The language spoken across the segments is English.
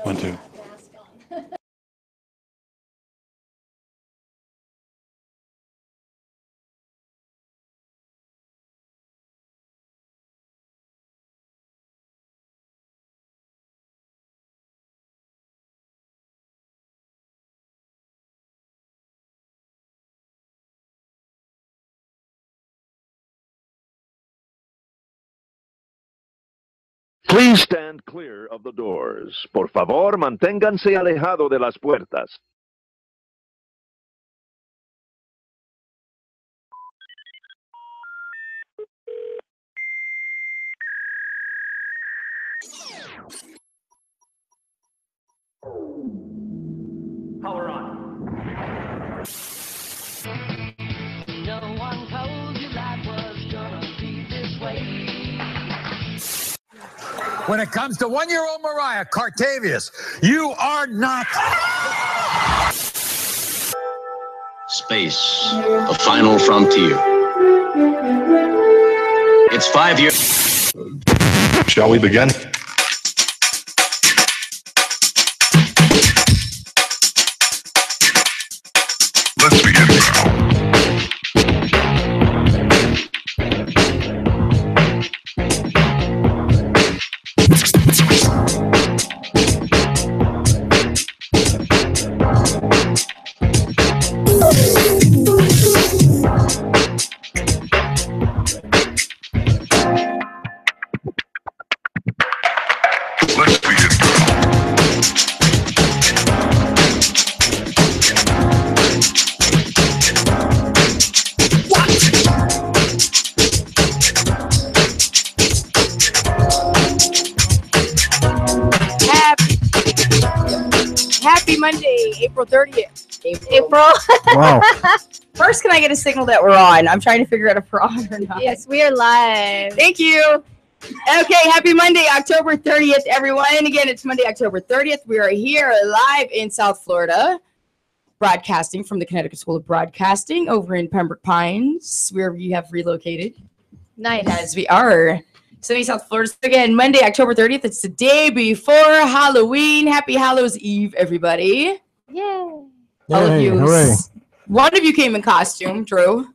1, 2. Please stand clear of the doors. Por favor, manténganse alejado de las puertas. Power on. No one told you life was gonna be this way. When it comes to one-year-old Mariah Cartavius, you are not. Space, the final frontier. It's 5 years. Shall we begin? Let's begin now. Monday, April 30th. April. Wow. First, can I get a signal that we're on? I'm trying to figure out if we're on or not. Yes, we are live. Thank you. Okay, happy Monday, October 30th, everyone. And again, it's Monday, October 30th. We are here live in South Florida, broadcasting from the Connecticut School of Broadcasting over in Pembroke Pines, where we have relocated. Nice. As we are. Sunny South Florida. Again, Monday, October 30th. It's the day before Halloween. Happy Hallows Eve, everybody. Yay. All of you. Hooray. One of you came in costume, Drew.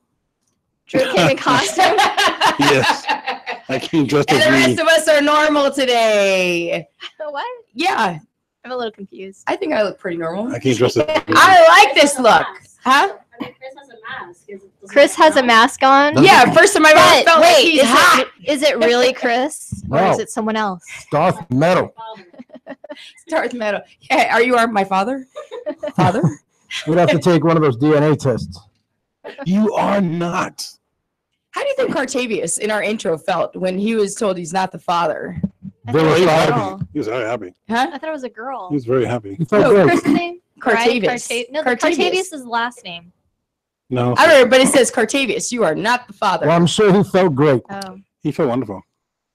Drew came in costume. Yes. I came dressed And as the me. rest of us are normal today. What? Yeah. I'm a little confused. I think I look pretty normal. I came dressed as me. I like this look. Huh? I mean, Chris has a mask. Chris has a mask on. Yeah, first time I ever felt like he's hot. Is it really Chris? Or No. is it someone else? Darth Metal. Darth Metal. Yeah, are you my father? Father? We'd have to take one of those DNA tests. You are not. How do you think Cartavius in our intro felt when he was told he's not the father? I thought it was a Very girl. He was very happy. Huh? I thought it was a girl. He was very happy. He felt No, great. Chris's name? Cartavius. No, Cartavius. Cartavius is the last name. No, I don't know, but it says Cartavius. You are not the father. Well, I'm sure he felt great. Oh. he felt wonderful.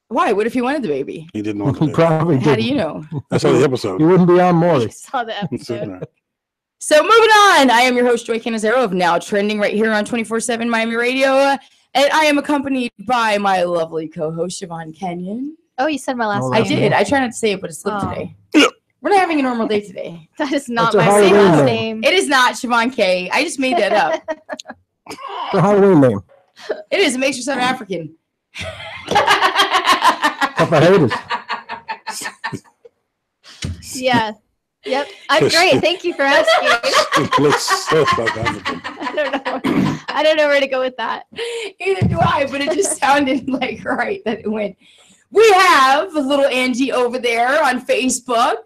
Why? What if he wanted the baby? He didn't want He to. probably How do did. you know? I saw the episode. He wouldn't be on I Maury. saw the He's sitting episode. there. So moving on, I am your host, Joy Canizero of Now Trending right here on 24/7 Miami Radio. And I am accompanied by my lovely co-host, Siobhan Kenyon. Oh, you said my last Oh, I name. did. I try not to say it, but it slipped Oh. today. We're not having a normal day today. That is not That's a my same Halloween last name. name. It is not Siobhan K. I just made that up. The Halloween name. It is. It makes you sound African. Couple of haters. Yeah. Yep. I'm great. Thank you for asking. It looks so South African. I don't know. I don't know where to go with that. Either do I, but it just sounded like right that it went. We have little Angie over there on Facebook.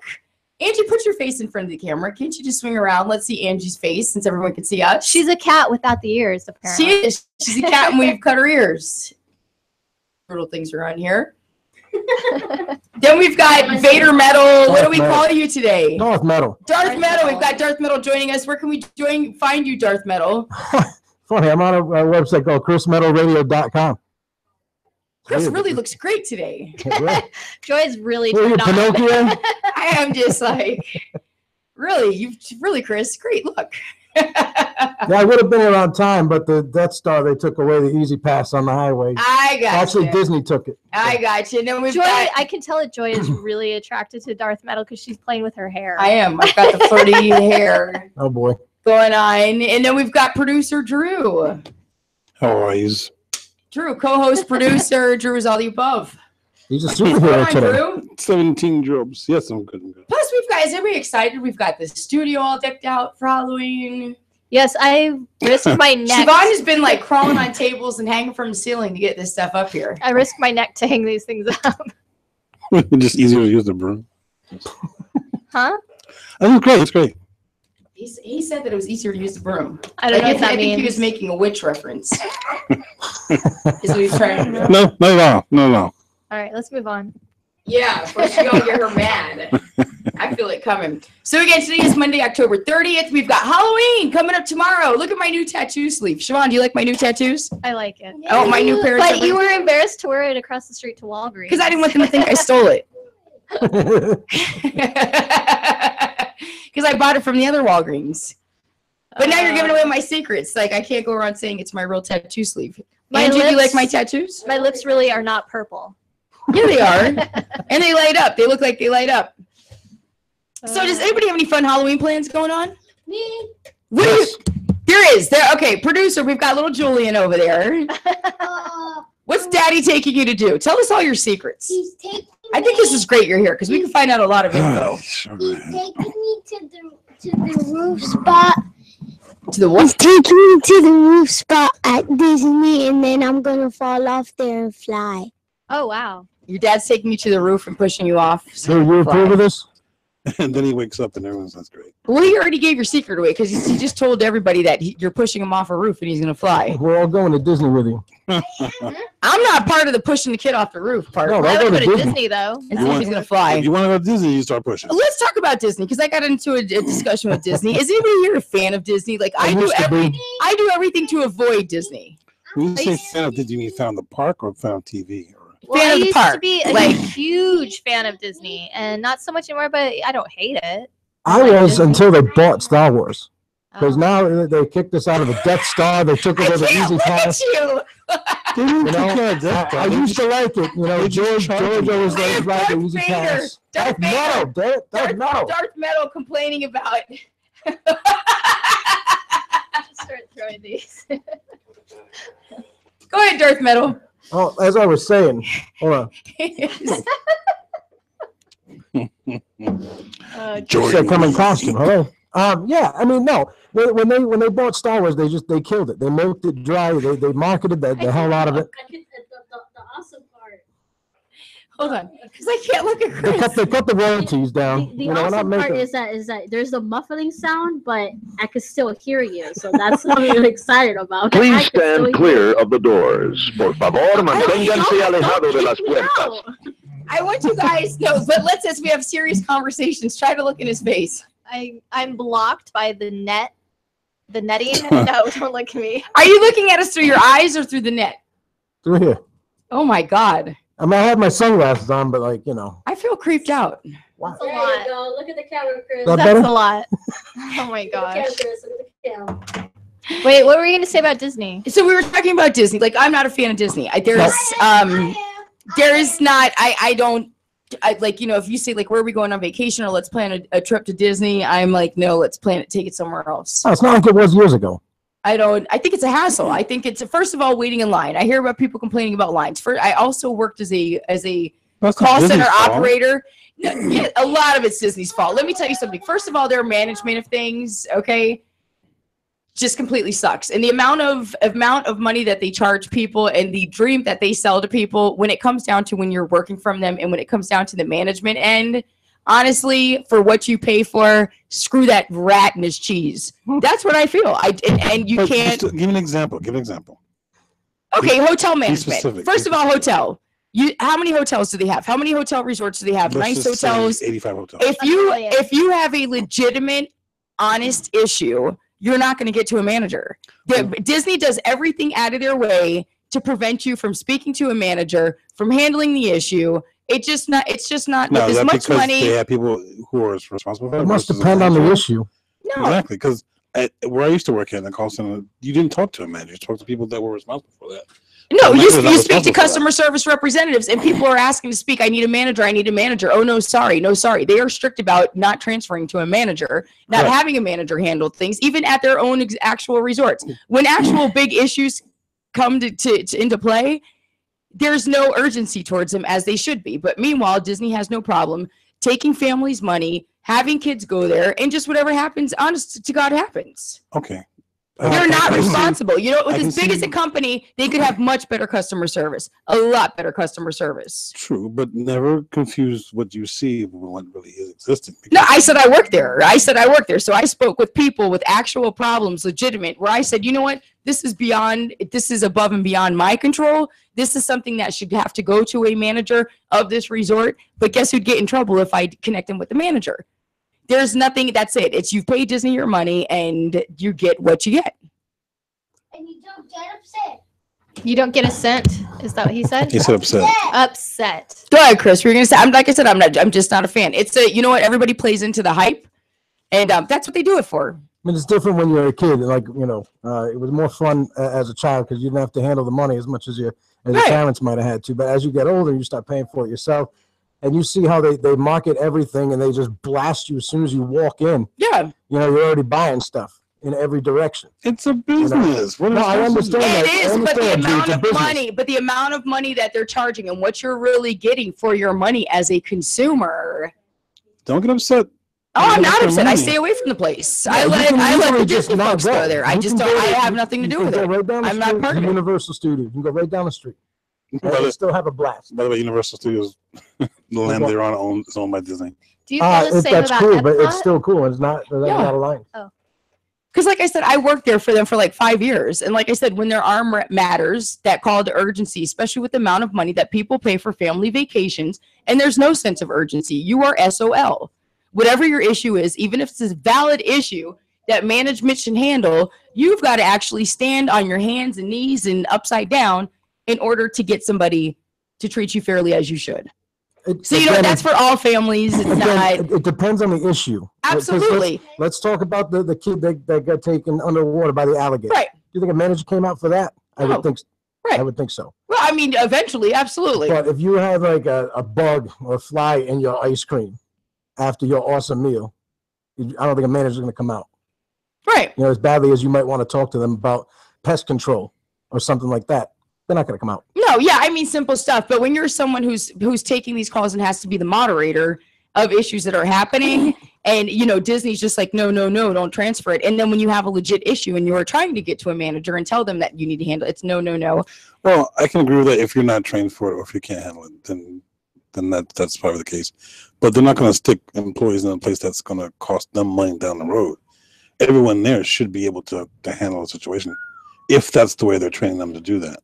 Angie, put your face in front of the camera. Can't you just swing around? Let's see Angie's face since everyone can see us. She's a cat without the ears, apparently. She is. She's a cat and we've cut her ears. Little things are on here. Then we've got Vader Metal. What do we call you today? Darth Metal. Darth Metal. We've got Darth Metal joining us. Where can we find you, Darth Metal? Funny, I'm on a website called ChrisMetalRadio.com. Chris really looks great today. Joy's really Were you turned on. Pinocchio? I am just like, really, Chris, great look. Yeah, I would have been here on time, but the Death Star, they took away the easy pass on the highway. I I got Actually, you. Disney took it. I got you. And then we've Joy, got. I can tell that Joy is really attracted to Darth Metal because she's playing with her hair. I am. I've got the flirty hair Oh boy. going on, and then we've got producer Drew. Always. Drew, co-host, producer. Drew is all the above. He's a Come superhero on, today. Drew. 17 jobs. Yes, I'm good. I'm good. Plus, we've got. Is everybody excited? We've got the studio all decked out for Halloween. Yes, I risked my neck. Siobhan has been like crawling on tables and hanging from the ceiling to get this stuff up here. I risked my neck to hang these things up. Just easier to use the broom. Huh? That's great. It's great. He said that it was easier to use the broom. I don't know what that I think means. he was making a witch reference. Is what he's trying to do. No, not at all. No. All right, let's move on. Yeah, of course, you don't get her mad. I feel it coming. So again, today is Monday, October 30th. We've got Halloween coming up tomorrow. Look at my new tattoo sleeve. Siobhan, do you like my new tattoos? I like it. Oh, my new pair of But you were embarrassed to wear it across the street to Walgreens. because I didn't want them to think I stole it. Because I bought it from the other Walgreens. But now you're giving away my secrets. Like, I can't go around saying it's my real tattoo sleeve. Angie, do you like my tattoos? My lips really are not purple. Yeah, they are. And they light up. They look like they light up. So does anybody have any fun Halloween plans going on? Me. What do you, there is. There. Okay, producer, we've got little Julian over there. What's Daddy taking you to do? Tell us all your secrets. He's taking I think this is great you're here because we can find out a lot of info. He's taking me to the roof spot. To the what? He's taking me to the roof spot at Disney, and then I'm gonna fall off there and fly. Oh, wow. Your dad's taking you to the roof and pushing you off. So you approve of this? And then he wakes up and everyone's that's great. Well, he already gave your secret away because he just told everybody that you're pushing him off a roof and he's going to fly. We're all going to Disney with you. I'm not part of the pushing the kid off the roof part. No, I I'll would go go to to Disney. Disney, though. And see if he's going to fly. If you want to go to Disney, you start pushing. Let's talk about Disney because I got into a discussion with Disney. Is anybody here a fan of Disney? Like I do everything to avoid Disney. When you say fan of, did you mean fan of the park or fan of TV? Or? Well, Fan I of the used park, to be a like- huge fan of Disney, and not so much anymore, but I don't hate it. I was until they bought Star Wars. Because Oh. now they kicked us out of the Death Star. They took I away the can't Easy look at Pass. you. They didn't You know, kick you out of Death Star. I They used to like it. You know, They just George charged always you. let us ride the Darth Easy Vader. Pass. Darth Darth Metal. Darth Metal. Darth Metal complaining about. Just start throwing these. Go ahead, Darth Metal. Oh, as I was saying, hold on. Jordan. Said come in costume. Hello. Yeah, I mean, no. When they bought Star Wars, they killed it. They milked it dry. They marketed the hell out of it. The awesome part. Hold on, because I can't look at They Chris. cut the royalties down. The You know, we're not awesome part making. is that there's a muffling sound, but I can still hear you. So that's what I'm really excited about. I Please can still stand hear clear of the doors. Por favor, manténganse alejado de las puertas. I want you guys no, but let's as we have serious conversations. Try to look in his face. I'm blocked by the net. The netting? No, don't look at me. Are you looking at us through your eyes or through the net? Through here. Oh my God, I mean, I have my sunglasses on, but like, you know. I feel creeped out. Wow. There you go. Look at the camera, Chris. That That's better? a lot. Oh my Look at gosh. the camera, Chris. Look at the camera. Wait, what were you going to say about Disney? So we were talking about Disney. Like I'm not a fan of Disney. There is not. I don't. I like if you say like where are we going on vacation or let's plan a trip to Disney. I'm like no, let's plan it. Take it somewhere else. Oh, it's not like it was years ago. I think it's a hassle. I think it's first of all waiting in line. I hear about people complaining about lines. I also worked as a That's not call center Disney's fault. operator. Yeah, a lot of it's Disney's fault. Let me tell you something. First of all, their management of things, okay, just completely sucks. And the amount of money that they charge people and the dream that they sell to people when it comes down to when you're working from them and when it comes down to the management end, honestly, for what you pay for, screw that rat and his cheese. That's what I feel. And you But can't. just give an example. Give an example. Okay, hotel management. specific. First of all, hotel. How many hotels do they have? How many hotel resorts do they have? Let's Nice just say hotels. 85 hotels. If you have a legitimate, honest issue, you're not going to get to a manager. Disney does everything out of their way to prevent you from speaking to a manager, from handling the issue. It's just not No, with is as that much because money. they have people who are responsible for It it? must versus depend on the manager? issue. No, Exactly, because where I used to work in the call center, you didn't talk to a manager. You talked to people that were responsible for that. No, The you manager's not speak to responsible for customer service representatives, and people are asking to speak. I need a manager. I need a manager. Oh, no, sorry. No, sorry. They are strict about not transferring to a manager, not Correct. having a manager handle things, even at their own actual resorts. When actual big issues come into play, there's no urgency towards them as they should be. But meanwhile, Disney has no problem taking families' money, having kids go there, and just whatever happens, honest to God, happens. Okay. They're not responsible. You know, with I can as big as see- a company, they could have much better customer service, a lot better customer service. True, but never confuse what you see with what really is existing. No, I said I work there. I said I work there. So I spoke with people with actual problems, legitimate, where I said, you know what? This is above and beyond my control. This is something that should have to go to a manager of this resort. But guess who'd get in trouble if I connect them with the manager? There's nothing, that's it. It's you've paid Disney your money and you get what you get. And you don't get upset. You don't get a cent. Is that what he said? He said upset. Upset. Go ahead, Chris. You're gonna say, like I said, I'm just not a fan. It's you know what? Everybody plays into the hype, and that's what they do it for. I mean, it's different when you're a kid. Like, you know, it was more fun as a child because you didn't have to handle the money as much as your parents might have had to. But as you get older, you start paying for it yourself. And you see how they market everything and they just blast you as soon as you walk in. Yeah. You know, you're already buying stuff in every direction. It's a business. You know? No, I understand that. It is, I but the understand, G, amount it's a of business. money, that they're charging and what you're really getting for your money as a consumer. Don't get upset. Oh, I'm not Your upset. I money. stay away from the place. Yeah, I you let can the literally Disney just not folks go there. I You just can don't. go I there- have nothing to you do can with go it. Right down the I'm street not part to of it. Universal Studios. You can go right down the street. By And the, still have a blast. by the way, Universal Studios, the land they're on is owned by Disney. Do you feel the If same that's about cool, but Epcot? it's still cool. It's not. There's Yeah. not a line. Because like I said, I worked there for them for like 5 years. And like I said, when there are matters that call to urgency, especially with the amount of money that people pay for family vacations, and there's no sense of urgency, you are SOL. Whatever your issue is, even if it's a valid issue that management should handle, you've got to actually stand on your hands and knees and upside down in order to get somebody to treat you fairly as you should. So, you know, that's for all families. It's not. It depends on the issue. Absolutely. Let's talk about the kid that got taken underwater by the alligator. Right. Do you think a manager came out for that? I No. would think. Right. I would think so. Well, I mean, eventually, absolutely. But if you have like a bug or a fly in your ice cream after your awesome meal, I don't think a manager's going to come out. Right. You know, as badly as you might want to talk to them about pest control or something like that, they're not going to come out. No, yeah, I mean simple stuff. But when you're someone who's taking these calls and has to be the moderator of issues that are happening, and you know Disney's just like, no, don't transfer it. And then when you have a legit issue and you're trying to get to a manager and tell them that you need to handle it, it's no. Well, I can agree with that. If you're not trained for it or if you can't handle it, then that's probably the case. But they're not going to stick employees in a place that's going to cost them money down the road. Everyone there should be able to handle a situation if that's the way they're training them to do that.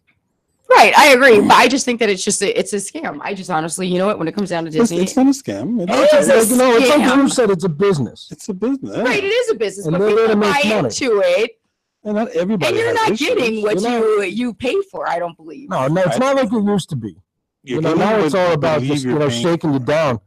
Right, I agree, but I just think that it's a scam. I just honestly, you know what? When it comes down to Disney, It's not a scam. It is a It's like scam. you said, it's a business. It's a business. Right, it is a business, And but they're there people to make buy money. into it, And not everybody. and you're has not issues. getting what You know- you pay for. I don't believe. No, it's not like it used to be. You're Now getting it's what all you about believe just you're paying shaking you down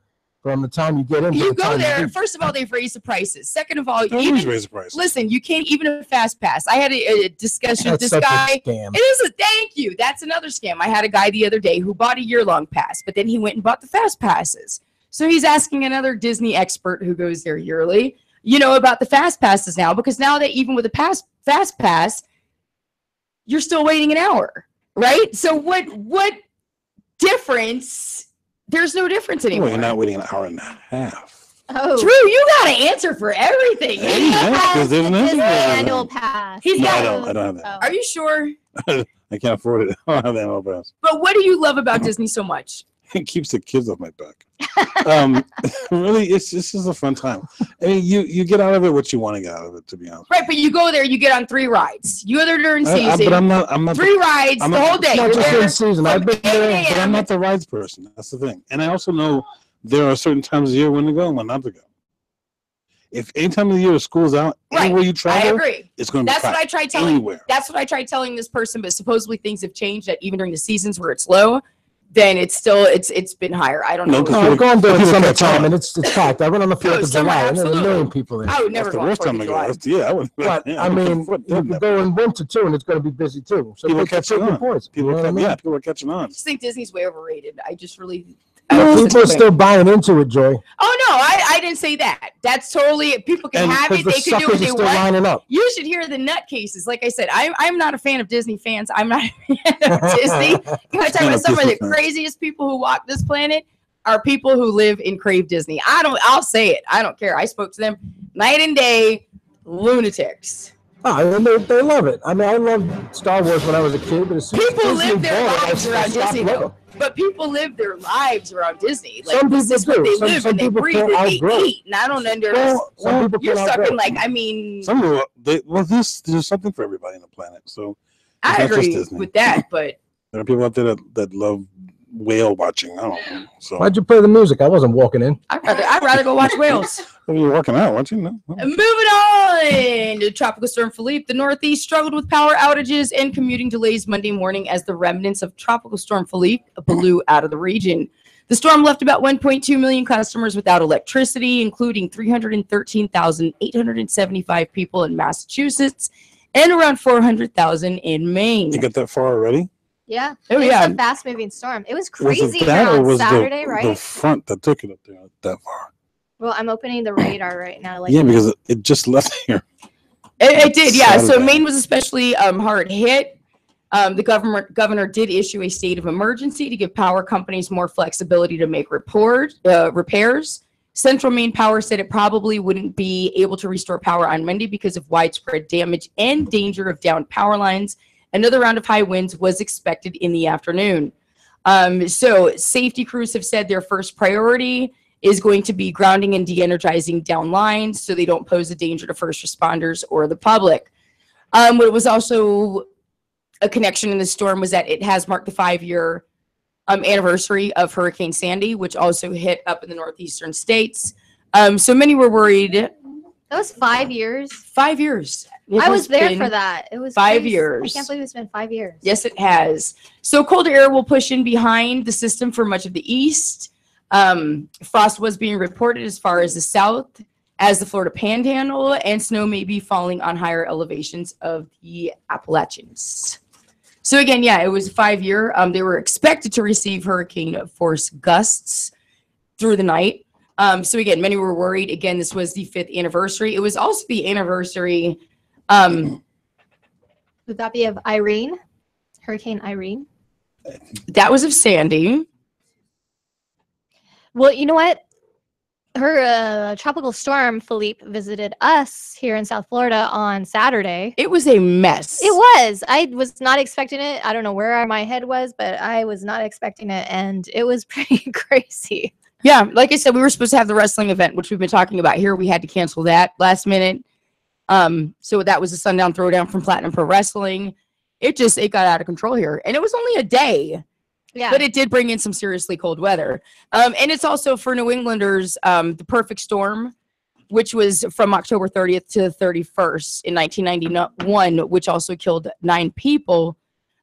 from the time you get in. to You the go time there. leave. First of all, they've raised the prices. Second of all, They always even raise the price. listen, you can't even a fast pass. I had a discussion with That's this such a guy. scam. It is a thank you. That's another scam. I had a guy the other day who bought a year-long pass, but then he went and bought the fast passes. So he's asking another Disney expert who goes there yearly, you know, about the fast passes now, because now that even with a fast pass, you're still waiting an hour, right? So what difference? There's no difference anymore. Well, you're not waiting an hour and a half. Oh, True, you got to answer for everything. Because there's an answer for that. annual pass. He's No, got. I don't have that. Oh. Are you sure? I can't afford it. I don't have that annual pass. But what do you love about Disney so much? It keeps the kids off my back. Really, this is a fun time. I mean, you get out of it what you want to get out of it, to be honest. Right, but you go there, you get on 3 rides. You go there during season. But I'm not 3 rides I'm the not- whole day. It's not You're just there in season. I've been from 8 there. But I'm a.m. not the rides person. That's the thing. And I also know there are certain times of the year when to go and when not to go. If any time of the year school's out, Right, anywhere you I travel, agree. it's going to be That's what I packed. tried telling. Anywhere. That's what I tried telling this person. But supposedly things have changed. That even during the seasons where it's low, then it's been higher. I don't know. No, I've gone during people catch summertime on. and it's packed. I went on the 4th of summer, July and there were a absolutely. million people there. I would never That's the go on worst 4th time of to July. go. Yeah, I wouldn't. But yeah, I mean, what you could go in winter too, and it's going to be busy too. So people are take catching your on. points. People, You know what I mean? yeah, people are catching on. I just think Disney's way overrated. I just really. People are still buying into it, Joy. Oh no, I didn't say that. That's totally people can have it. They can do what they still want. lining up. You should hear the nutcases. Like I said, I'm not a fan of Disney fans. I'm not a fan of Disney. Can I tell you about some of the craziest people who walk this planet are people who live in Crave Disney. I'll say it. I don't care. I spoke to them night and day. Lunatics. Oh, and they love it. I mean, I loved Star Wars when I was a kid, but as soon as People Disney live their bought it, lives I around stopped Disney, loving though. it. But people live their lives around Disney. Like Some this is people what do. they live Some and they people breathe can't and they outgrow it. eat. And I don't understand. Some people You're can't talking outgrow like, it. I mean, Some of there's something for everybody on the planet. So I it's not just agree Disney. with that, but There are people out there that love whale watching. I don't know. So Why'd you play the music? I wasn't walking in. I'd rather go watch whales. you're working out, aren't you? No. Moving on to Tropical Storm Philippe. The Northeast struggled with power outages and commuting delays Monday morning as the remnants of Tropical Storm Philippe blew out of the region. The storm left about 1.2 million customers without electricity, including 313,875 people in Massachusetts and around 400,000 in Maine. You got that far already? Yeah. Oh, It's yeah. a fast-moving storm. It was Was crazy it that, here or on was Saturday, the right? front that took it up there that far? Well, I'm opening the radar right now. Like, Yeah, because it just left here. It did, yeah. So Saturday. Maine was especially hard hit. The governor did issue a state of emergency to give power companies more flexibility to make repairs. Central Maine Power said it probably wouldn't be able to restore power on Monday because of widespread damage and danger of downed power lines. Another round of high winds was expected in the afternoon. So safety crews have said their first priority is going to be grounding and de-energizing down lines so they don't pose a danger to first responders or the public. What was also a connection in the storm was that it has marked the 5-year anniversary of Hurricane Sandy, which also hit up in the northeastern states. So many were worried. that was 5 years. 5 years. I was there for that. It was 5 crazy. years. I can't believe it's been 5 years. Yes, it has. So cold air will push in behind the system for much of the east. Frost was being reported as far as the south as the Florida Panhandle, and snow may be falling on higher elevations of the Appalachians. So again, yeah, it was 5 year. They were expected to receive hurricane force gusts through the night. So again, many were worried. Again, this was the 5th anniversary. It was also the anniversary. Would that be of Irene? Hurricane Irene? That was of Sandy. Well, you know what? Her tropical storm, Philippe, visited us here in South Florida on Saturday. It was a mess. It was. I was not expecting it. I don't know where my head was, but I was not expecting it, and it was pretty crazy. Yeah, like I said, we were supposed to have the wrestling event, which we've been talking about here. We had to cancel that last minute. So that was a sundown throwdown from Platinum Pro Wrestling. It got out of control here, and it was only a day. Yeah. But it did bring in some seriously cold weather. And it's also for New Englanders, the perfect storm, which was from October 30th to 31st in 1991, which also killed 9 people.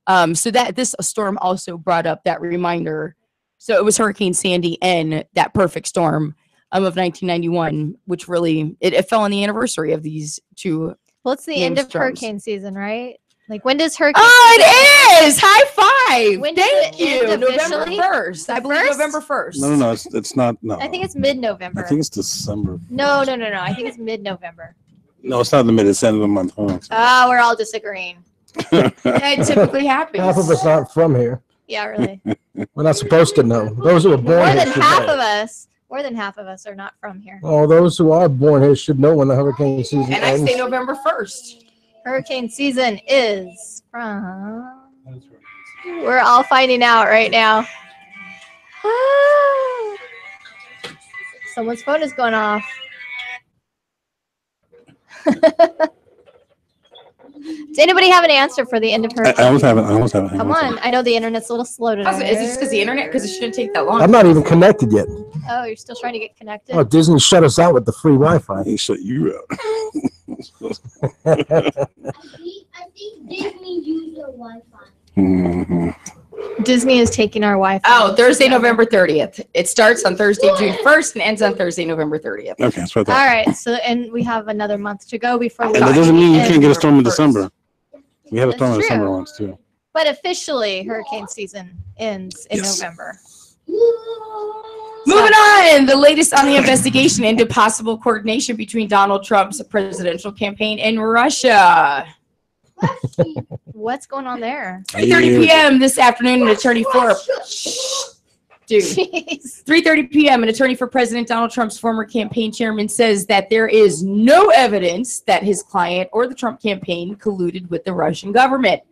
So that this storm also brought up that reminder. So it was Hurricane Sandy and that perfect storm of 1991, which really, it fell on the anniversary of these two. Well, it's the named end of storms. hurricane season, right? Like, when does hurricane Oh, it is! High five! When does Thank it end you. November officially? 1st. I believe First? November 1st. No, it's not. No, I think it's mid-November. I think it's December. No. I think it's mid-November. No, it's not the mid. It's the end of the month. Hold on. Oh, we're all disagreeing. It typically happens. Half of us aren't from here. Yeah, really. We're not supposed to know. Those who are born More here than should half know. of us. More than half of us are not from here. Well, those who are born here should know when the hurricane season And I ends. say November 1st. Hurricane season is from. We're all finding out right now. Someone's phone is going off. Does anybody have an answer for the end of hurricane? I almost haven't. Come on. I know the internet's a little slow today. Is it just because the internet? Because it shouldn't take that long. I'm not even connected yet. Oh, you're still trying to get connected? Oh, Disney shut us out with the free Wi-Fi. He shut you out. I think Disney used their Wi-Fi. Mhm. Disney is taking our Wi-Fi. Oh, Thursday, November 30th. It starts on Thursday, June 1st, and ends on Thursday, November 30th. Okay, that's what I All thought. right, so and we have another month to go before we. And that doesn't mean you can't get a storm in First. December. We had a storm in That's December true. once too. But officially, hurricane season ends in November. Moving on, the latest on the investigation into possible coordination between Donald Trump's presidential campaign and Russia. What's going on there? 3:30 p.m. this afternoon, an attorney for dude. Jeez. 3:30 p.m. an attorney for President Donald Trump's former campaign chairman says that there is no evidence that his client or the Trump campaign colluded with the Russian government.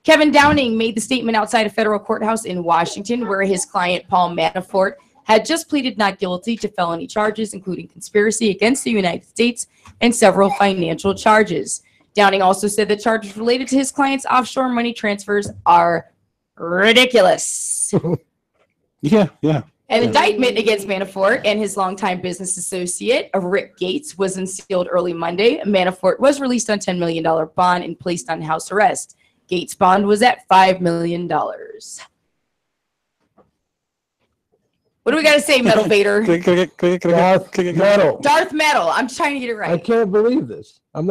Kevin Downing made the statement outside a federal courthouse in Washington, where his client Paul Manafort had just pleaded not guilty to felony charges, including conspiracy against the United States and several financial charges. Downing also said that charges related to his client's offshore money transfers are ridiculous. Yeah. An indictment against Manafort and his longtime business associate, Rick Gates, was unsealed early Monday. Manafort was released on $10 million bond and placed on house arrest. Gates' bond was at $5 million. What do we got to say, Metal Vader? Darth Metal. I'm trying to get it right. I can't believe this. I'm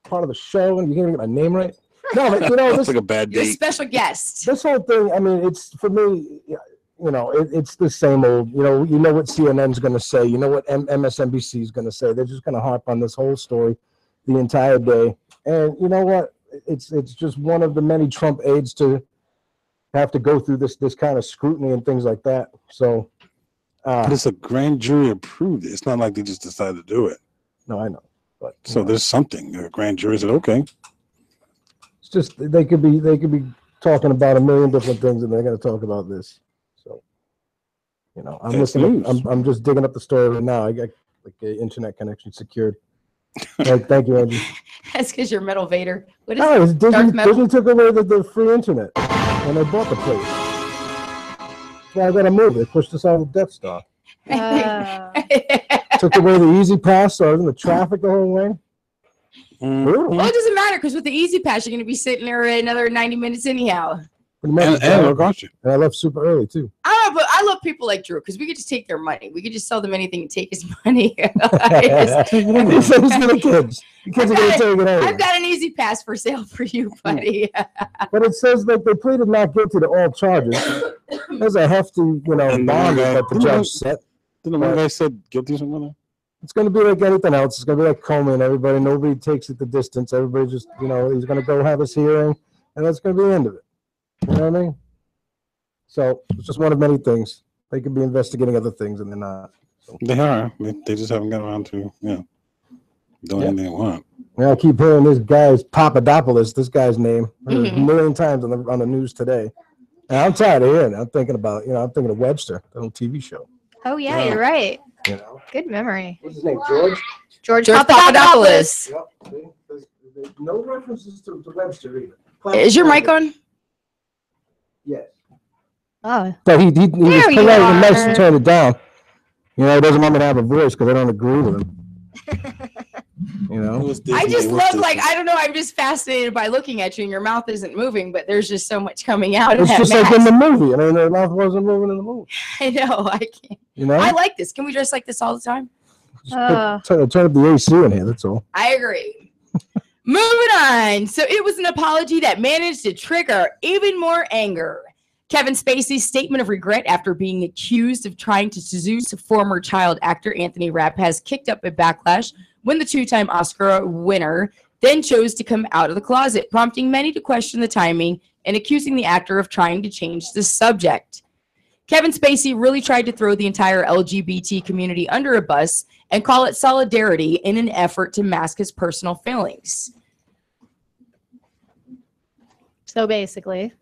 part of the show, and you can't even get my name right. No, but, you know, That's like a bad You're a date. special guest. This whole thing, I mean, it's for me, you know, it's the same old, you know what CNN's going to say, you know what MSNBC is going to say. They're just going to harp on this whole story the entire day. And you know what? It's just one of the many Trump aides to have to go through this kind of scrutiny and things like that. So, But it's a grand jury approved. It's not like they just decided to do it. No, I know. But so there's something. The grand jury said, okay. It's just they could be talking about a million different things, and they're going to talk about this. So, you know, I'm listening. I'm just digging up the story right now. I got like an internet connection secured. Thank you, Angie. That's because you're Metal Vader. What is No, it's Darth Disney, Metal? Disney took away the free internet when they bought the place. So I got to move. They pushed us out of the Death Star. Took away the easy pass, so I was in the traffic the whole way. Brutal. Well, it doesn't matter because with the Easy Pass, you're going to be sitting there another 90 minutes anyhow. Pretty much. And I got you. And I left super early too. I don't know, but I love people like Drew because we could just take their money. We could just sell them anything and take his money. He said he's for the kids. The kids are going to take it over. I've got an Easy Pass for sale for you, buddy. But it says that they pleaded not guilty to all charges. There's a hefty, bond that the judge set. Didn't one guy said guilty or something? It's going to be like anything else. It's going to be like Coleman. Everybody, nobody takes it the distance. Everybody just, he's going to go have his hearing, and that's going to be the end of it. You know what I mean? So it's just one of many things. They could be investigating other things, and they're not. So. They are. They just haven't got around to, doing anything they want. Yeah, I keep hearing this guy's Papadopoulos, this guy's name, a million times on the news today. And I'm tired of hearing it. I'm thinking about, I'm thinking of Webster, the old TV show. Oh, yeah, you're right. Good memory. What's his name? George? George Papadopoulos. Yep. See? There's no references to Webster either. Is your mic on? Yes. Oh. But he was There you polite and nice are. to turn it down. He doesn't want me to have a voice because I don't agree with him. I just love, I don't know, I'm just fascinated by looking at you and your mouth isn't moving, but there's just so much coming out of It's that just mask. like in the movie. I mean, their mouth wasn't moving in the movie. I know, I can't. I like this. Can we dress like this all the time? Turn up the AC in here, that's all. I agree. Moving on. So it was an apology that managed to trigger even more anger. Kevin Spacey's statement of regret after being accused of trying to seduce former child actor Anthony Rapp has kicked up a backlash when the two-time Oscar winner then chose to come out of the closet, prompting many to question the timing and accusing the actor of trying to change the subject. Kevin Spacey really tried to throw the entire LGBT community under a bus and call it solidarity in an effort to mask his personal feelings. So basically.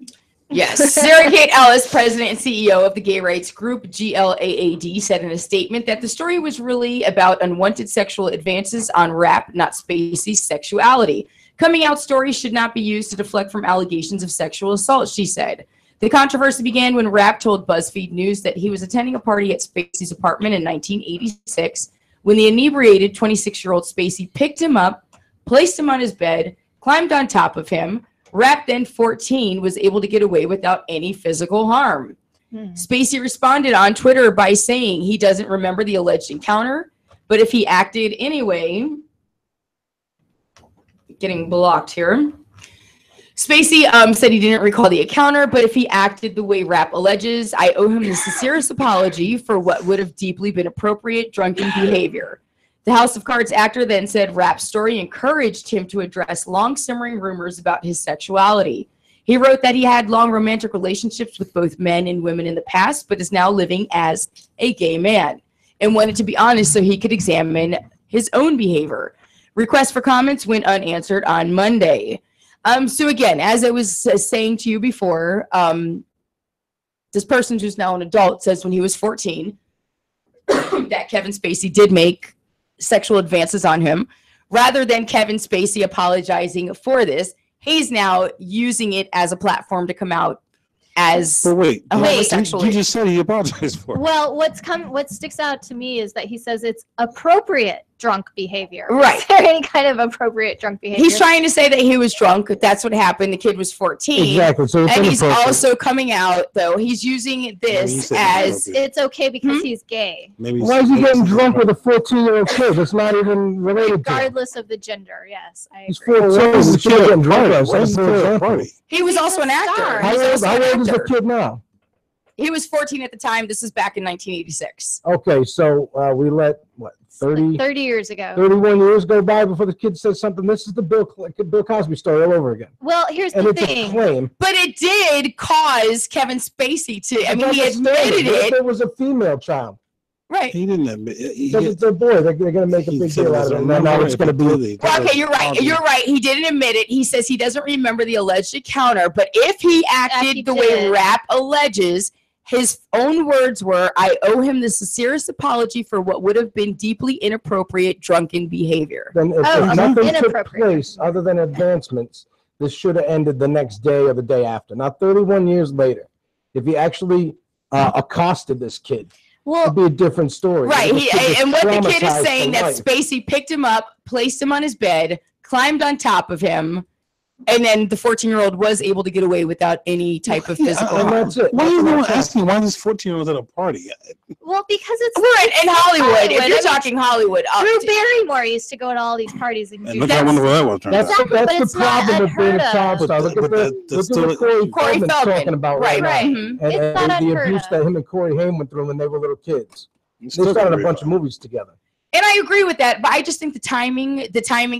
Yes. Sarah Kate Ellis, president and CEO of the gay rights group GLAAD, said in a statement that the story was really about unwanted sexual advances on Rapp, not Spacey's sexuality. Coming out stories should not be used to deflect from allegations of sexual assault, she said. The controversy began when Rapp told BuzzFeed News that he was attending a party at Spacey's apartment in 1986 when the inebriated 26-year-old Spacey picked him up, placed him on his bed, climbed on top of him, Rapp, then 14, was able to get away without any physical harm. Spacey responded on Twitter by saying he doesn't remember the alleged encounter, but if he acted anyway, getting blocked here. Spacey said he didn't recall the encounter, but if he acted the way Rapp alleges, I owe him the sincerest apology for what would have deeply been appropriate drunken behavior. The House of Cards actor then said Rapp's story encouraged him to address long-simmering rumors about his sexuality. He wrote that he had long romantic relationships with both men and women in the past, but is now living as a gay man and wanted to be honest so he could examine his own behavior. Requests for comments went unanswered on Monday. So again, as I was saying to you before, this person who's now an adult says when he was 14 that Kevin Spacey did make sexual advances on him. Rather than Kevin Spacey apologizing for this, he's now using it as a platform to come out as a homosexual. You just said he apologized for it. Well, what sticks out to me is that he says it's appropriate drunk behavior. Right. Is there any kind of appropriate drunk behavior? He's trying to say that he was drunk. That's what happened. The kid was 14. Exactly. So and he's also coming out, though. He's using this as it's okay because he's gay. Maybe why is he getting drunk with a 14-year-old kid? That's not even related regardless of the gender. Yes, I he's agree. 14. He's getting drunk. He was also an actor. How old is the kid now? He was 14 at the time. This is back in 1986. Okay, so we let, 30 years ago. 31 years go by before the kid says something. This is the Bill Cosby story all over again. Well, here's the thing. A claim. But it did cause Kevin Spacey to, I mean, he admitted it. It was a female child. Right. He didn't admit it. It's a boy. They're going to make a big deal out of it. Now it's going to be. Well, okay, you're right. You're right. He didn't admit it. He says he doesn't remember the alleged encounter. But if he acted the way Rapp alleges, his own words were, I owe him the sincerest apology for what would have been deeply inappropriate drunken behavior. Then if nothing took place other than advancements, this should have ended the next day or the day after. Not 31 years later. If he actually accosted this kid, it'd be a different story. Right. And what the kid is saying that Spacey picked him up, placed him on his bed, climbed on top of him, and then the 14-year-old was able to get away without any type of physical harm. That's it. Why is no one asking why this 14-year-old at a party? Well, because it's we're in Hollywood. If you're talking Hollywood, Drew Barrymore used to go to all these parties and do look how wonderful that was. That's the problem with being a child star. Look at what Corey Feldman's talking about right now. And the abuse that him and Corey Haim went through when they were little kids. They started a bunch of movies together. And I agree with that, but I just think the timing,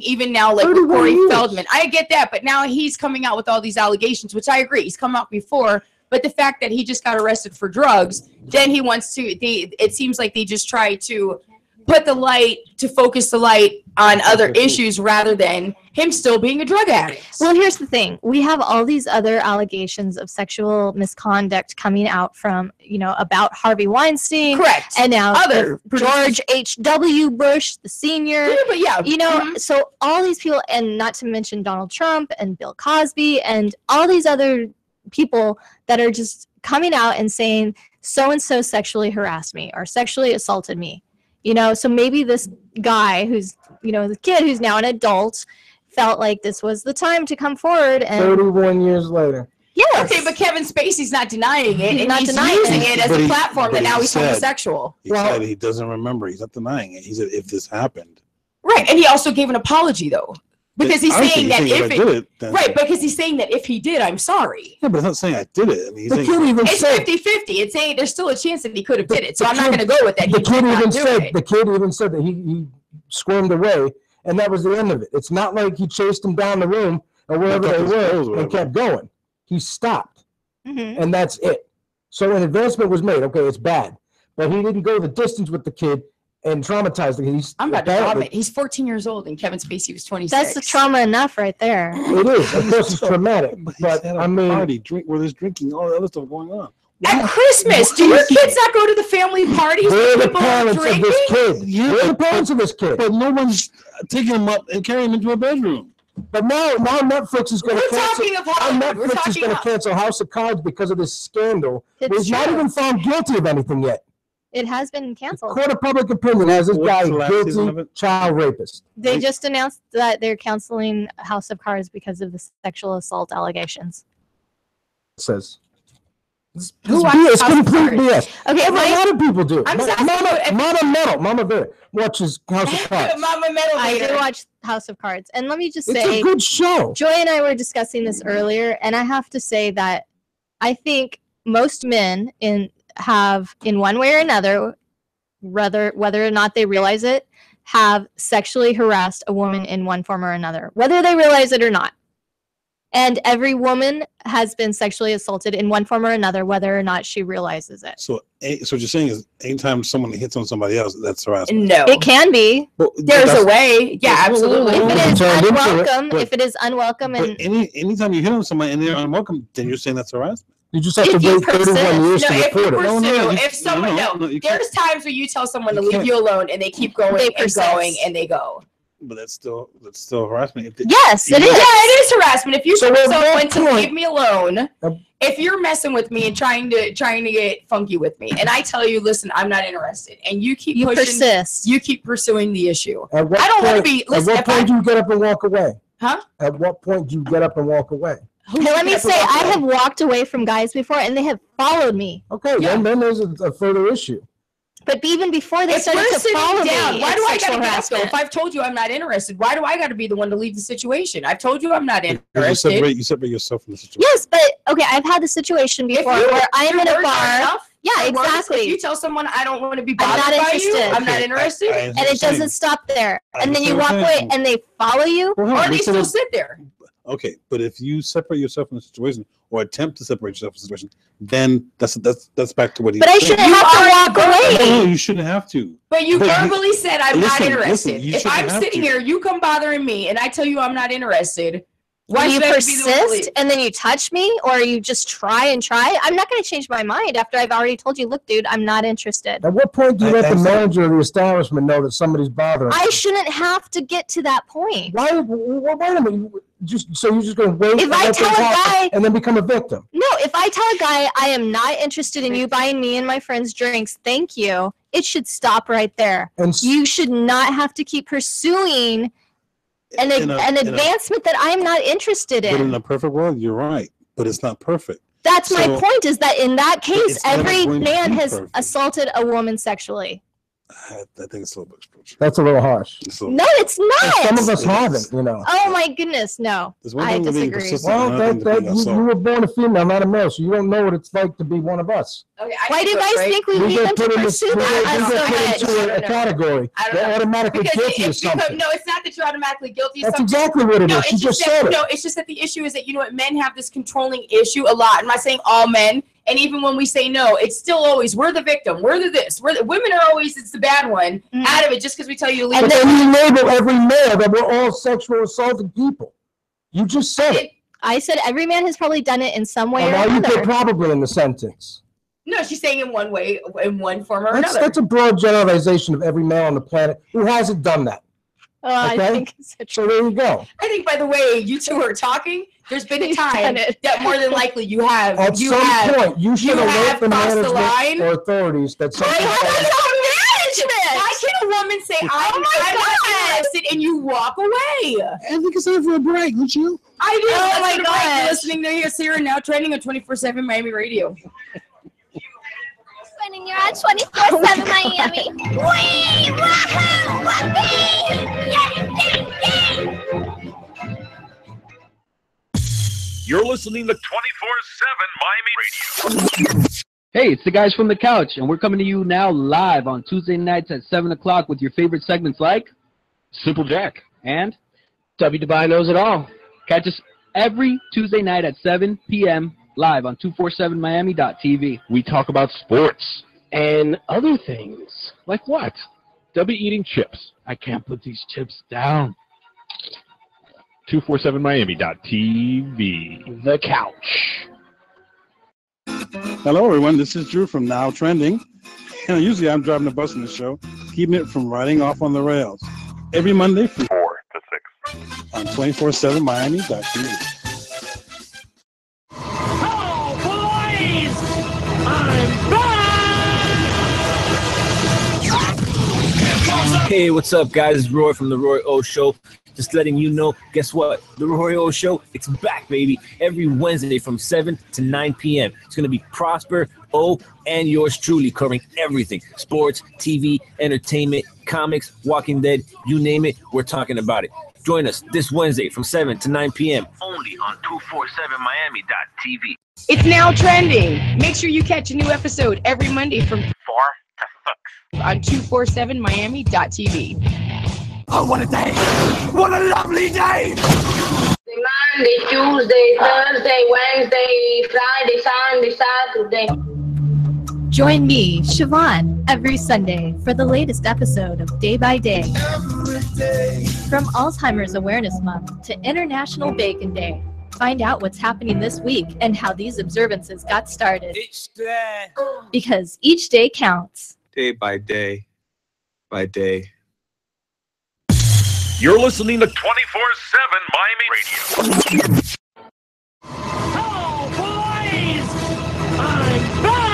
even now, like with Corey Feldman, I get that, but now he's coming out with all these allegations, which I agree. He's come out before, but the fact that he just got arrested for drugs, then he wants to, it seems like they just try to focus the light on other issues rather than him still being a drug addict. Well, here's the thing. We have all these other allegations of sexual misconduct coming out from, about Harvey Weinstein. Correct. And now other George H.W. Bush, the senior. Yeah, but yeah. So all these people, and not to mention Donald Trump and Bill Cosby and all these other people that are just coming out and saying, so-and-so sexually harassed me or sexually assaulted me. So maybe this guy who's, the kid who's now an adult felt like this was the time to come forward. And 31 years later. Yes. Okay, but Kevin Spacey's not denying it. He's using it as a platform that now he's homosexual. He said he doesn't remember. He's not denying it. He said if this happened. Right, and he also gave an apology, though. Because he's saying that because he's saying that if he did, I'm sorry. Yeah, but it's not saying I did it. I mean, it's 50-50. It's saying there's still a chance that he could have did it. So I'm not going to go with that. The kid even said that he squirmed away, and that was the end of it. It's not like he chased him down the room or wherever they were and kept going. He stopped, and that's it. So an advancement was made. Okay, it's bad, but he didn't go the distance with the kid and traumatized him. I'm about to vomit. He's 14 years old, and Kevin Spacey was 26. That's the trauma enough right there. It is. Of course, it's traumatic. But I mean, party, where there's drinking, all the other stuff going on. At Christmas, do your kids not go to the family parties? We're the parents of this kid. We're the parents of this kid. But no one's taking him up and carrying him into a bedroom. But now Netflix is going to cancel. Netflix is going to cancel House of Cards because of this scandal. He's not even found guilty of anything yet. It has been canceled. Court of public opinion has this What's guy the last season of guilty it? child rapist. They just announced that they're canceling House of Cards because of the sexual assault allegations. It says. Who It's watches BS, House of complete Cards? BS. Okay, A lot of people do. I'm just asking Mama Vera watches House of Cards. Mama Metal I Leader. do watch House of Cards, and let me just It's say, a good show. Joy and I were discussing this earlier, and I have to say that I think most men have, in one way or another, whether or not they realize it, have sexually harassed a woman in one form or another, whether they realize it or not. And every woman has been sexually assaulted in one form or another, whether or not she realizes it. So what you're saying is, anytime someone hits on somebody else, that's harassment. No. It can be. But There's a way. Yeah, Yes, absolutely. If it is Turned into it, unwelcome, but- if it is unwelcome, But and anytime you hit on somebody and they're unwelcome, then you're saying that's harassment. You just have If to you wait 31 persist. years No, to if you report it. pursue, you- if someone, no, you can't. there's times where you tell someone to You leave can't. you alone and they keep going They and persist. going and they go. But that's still harassment. yes, it Yeah, is. Yeah, it is harassment. If you So tell at someone what to point- leave me alone, Um, if you're messing with me and trying to get funky with me, and I tell you, listen, I'm not interested, and you keep You pushing, persist. you keep pursuing the issue. At what I don't want to point- be. Listen, At if what point I, do you get up and walk away? Huh? At what point do you get up and walk away? who's Hey, let picking me up a say, walk I away? have walked away from guys before, and they have followed me. Okay, Yeah. then there's a further issue. But even before they If started we're to sitting follow down, me, why it's do I sexual gotta get up though? harassment. If I've told you I'm not interested, why do I got to be the one to leave the situation? I've told you I'm not You interested. separate yourself from the situation. Yes, but okay, I've had the situation If before you- where I am your in a words aren't bar. enough, Yeah, your words, exactly. If you tell someone I don't want to be I'm bothered not by you, interested. I'm not interested, And it doesn't stop there. I And then you understand walk what you're away saying. and they follow you. or they still sit there. Okay, but if you separate yourself from the situation or attempt to separate yourself from the situation, then that's back to what he. But I shouldn't have to walk away. No, you shouldn't have to. But you But you- verbally said I'm not Listen, interested. you If shouldn't I'm have sitting to. here, you come bothering me, and I tell you I'm not interested. Why you should I be the one to persist leave? and then you touch me, or you just try and try. I'm not going to change my mind after I've already told you, look, dude, I'm not interested. At what point do you I- let the I- manager of the establishment know that somebody's bothering you? I shouldn't have to get to that point. Wait a minute. So you're just going to wait If and I let them tell a talk guy- and then become a victim? No, if I tell a guy I am not interested in you buying me and my friends drinks, thank you, it should stop right there. And You should not have to keep pursuing an advancement that I'm not interested But in in. a perfect world, you're right, but it's not perfect. That's my So- point, is that in that case, it's never every going to man be has perfect. assaulted a woman sexually. I think it's a little bit exposure. that's a little harsh. No, it's not. Some of us It haven't, is. you know. Oh my goodness, no. There's one I thing to being disagree. persistent. Well, another thing to being you assault. were born a female, not a male, so you don't know what it's like to be one of us. Okay, Why do you guys think we need them to pursue we that get so much? put into a category. I don't They're know. automatically Because guilty of it's because, something. no, it's not that you're automatically guilty of That's something. exactly what it No, is. She it's just that, said it. no, it's just that the issue is that, you know what, men have this controlling issue a lot. I'm not saying all men, and even when we say no, it's still always, we're the victim, we're the this, women are always, it's the bad one out of it just because we tell you to leave. But then you label every male that we're all sexual assaulted people. You just said it. I said every man has probably done it in some way And or now you put another. probably in the sentence. No, she's saying in one way, in one form or another. That's a broad generalization of every male on the planet who hasn't done that. I Okay? think So there you go. I think by the way you two are talking, there's been a He's time done it. that more than likely you have. At you some have, point, you should alert have the crossed the management line. or authorities that I something. have management. Why can a woman say I'm not interested and you walk away? I think it's time for a break, would you? I do. Oh Let's my go to break. You're gosh. listening to here, Sarah, now training on 24/7 Miami Radio. When you're on 24/7 Miami. Wee! Wahoo! Whoopee! Yay! Yay! Yay! You're listening to 24/7 Miami Radio. Hey, it's the guys from the couch, and we're coming to you now live on Tuesday nights at 7 o'clock with your favorite segments like Simple Jack and W. Dubai Knows It All. Catch us every Tuesday night at 7 p.m. live on 247miami.tv. We talk about sports. And other things. Like what? W eating chips. I can't put these chips down. 247miami.tv. The couch. Hello, everyone. This is Drew from Now Trending. And usually I'm driving the bus in the show, keeping it from riding off on the rails. Every Monday from 4 to 6. on 247miami.tv. Oh, boys! I'm back! Hey, what's up, guys? It's Roy from The Roy O Show. Just letting you know, guess what? The Roy O Show, it's back, baby. Every Wednesday from 7 to 9 p.m. It's going to be Prosper, O, and yours truly covering everything. Sports, TV, entertainment, comics, Walking Dead, you name it, we're talking about it. Join us this Wednesday from 7 to 9 p.m. only on 247miami.tv. It's now trending. Make sure you catch a new episode every Monday from 4 to 6 on 247miami.tv. Oh, what a day! What a lovely day! Monday, Tuesday, Thursday, Wednesday, Friday, Sunday, Saturday. Join me, Siobhan, every Sunday for the latest episode of Day by Day. From Alzheimer's Awareness Month to International Bacon Day, find out what's happening this week and how these observances got started. Each day. Because each day counts. Day by day. By day. You're listening to 24/7 Miami Radio. Oh, boys! I'm back!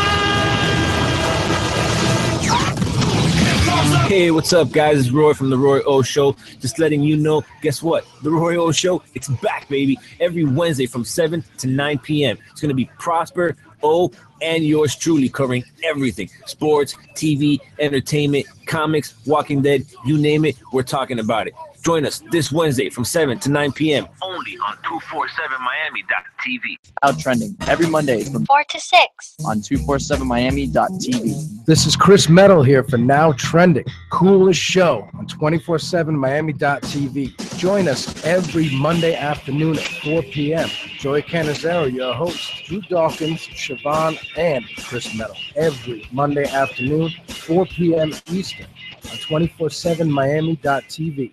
Hey, what's up, guys? It's Roy from The Roy O Show. Just letting you know, guess what? The Roy O Show, it's back, baby. Every Wednesday from 7 to 9 p.m. It's going to be Prosper, O, and yours truly covering everything. Sports, TV, entertainment, comics, Walking Dead, you name it, we're talking about it. Join us this Wednesday from 7 to 9 p.m. only on 247miami.tv. Out trending every Monday from 4 to 6 on 247miami.tv. This is Chris Metal here for Now Trending, coolest show on 247miami.tv. Join us every Monday afternoon at 4 p.m. Joey Canizero, your host, Drew Dawkins, Siobhan, and Chris Metal. Every Monday afternoon, 4 p.m. Eastern on 247miami.tv.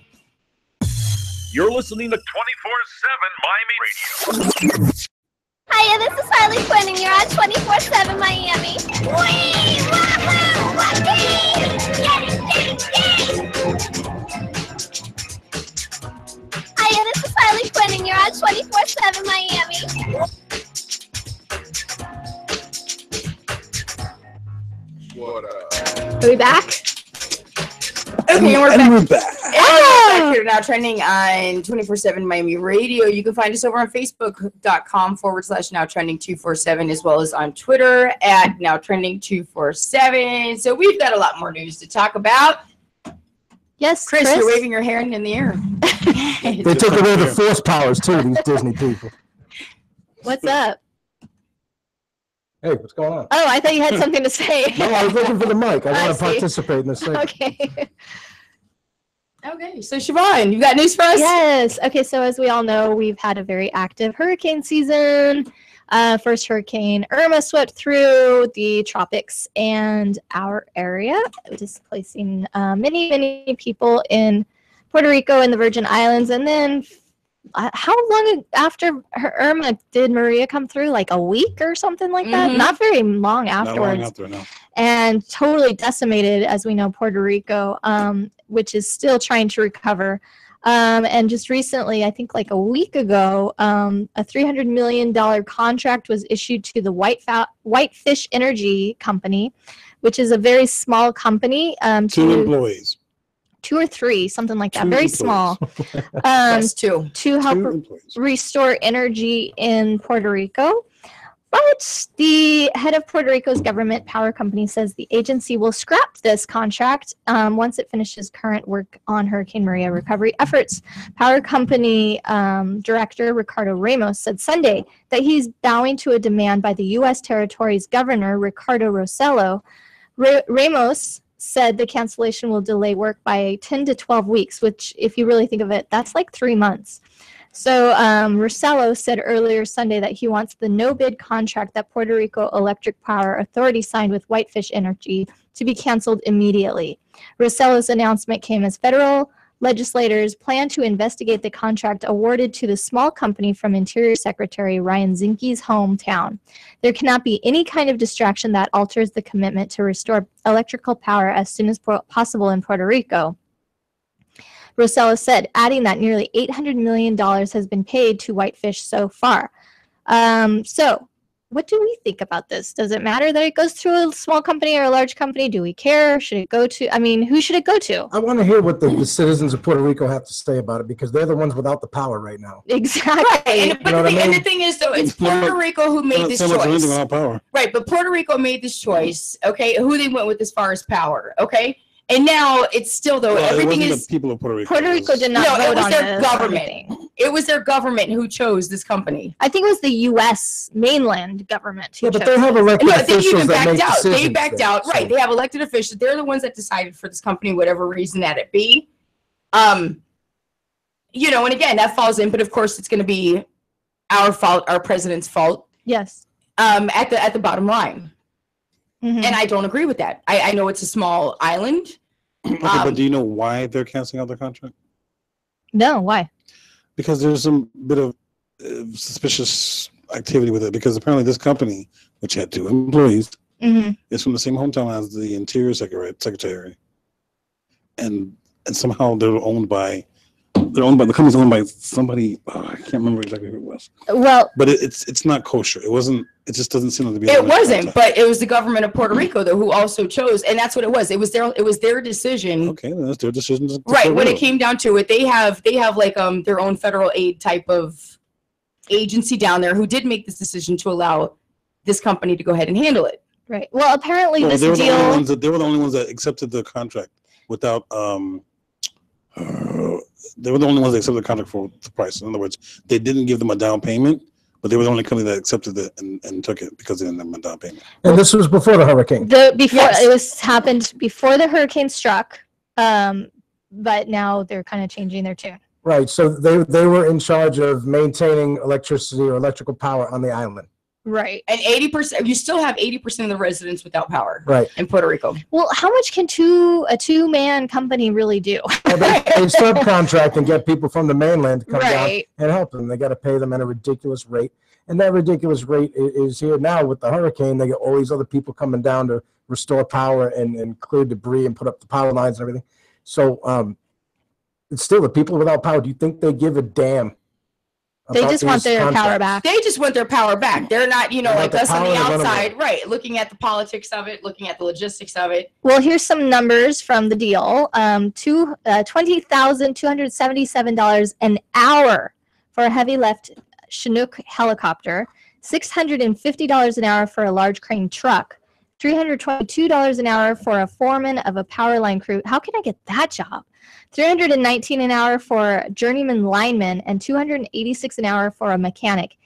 You're listening to 24/7 Miami Radio. Hiya, this is Harley Quinn, and you're on 24/7 Miami. Wee! Wahoo! Wahee! Yay! Yay! Yay! Hiya, this is Harley Quinn, and you're on 24/7 Miami. What up? Are we back? Okay, and we're back. Back here now trending on 24/7 Miami Radio. You can find us over on Facebook.com/Now Trending 247, as well as on Twitter at Now Trending 247. So we've got a lot more news to talk about. Yes, Chris, you're waving your hand in the air. They took away the force powers too, these Disney people. What's up? Hey, what's going on? Oh, I thought you had something to say. No, I was looking for the mic. I want to see. participate in this segment. Okay. Okay, so Siobhan, you got news for us? Yes. Okay, so as we all know, we've had a very active hurricane season. First Hurricane Irma swept through the tropics and our area, displacing many people in Puerto Rico and the Virgin Islands. And then how long after Irma did Maria come through? Like a week or something like that? Not very long afterwards. Not long after, no. And totally decimated, as we know, Puerto Rico, which is still trying to recover. And just recently, I think like a week ago, a $300 million contract was issued to the Whitefish Energy Company, which is a very small company. 2 employees. 2 or 3, something like that. 2 Very employees. small. Yes, 2. To help 2 employees. restore energy in Puerto Rico. But the head of Puerto Rico's government power company says the agency will scrap this contract once it finishes current work on Hurricane Maria recovery efforts. Power company director Ricardo Ramos said Sunday that he's bowing to a demand by the U.S. territory's governor, Ricardo Rossello. Ramos said the cancellation will delay work by 10 to 12 weeks, which, if you really think of it, that's like 3 months. So Rossello said earlier Sunday that he wants the no-bid contract that Puerto Rico Electric Power Authority signed with Whitefish Energy to be canceled immediately. Rossello's announcement came as federal legislators plan to investigate the contract awarded to the small company from Interior Secretary Ryan Zinke's hometown. There cannot be any kind of distraction that alters the commitment to restore electrical power as soon as possible in Puerto Rico. Rossello said, adding that nearly $800 million has been paid to Whitefish so far. So what do we think about this? Does it matter that it goes through a small company or a large company? Do we care? Should it go to, I mean, who should it go to? I want to hear what the citizens of Puerto Rico have to say about it, because they're the ones without the power right now. Exactly. Right. And, but and the thing is, though, it's Puerto Rico who made this choice. Right, but Puerto Rico made this choice, okay, who they went with as far as power, okay? And now it's still, though, everything is... the people of Puerto Rico. Puerto Rico did not vote on their government. It was their government who chose this company. I think it was the U.S. mainland government. Who but they have elected officials that make decisions. They backed out, right. They have elected officials. They're the ones that decided for this company, whatever reason that it be. You know, and again, that falls in, but of course it's going to be our fault, our president's fault. Yes. At the bottom line. And I don't agree with that. I know it's a small island. Okay, but do you know why they're canceling out their contract? No, why? Because there's some bit of suspicious activity with it. Because apparently this company, which had 2 employees, is from the same hometown as the Interior Secretary, and somehow they're owned by the company's owned by somebody. I can't remember exactly who it was. Well, but it's not kosher. It wasn't. It just doesn't seem to be. It wasn't, but it was the government of Puerto Rico though who also chose, and that's what it was. It was their decision. Okay, that's their decision. Right. When it came down to it, they have like their own federal aid type of agency down there who did make this decision to allow this company to go ahead and handle it. Right. Well, apparently this they were deal. They were the only ones that accepted the contract without they were the only ones that accepted the contract for the price. In other words, they didn't give them a down payment, but they were the only company that accepted it and took it because they didn't have a down payment. And this was before the hurricane. It happened before the hurricane struck, but now they're kind of changing their tune. Right. So they were in charge of maintaining electricity or electrical power on the island. Right. And 80%, you still have 80% of the residents without power. Right. In Puerto Rico. Well, how much can a two-man company really do? Well, they subcontract and get people from the mainland to come down Right. and help them. They got to pay them at a ridiculous rate. And that ridiculous rate is here now with the hurricane. They get all these other people coming down to restore power and clear debris and put up the power lines and everything. So it's still the people without power. Do you think they give a damn? They just want their power back. They just want their power back. They're not, like us on the power to run outside, right? Looking at the politics of it, looking at the logistics of it. Well, here's some numbers from the deal. $20,277 an hour for a heavy lift Chinook helicopter, $650 an hour for a large crane truck, $322 an hour for a foreman of a power line crew. How can I get that job? $319 an hour for journeyman lineman, and $286 an hour for a mechanic.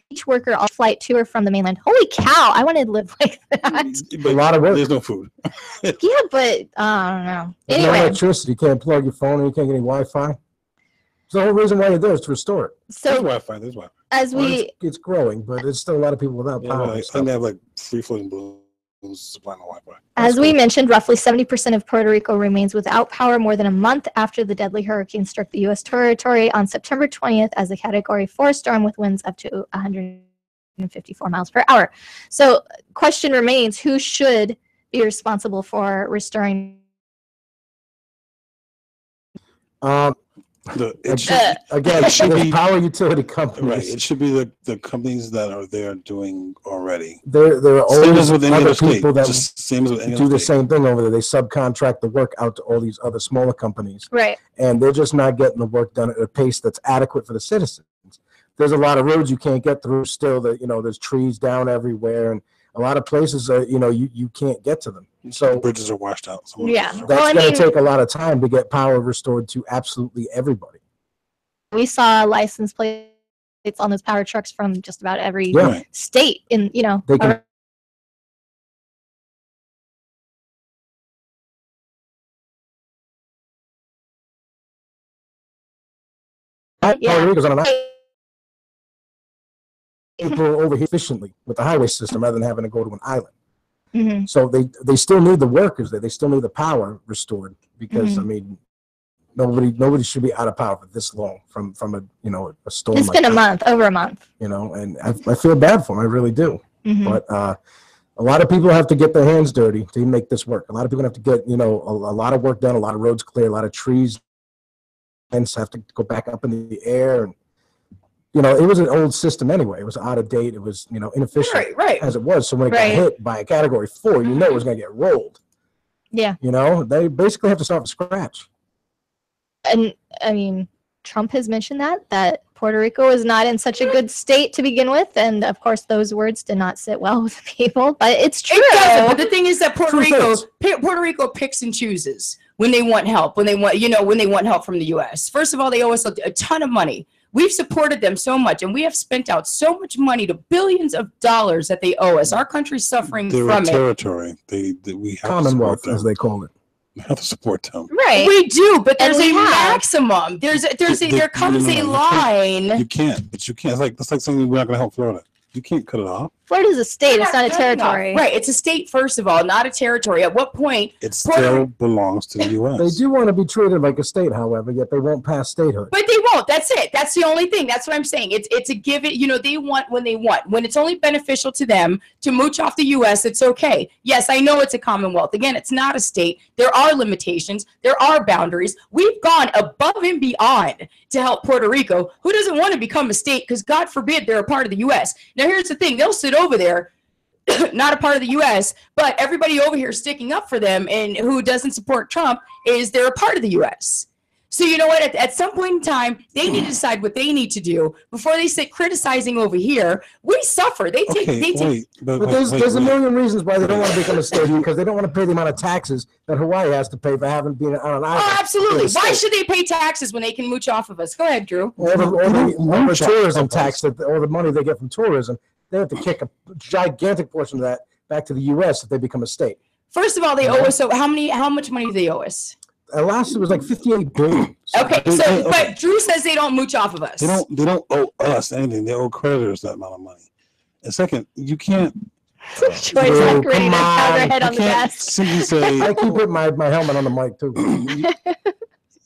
Each worker on flight to or from the mainland. Holy cow! I want to live like that. A lot of work. There's no food. Yeah, but I don't know. There's no Anyway, electricity. You can't plug your phone and you can't get any Wi-Fi. So the whole reason why you're there is to restore it. There's Wi-Fi. There's Wi-Fi. as we It's growing, but there's still a lot of people without power. I think they have like 3 floating balloons supplying the Wi-Fi. As we mentioned, roughly 70% of Puerto Rico remains without power more than a month after the deadly hurricane struck the U.S. territory on September 20th as a Category 4 storm with winds up to 154 miles per hour. So question remains, who should be responsible for restoring? Again, the power utility companies. Right. It should be the companies that are there doing already. There are Same always as with any other other state. people that Just same as with any do other the state. same thing over there. They subcontract the work out to all these other smaller companies. Right. And they're just not getting the work done at a pace that's adequate for the citizens. There's a lot of roads you can't get through still. That there's trees down everywhere, and a lot of places you can't get to them. So bridges are washed out. Yeah. That's going to take a lot of time to get power restored to absolutely everybody. We saw license plates on those power trucks from just about every state in, They can, Puerto Rico's on an people over here efficiently with the highway system rather than having to go to an island. Mm-hmm. So they still need the workers there. They still need the power restored because nobody should be out of power for this long from a storm. It's been a month, over a month. And I feel bad for them. I really do. Mm-hmm. But a lot of people have to get their hands dirty to make this work. A lot of people have to get a lot of work done, a lot of roads clear, a lot of trees have to go back up in the air. And, you know, it was an old system anyway. It was out of date. It was, you know, inefficient as it was. So when it got hit by a Category 4, you know it was going to get rolled. Yeah. You know, they basically have to start from scratch. And I mean, Trump has mentioned that Puerto Rico is not in such a good state to begin with, and of course those words did not sit well with people, but it's true. It doesn't, but the thing is that Puerto Rico picks and chooses when they want help, when they want help from the U.S. First of all, they owe us a ton of money. We've supported them so much, and we have spent out so much money to billions of dollars that they owe us. Our country's suffering They're from a territory. We have Commonwealth, to support them. as they call it. We have to support them. Right. We do, but there's And a we have. maximum. There comes a line. You can't, but you can't. It's like something we're not going to help Florida. You can't cut it off. Florida's a state. It's not a territory. Right. It's a state, first of all, not a territory. At what point? It still belongs to the U.S. They do want to be treated like a state, however, yet they won't pass statehood. But they won't. That's it. That's the only thing. That's what I'm saying. It's a give it. You know, they want when they want. When it's only beneficial to them to mooch off the U.S., it's okay. Yes, I know it's a commonwealth. Again, it's not a state. There are limitations. There are boundaries. We've gone above and beyond to help Puerto Rico, who doesn't want to become a state because, God forbid, they're a part of the U.S. Now, here's the thing. They'll sit over there, not a part of the U.S., but everybody over here sticking up for them and who doesn't support Trump is they're a part of the U.S. So you know what? At some point in time, they need to decide what they need to do before they sit criticizing over here. We suffer. They take. But there's a million reasons why they don't want to become a state, because they don't want to pay the amount of taxes that Hawaii has to pay for having been on an island. Oh, absolutely. Why should they pay taxes when they can mooch off of us? Go ahead, Drew. All the tourism tax, all the money they get from tourism, they have to kick a gigantic portion of that back to the U.S. if they become a state. First of all, they owe us. So how much money do they owe us? Last it was like $58 billion. Okay, but Drew says they don't mooch off of us. They don't owe us anything. They owe creditors that amount of money. And second, you can't. Joy's like ready to pound her head on the desk. Simply say, I keep with my helmet on the mic too.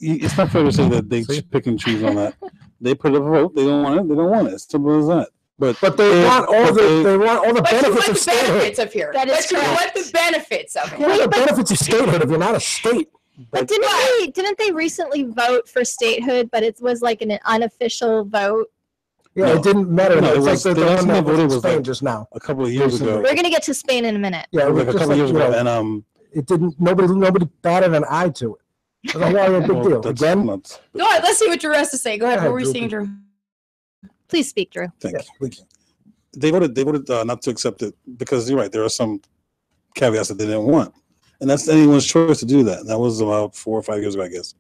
It's not fair to say that they pick and choose on that. They put up a vote. They don't want it. They don't want it. It's simple as that. But they want all the benefits of statehood. Of here. That is correct. You want the benefits of it. What are the benefits of statehood if you're not a state? But didn't they recently vote for statehood? But it was like an unofficial vote. Yeah, it didn't matter. No, it's like the last one time that voted was was Spain like just now. a couple of years ago. We're gonna get to Spain in a minute. Yeah, it was like a couple of years ago, and it didn't. Nobody batted an eye to it. It was a big deal. Again, go ahead. Let's see what Drew has to say. Go ahead. What were you saying, Drew? Please speak, Drew. Thank you. They voted not to accept it because you're right. There are some caveats that they didn't want, and that's anyone's choice to do that. And that was about 4 or 5 years ago, I guess.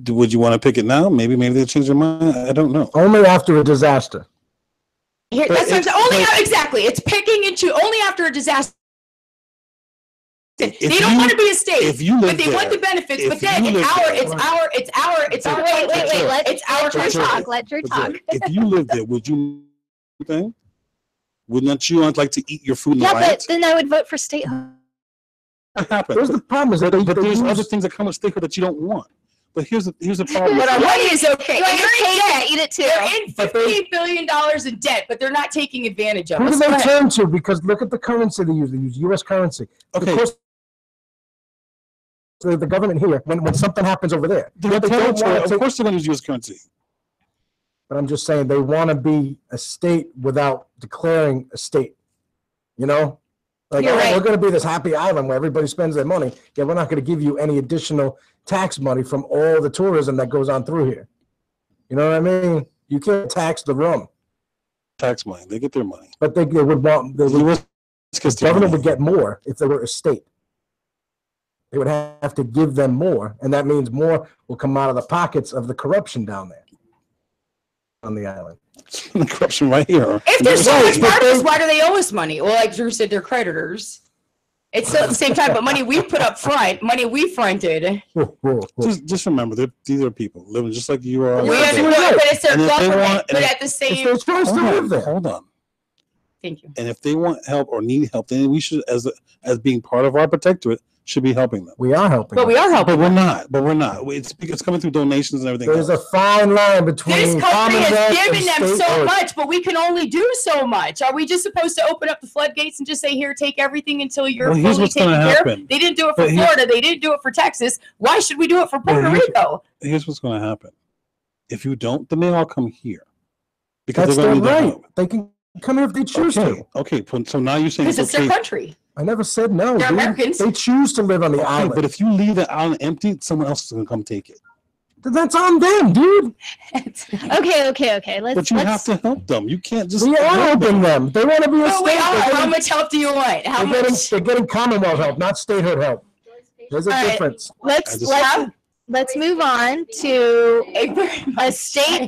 Would you want to pick it now? Maybe they change their mind. I don't know. Only after a disaster. Here, that's what I'm saying. Exactly. It's picking and choosing. Only after a disaster. They don't want to be a state, but they want the benefits. But then it's our talk. Let Drew talk. If you lived there, would you think? Wouldn't you like to eat your food in the Yeah, but then I would vote for statehood. What happens? There's the problem is that there's other things that come with statehood that you don't want. But here's the problem. But our money is okay. You're in debt. Eat it too. They're in $15 billion in debt, but they're not taking advantage of Who us. do they turn to? Because look at the currency they use. They use U.S. currency. Okay. Of course, the government here, when something happens over there, of course they're going to use U.S. currency. But I'm just saying they want to be a state without declaring a state. You know? Like, we're going to be this happy island where everybody spends their money. Yeah, we're not going to give you any additional tax money from all the tourism that goes on through here. You know what I mean? You can't tax the rum. Tax money. They get their money. But they would want, the government would get more if they were a state. They would have to give them more, and that means more will come out of the pockets of the corruption down there on the island. The corruption right here. If they're so much part of us, why do they owe us money? Well, like Drew said, they're creditors. It's still at the same time, but money we put up front, money we fronted. Just remember, these are people living just like you are. But it's their government. But at the same, hold on. Thank you. And if they want help or need help, then we should, as being part of our protectorate, should be helping them. We are helping. But we are helping. But we're not. But we're not. It's because it's coming through donations and everything. There's a fine line between This country has given them so much. much, but we can only do so much. Are we just supposed to open up the floodgates and just say, here, take everything until you're Well, here's fully what's gonna taken care happen. of? They didn't do it for But here- Florida. They didn't do it for Texas. Why should we do it for Puerto Rico? Here's what's going to happen. If you don't, then they all come here. Because That's they're their going to need their right. help. They can come here if they choose to. Okay, so now you're saying Because it's their okay. country. I never said no. They're dude. Americans. They choose to live on the Okay, island. but if you leave the island empty, someone else is going to come take it. Then that's on them, dude. Okay. But you have to help them. You can't just. We are ignore helping them. They want to be a No, state. we are. They're How getting- much help do you want? How they're much? getting Commonwealth help, not statehood help. There's a All right. difference. Let's move on to a state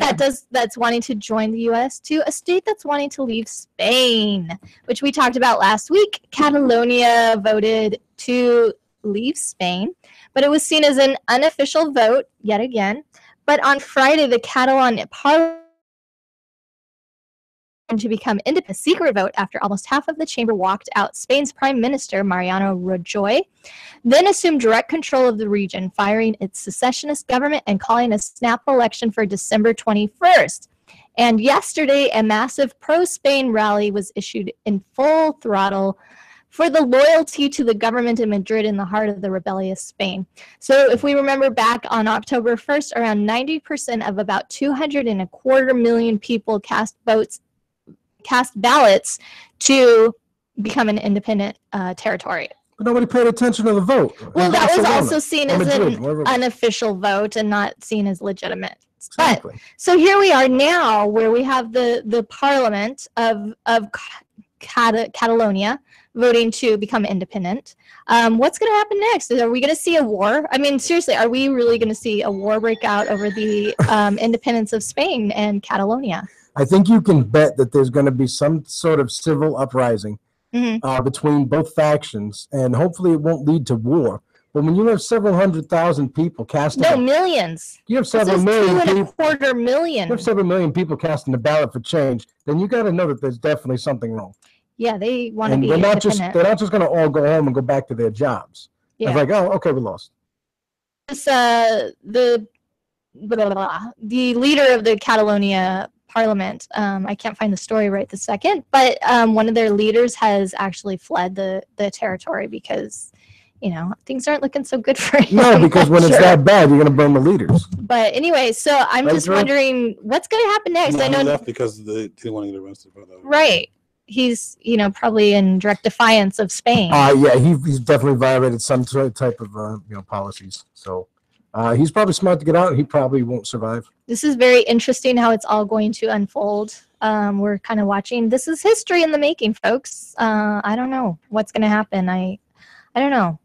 that's wanting to join the U.S. to a state that's wanting to leave Spain, which we talked about last week. Catalonia voted to leave Spain, but it was seen as an unofficial vote yet again. But on Friday, the Catalan Parliament to become independent, a secret vote after almost half of the chamber walked out. Spain's Prime Minister, Mariano Rajoy, then assumed direct control of the region, firing its secessionist government and calling a snap election for December 21st. And yesterday, a massive pro-Spain rally was issued in full throttle for the loyalty to the government in Madrid in the heart of the rebellious Spain. So if we remember back on October 1st, around 90% of about 225 million people cast ballots to become an independent territory. But nobody paid attention to the vote. Well, that was Barcelona, also seen or as Madrid, an wherever. unofficial vote and not seen as legitimate. Exactly. But so here we are now, where we have the Parliament of Catalonia voting to become independent. What's going to happen next? Are we going to see a war? I mean, seriously, are we really going to see a war break out over the independence of Spain and Catalonia? I think you can bet that there's going to be some sort of civil uprising between both factions, and hopefully it won't lead to war. But when you have several 100,000 people casting, Millions. You have several million people. 2.25 million. You have several million people casting the ballot for change. Then you got to know that there's definitely something wrong. Yeah, they want to And be they're not independent. they're not just going to all go home and go back to their jobs. Yeah. It's like, oh, okay, we lost. This, the leader of the Catalonia Parliament, I can't find the story right this second, but one of their leaders has actually fled the territory because, things aren't looking so good for him. No, because when it's Sure. that bad, you're going to burn the leaders. But anyway, so I'm Right, just Drew? wondering what's going to happen next. No, I he know, left because they didn't want to get arrested for that. right? He's, probably in direct defiance of Spain. Yeah, he's definitely violated some type of policies. So he's probably smart to get out. He probably won't survive. This is very interesting how it's all going to unfold. We're kind of watching. This is history in the making, folks. I don't know what's going to happen. I don't know.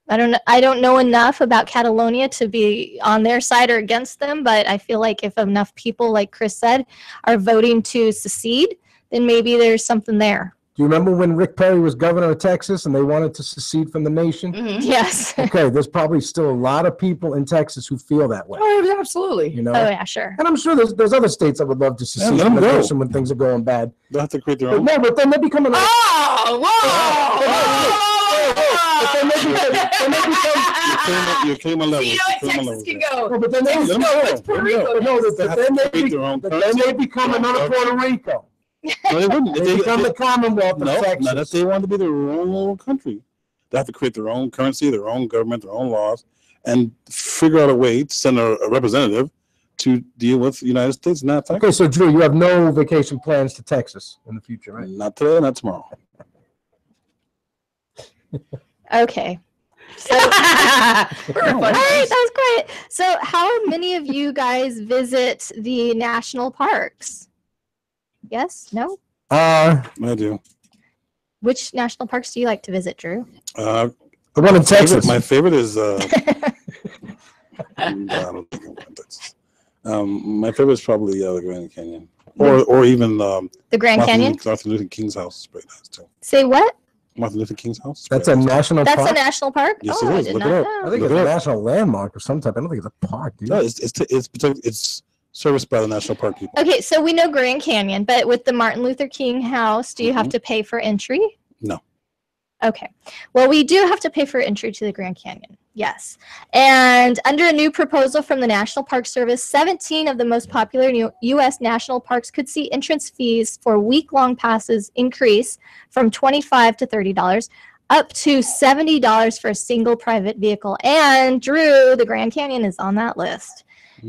I don't know enough about Catalonia to be on their side or against them, but I feel like if enough people, like Chris said, are voting to secede, then maybe there's something there. Do you remember when Rick Perry was governor of Texas and they wanted to secede from the nation? Yes. Okay, there's probably still a lot of people in Texas who feel that way. Oh, absolutely. Oh yeah, sure. And I'm sure there's other states that would love to secede let from the them go. nation when things are going bad. They'll have to create their But own. no, but then they become an. Oh, But then You came a level. So you know what Texas can go. No, but then they Texas Let go. them What's go. Puerto Let them Rico? go. no, They have to create their own then they become another Puerto Rico. No, they wouldn't. They become the Commonwealth of No, Texas. not if they want to be their own little country. They have to create their own currency, their own government, their own laws, and figure out a way to send a representative to deal with the United States, not Texas. Okay, so Drew, you have no vacation plans to Texas in the future, right? Not today, not tomorrow. Okay. So, all right, that was great. So, how many of you guys visit the national parks? Yes? No? I do. Which national parks do you like to visit, Drew? The one in Texas. My favorite is. I don't think I'm in Texas. My favorite is probably the Grand Canyon, or even The Grand Canyon? Martin Luther King's house is very nice too. Say what? Martin Luther King's house. is That's very a nice. national That's park? a national park? Yes, oh, it I is. did Look not it up. know. I think Look it's it a up. national landmark of some type. I don't think it's a park, dude. No, it's serviced by the national park people. Okay, so we know Grand Canyon, but with the Martin Luther King house, do you have to pay for entry? No. Okay. Well, we do have to pay for entry to the Grand Canyon. Yes. And under a new proposal from the National Park Service, 17 of the most popular U.S. national parks could see entrance fees for week-long passes increase from $25 to $30, up to $70 for a single private vehicle. And Drew, the Grand Canyon is on that list.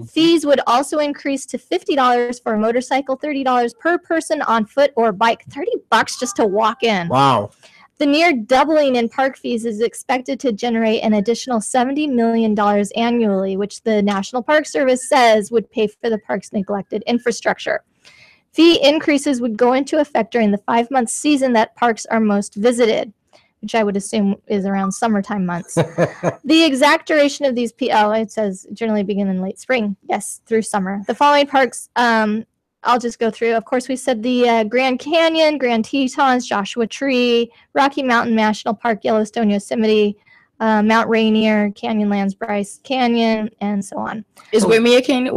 Fees would also increase to $50 for a motorcycle, $30 per person on foot or bike, $30 just to walk in. Wow. The near doubling in park fees is expected to generate an additional $70 million annually, which the National Park Service says would pay for the park's neglected infrastructure. Fee increases would go into effect during the 5-month season that parks are most visited, which I would assume is around summertime months. The exact duration of these it says generally begin in late spring. Yes, through summer. The following parks, I'll just go through. Of course, we said the Grand Canyon, Grand Tetons, Joshua Tree, Rocky Mountain National Park, Yellowstone, Yosemite, Mount Rainier, Canyonlands, Bryce Canyon, and so on. Is Waimea Canyon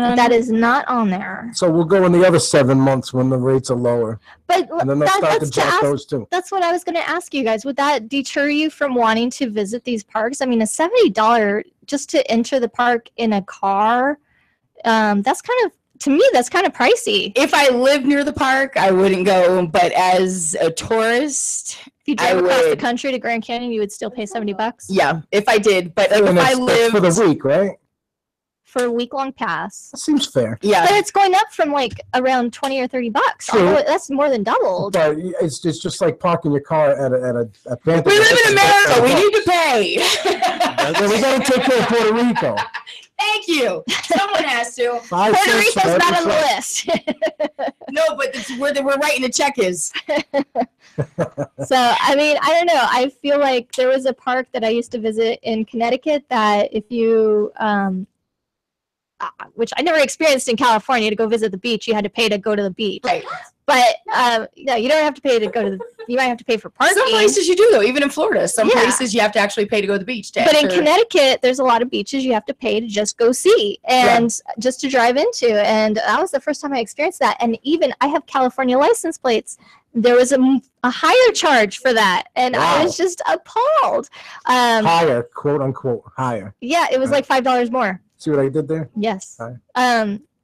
on That is not on there. So we'll go in the other 7 months when the rates are lower. But and then they'll start to jack those too. That's what I was going to ask you guys. Would that deter you from wanting to visit these parks? I mean, a $70 just to enter the park in a car, that's kind of, to me, that's kind of pricey. If I lived near the park, I wouldn't go. But as a tourist, if you drove across the country to Grand Canyon, you would still pay $70. Yeah, if I did. But like, if I lived for the week, right? For a week-long pass. That seems fair. Yeah, but it's going up from like around $20 or $30. True. That's more than doubled. But it's just like parking your car at a We live in America. We need to pay. We got to take care of Puerto Rico. Thank you. Someone has to. Puerto Rico's not on the list. No, but it's where we're writing the check is. So, I mean, I don't know. I feel like there was a park that I used to visit in Connecticut that if you, which I never experienced in California, to go visit the beach, you had to pay to go to the beach. Right. But no, you don't have to pay to go to the. You might have to pay for parking. Some places you do though, even in Florida. Some places you have to actually pay to go to the beach. But in Connecticut, there's a lot of beaches you have to pay to just go see and just to drive into. And that was the first time I experienced that. And even I have California license plates. There was a higher charge for that, and I was just appalled. Higher, quote unquote, higher. Yeah, it was like $5 more. See what I did there? Yes.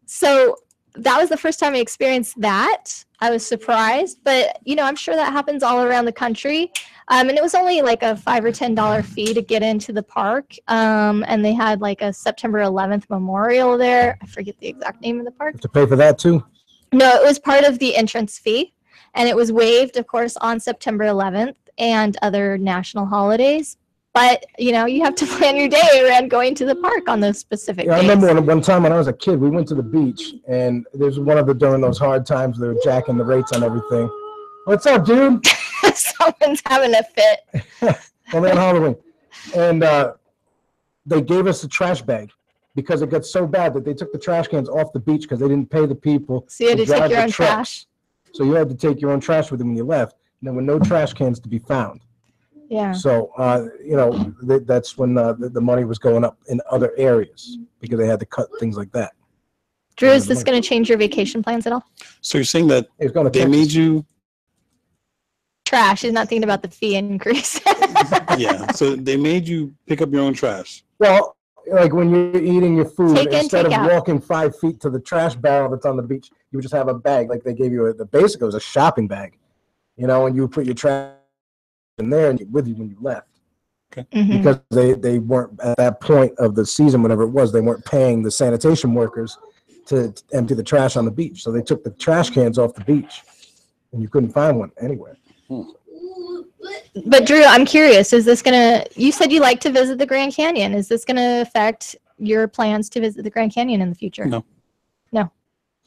So that was the first time I experienced that. I was surprised, but you know, I'm sure that happens all around the country. And it was only like a $5 or $10 fee to get into the park. And they had like a September 11th memorial there. I forget the exact name of the park. Have to pay for that too? No, it was part of the entrance fee, and it was waived, of course, on September 11th and other national holidays. But, you know, you have to plan your day around going to the park on those specific days. I remember one time when I was a kid, we went to the beach, and there's one of the, during those hard times, they were jacking the rates on everything. What's up, dude? Someone's having a fit. Only on Halloween. And they gave us a trash bag because it got so bad that they took the trash cans off the beach because they didn't pay the people. So you had to drive take your the own trucks. trash? So you had to take your own trash with you when you left. And there were no trash cans to be found. Yeah. So, you know, that's when the money was going up in other areas because they had to cut things like that. Drew, is this going to change your vacation plans at all? So you're saying that they made you... Trash. He's not thinking about the fee increase. Yeah, so they made you pick up your own trash. Well, like when you're eating your food, Take in, instead of take out. walking 5 feet to the trash barrel that's on the beach, you would just have a bag. Like they gave you the basic, it was a shopping bag, you know, and you would put your trash in there and with you when you left. Okay. Mm-hmm. Because they weren't at that point of the season, whatever it was, they weren't paying the sanitation workers to empty the trash on the beach. So they took the trash cans off the beach, and you couldn't find one anywhere. But Drew, I'm curious, is this going to, you said you like to visit the Grand Canyon. Is this going to affect your plans to visit the Grand Canyon in the future? No. No.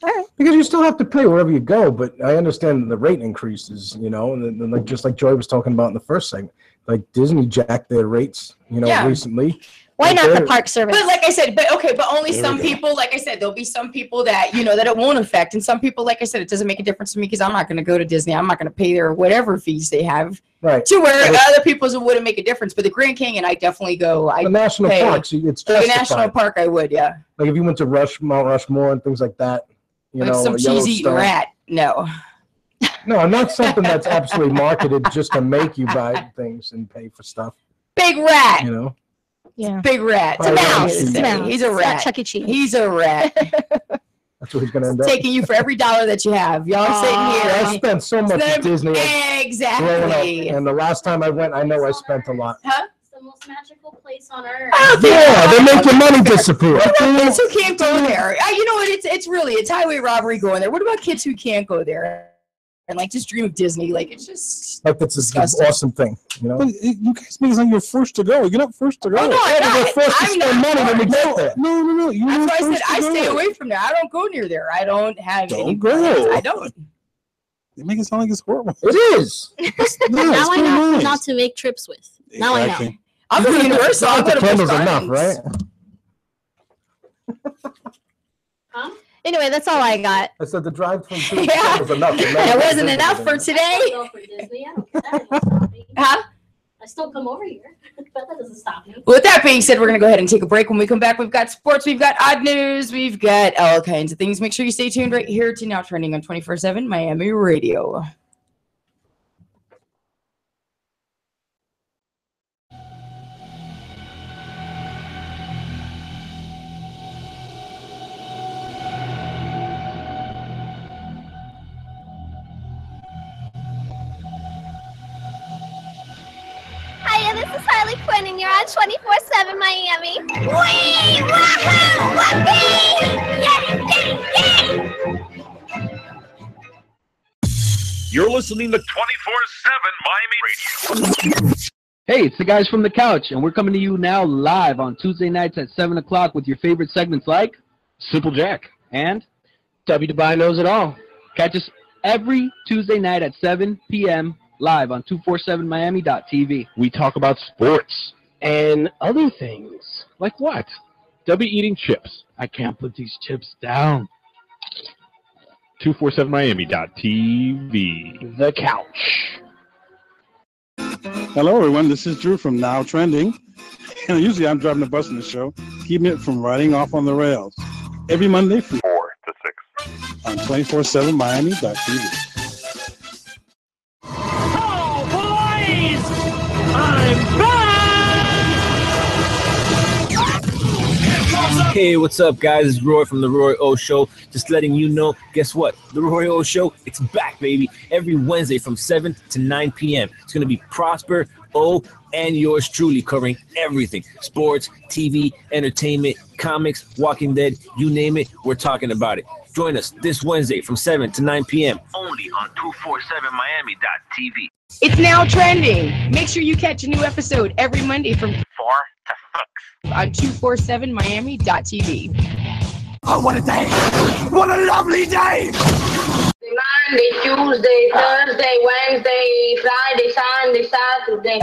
All right. Because you still have to pay wherever you go, but I understand the rate increases, you know, and then like just like Joy was talking about in the first segment, like Disney jacked their rates, you know, recently. Why Like not the they're- Park Service? But like I said, but only There some we go. people, like I said, there'll be some people that, you know, that it won't affect. And some people, like I said, it doesn't make a difference to me because I'm not going to go to Disney. I'm not going to pay their whatever fees they have Right. to where But other people's it wouldn't make a difference. But the Grand Canyon, I definitely go. I the national pay. parks, it's The justified. national park, I would, yeah. Like if you went to Mount Rushmore and things like that, you Like know, some cheese eating Yellowstone. rat. No. No, not something that's absolutely marketed just to make you buy things and pay for stuff. Big rat. You know? Yeah. Big rat. It's a mouse. It's a mouse. He's a It's rat. not Chuck E. Cheese. He's a rat. That's what he's going to end up. Taking you for every dollar that you have. Y'all are sitting here. I spent so much at Disney. Growing up. Exactly. And the last time I went, I know I spent a lot. Huh? It's the most magical place on earth. Yeah, they make your money disappear. What about kids who can't go there? You know what? It's highway robbery going there. What about kids who can't go there and like just dream of Disney? Like it's just Like that's an awesome thing, you know. But you guys make it like you're first to go. You're not first to go. Oh, no, I'm not. We're forced to I'm spend not. money when we get there. No. That's why I said I stay away from there. I don't go near there. I don't have any plans. I don't. They make it sound like it's horrible. It is. Now I know who not to make trips with. Now I know. I'll go to Universal. I'll go to Candles Busch enough, Gardens. right? Anyway, that's all I got. I said the drive from Yeah. was enough. That wasn't enough for today. Go for Disney. I don't care. That doesn't stop me. Huh? I still come over here, but that doesn't stop me. With that being said, we're going to go ahead and take a break. When we come back, we've got sports, we've got odd news, we've got all kinds of things. Make sure you stay tuned right here to Now Trending on 24/7 Miami Radio. Hiya, this is Harley Quinn, and you're on 24/7 Miami. Wee! Wahoo! Whoopee! Yay! Yay! You're listening to 24/7 Miami Radio. Hey, it's the guys from the couch, and we're coming to you now live on Tuesday nights at 7 o'clock with your favorite segments like Simple Jack and W Dubai Knows It All. Catch us every Tuesday night at 7 p.m. live on 247miami.tv. We talk about sports and other things. Like what? W eating chips. I can't put these chips down. 247miami.tv. The couch. Hello, everyone. This is Drew from Now Trending. And usually I'm driving the bus in the show, keeping it from riding off on the rails. Every Monday from 4 to 6. on 247miami.tv. Oh, boys! I'm back! Hey, what's up, guys? It's Roy from The Roy O Show. Just letting you know, guess what? The Roy O Show, it's back, baby. Every Wednesday from 7 to 9 p.m. It's going to be Prosper, O, and yours truly covering everything. Sports, TV, entertainment, comics, Walking Dead, you name it, we're talking about it. Join us this Wednesday from 7 to 9 p.m. only on 247miami.tv. It's Now Trending. Make sure you catch a new episode every Monday from 4 to 6 on 247miami.tv. Oh, what a day! What a lovely day! Monday, Tuesday, Thursday, Wednesday, Friday, Sunday, Saturday.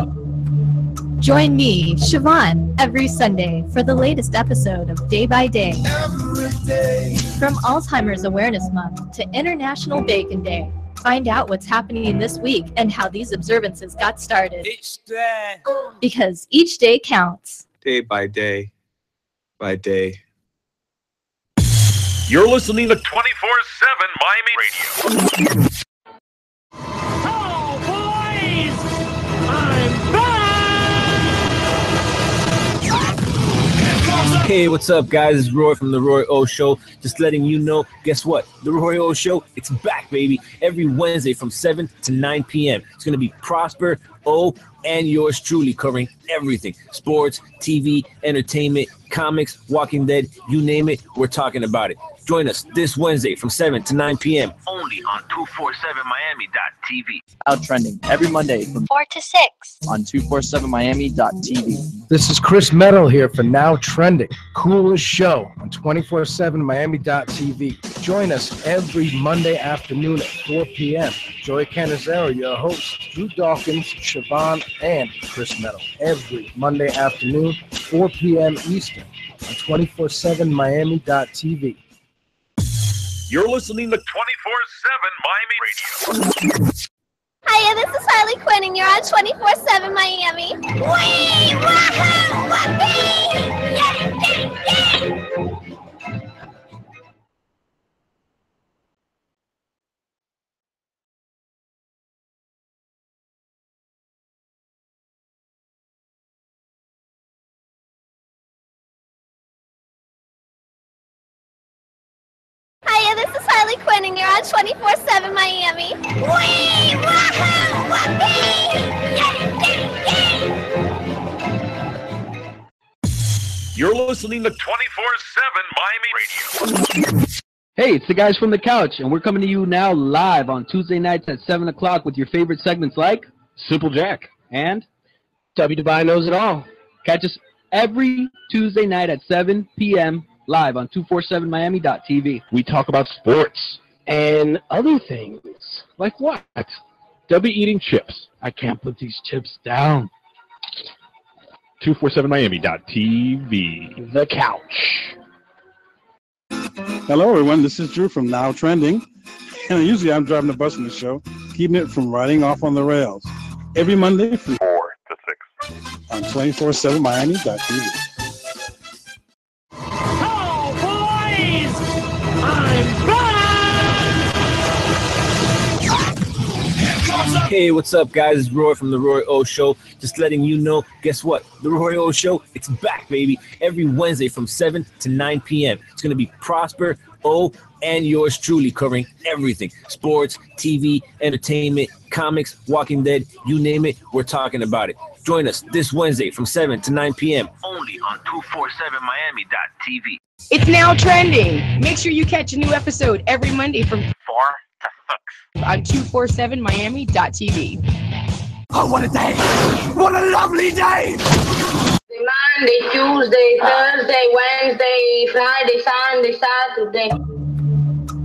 Join me, Siobhan, every Sunday for the latest episode of Day by Day. From Alzheimer's Awareness Month to International Bacon Day, find out what's happening this week and how these observances got started. Each day. Because each day counts. Day by day. By day. You're listening to 24/7 Miami Radio. Oh, boys! I'm back! Hey, what's up, guys? It's Roy from The Roy O Show. Just letting you know, guess what? The Roy O Show, it's back, baby. Every Wednesday from 7 to 9 p.m. It's going to be Prosper, O, and yours truly covering everything. Sports, TV, entertainment, comics, Walking Dead, you name it, we're talking about it. Join us this Wednesday from 7 to 9 p.m. only on 247miami.tv. Out trending every Monday from 4 to 6. on 247miami.tv. This is Chris Metal here for Now Trending, coolest show on 247miami.tv. Join us every Monday afternoon at 4 p.m. Joy Canizero, your host, Drew Dawkins, Siobhan, and Chris Metal. Every Monday afternoon, 4 p.m. Eastern on 247miami.tv. You're listening to 24/7 Miami Radio. Hiya, this is Harley Quinn, and you're on 24/7 Miami. Wee! Wahoo! Whoopee! Yay! Yay! Harley Quinn, and you're on 24/7 Miami. Wee! Wahoo! Whoopee! Yay! Yay! Yay! You're listening to 24/7 Miami Radio. Hey, it's the guys from the couch, and we're coming to you now live on Tuesday nights at 7 o'clock with your favorite segments like Simple Jack and W. Dubai Knows It All. catch us every Tuesday night at 7 p.m. live on 247miami.tv. We talk about sports and other things. Like what? W eating chips. I can't put these chips down. 247miami.tv. The couch. Hello, everyone. This is Drew from Now Trending. And usually I'm driving the bus in the show, keeping it from riding off on the rails. Every Monday from 4 to 6 on 247miami.tv. Oh, boys! I'm back! Hey, what's up, guys? It's Roy from The Roy O Show. Just letting you know, guess what? The Roy O Show, it's back, baby. Every Wednesday from 7 to 9 p.m. It's going to be Prosper, O, and yours truly covering everything. Sports, TV, entertainment, comics, Walking Dead, you name it, we're talking about it. Join us this Wednesday from 7 to 9 p.m. only on 247miami.tv. It's Now Trending. Make sure you catch a new episode every Monday from 4 to 6 on 247miami.tv. Oh, what a day! What a lovely day! Monday, Tuesday, Thursday, Wednesday, Friday, Sunday, Saturday.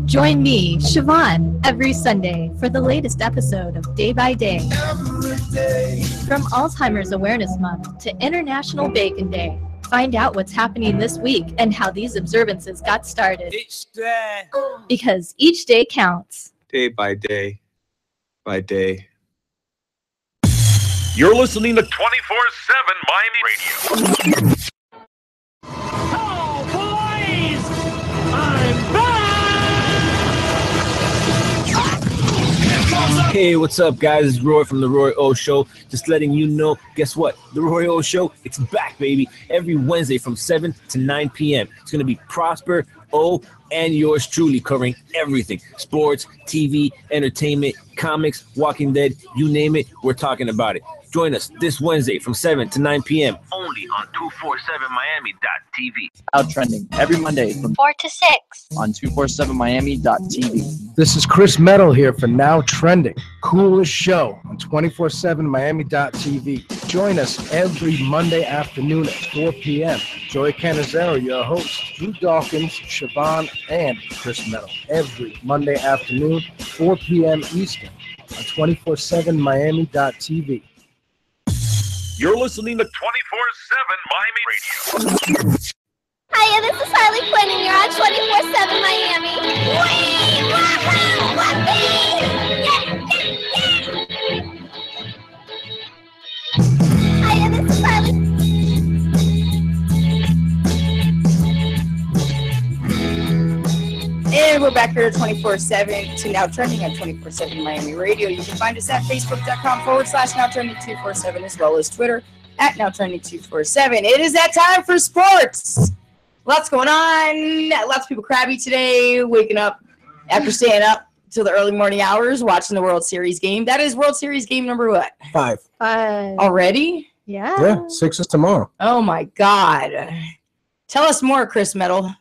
Join me, Siobhan, every Sunday for the latest episode of Day by Day. From Alzheimer's Awareness Month to International Bacon Day, find out what's happening this week and how these observances got started. Each day. Because each day counts. Day by day. By day. You're listening to 24/7 Miami Radio. Oh, boys! I'm back! Hey, what's up, guys? It's Roy from The Roy O Show. Just letting you know, guess what? The Roy O Show, it's back, baby. Every Wednesday from 7 to 9 p.m. It's going to be Prosper, O, and yours truly covering everything. Sports, TV, entertainment, comics, Walking Dead, you name it, we're talking about it. Join us this Wednesday from 7 to 9 p.m. only on 247miami.tv. Out trending every Monday from 4 to 6. on 247miami.tv. This is Chris Metal here for Now Trending. Coolest show on 247miami.tv. Join us every Monday afternoon at 4 p.m. Joey Canizero, your host, Drew Dawkins, Siobhan, and Chris Metal. Every Monday afternoon, 4 p.m. Eastern on 247miami.tv. You're listening to 24/7 Miami Radio. Hiya, this is Harley Quinn, and you're on 24/7 Miami. Wee! Wahoo! Whoopee! Yay! Yay! Hiya, this is Harley. And we're back here at 24/7 to Now Trending on 24/7 Miami Radio. You can find us at facebook.com/NowTrending247 as well as Twitter at NowTrending247. It is that time for sports. Lots going on. Lots of people crabby today, waking up after staying up till the early morning hours, watching the World Series game. That is World Series game number what? 5. Already? Yeah, 6 is tomorrow. Oh my God. Tell us more, Chris Metal.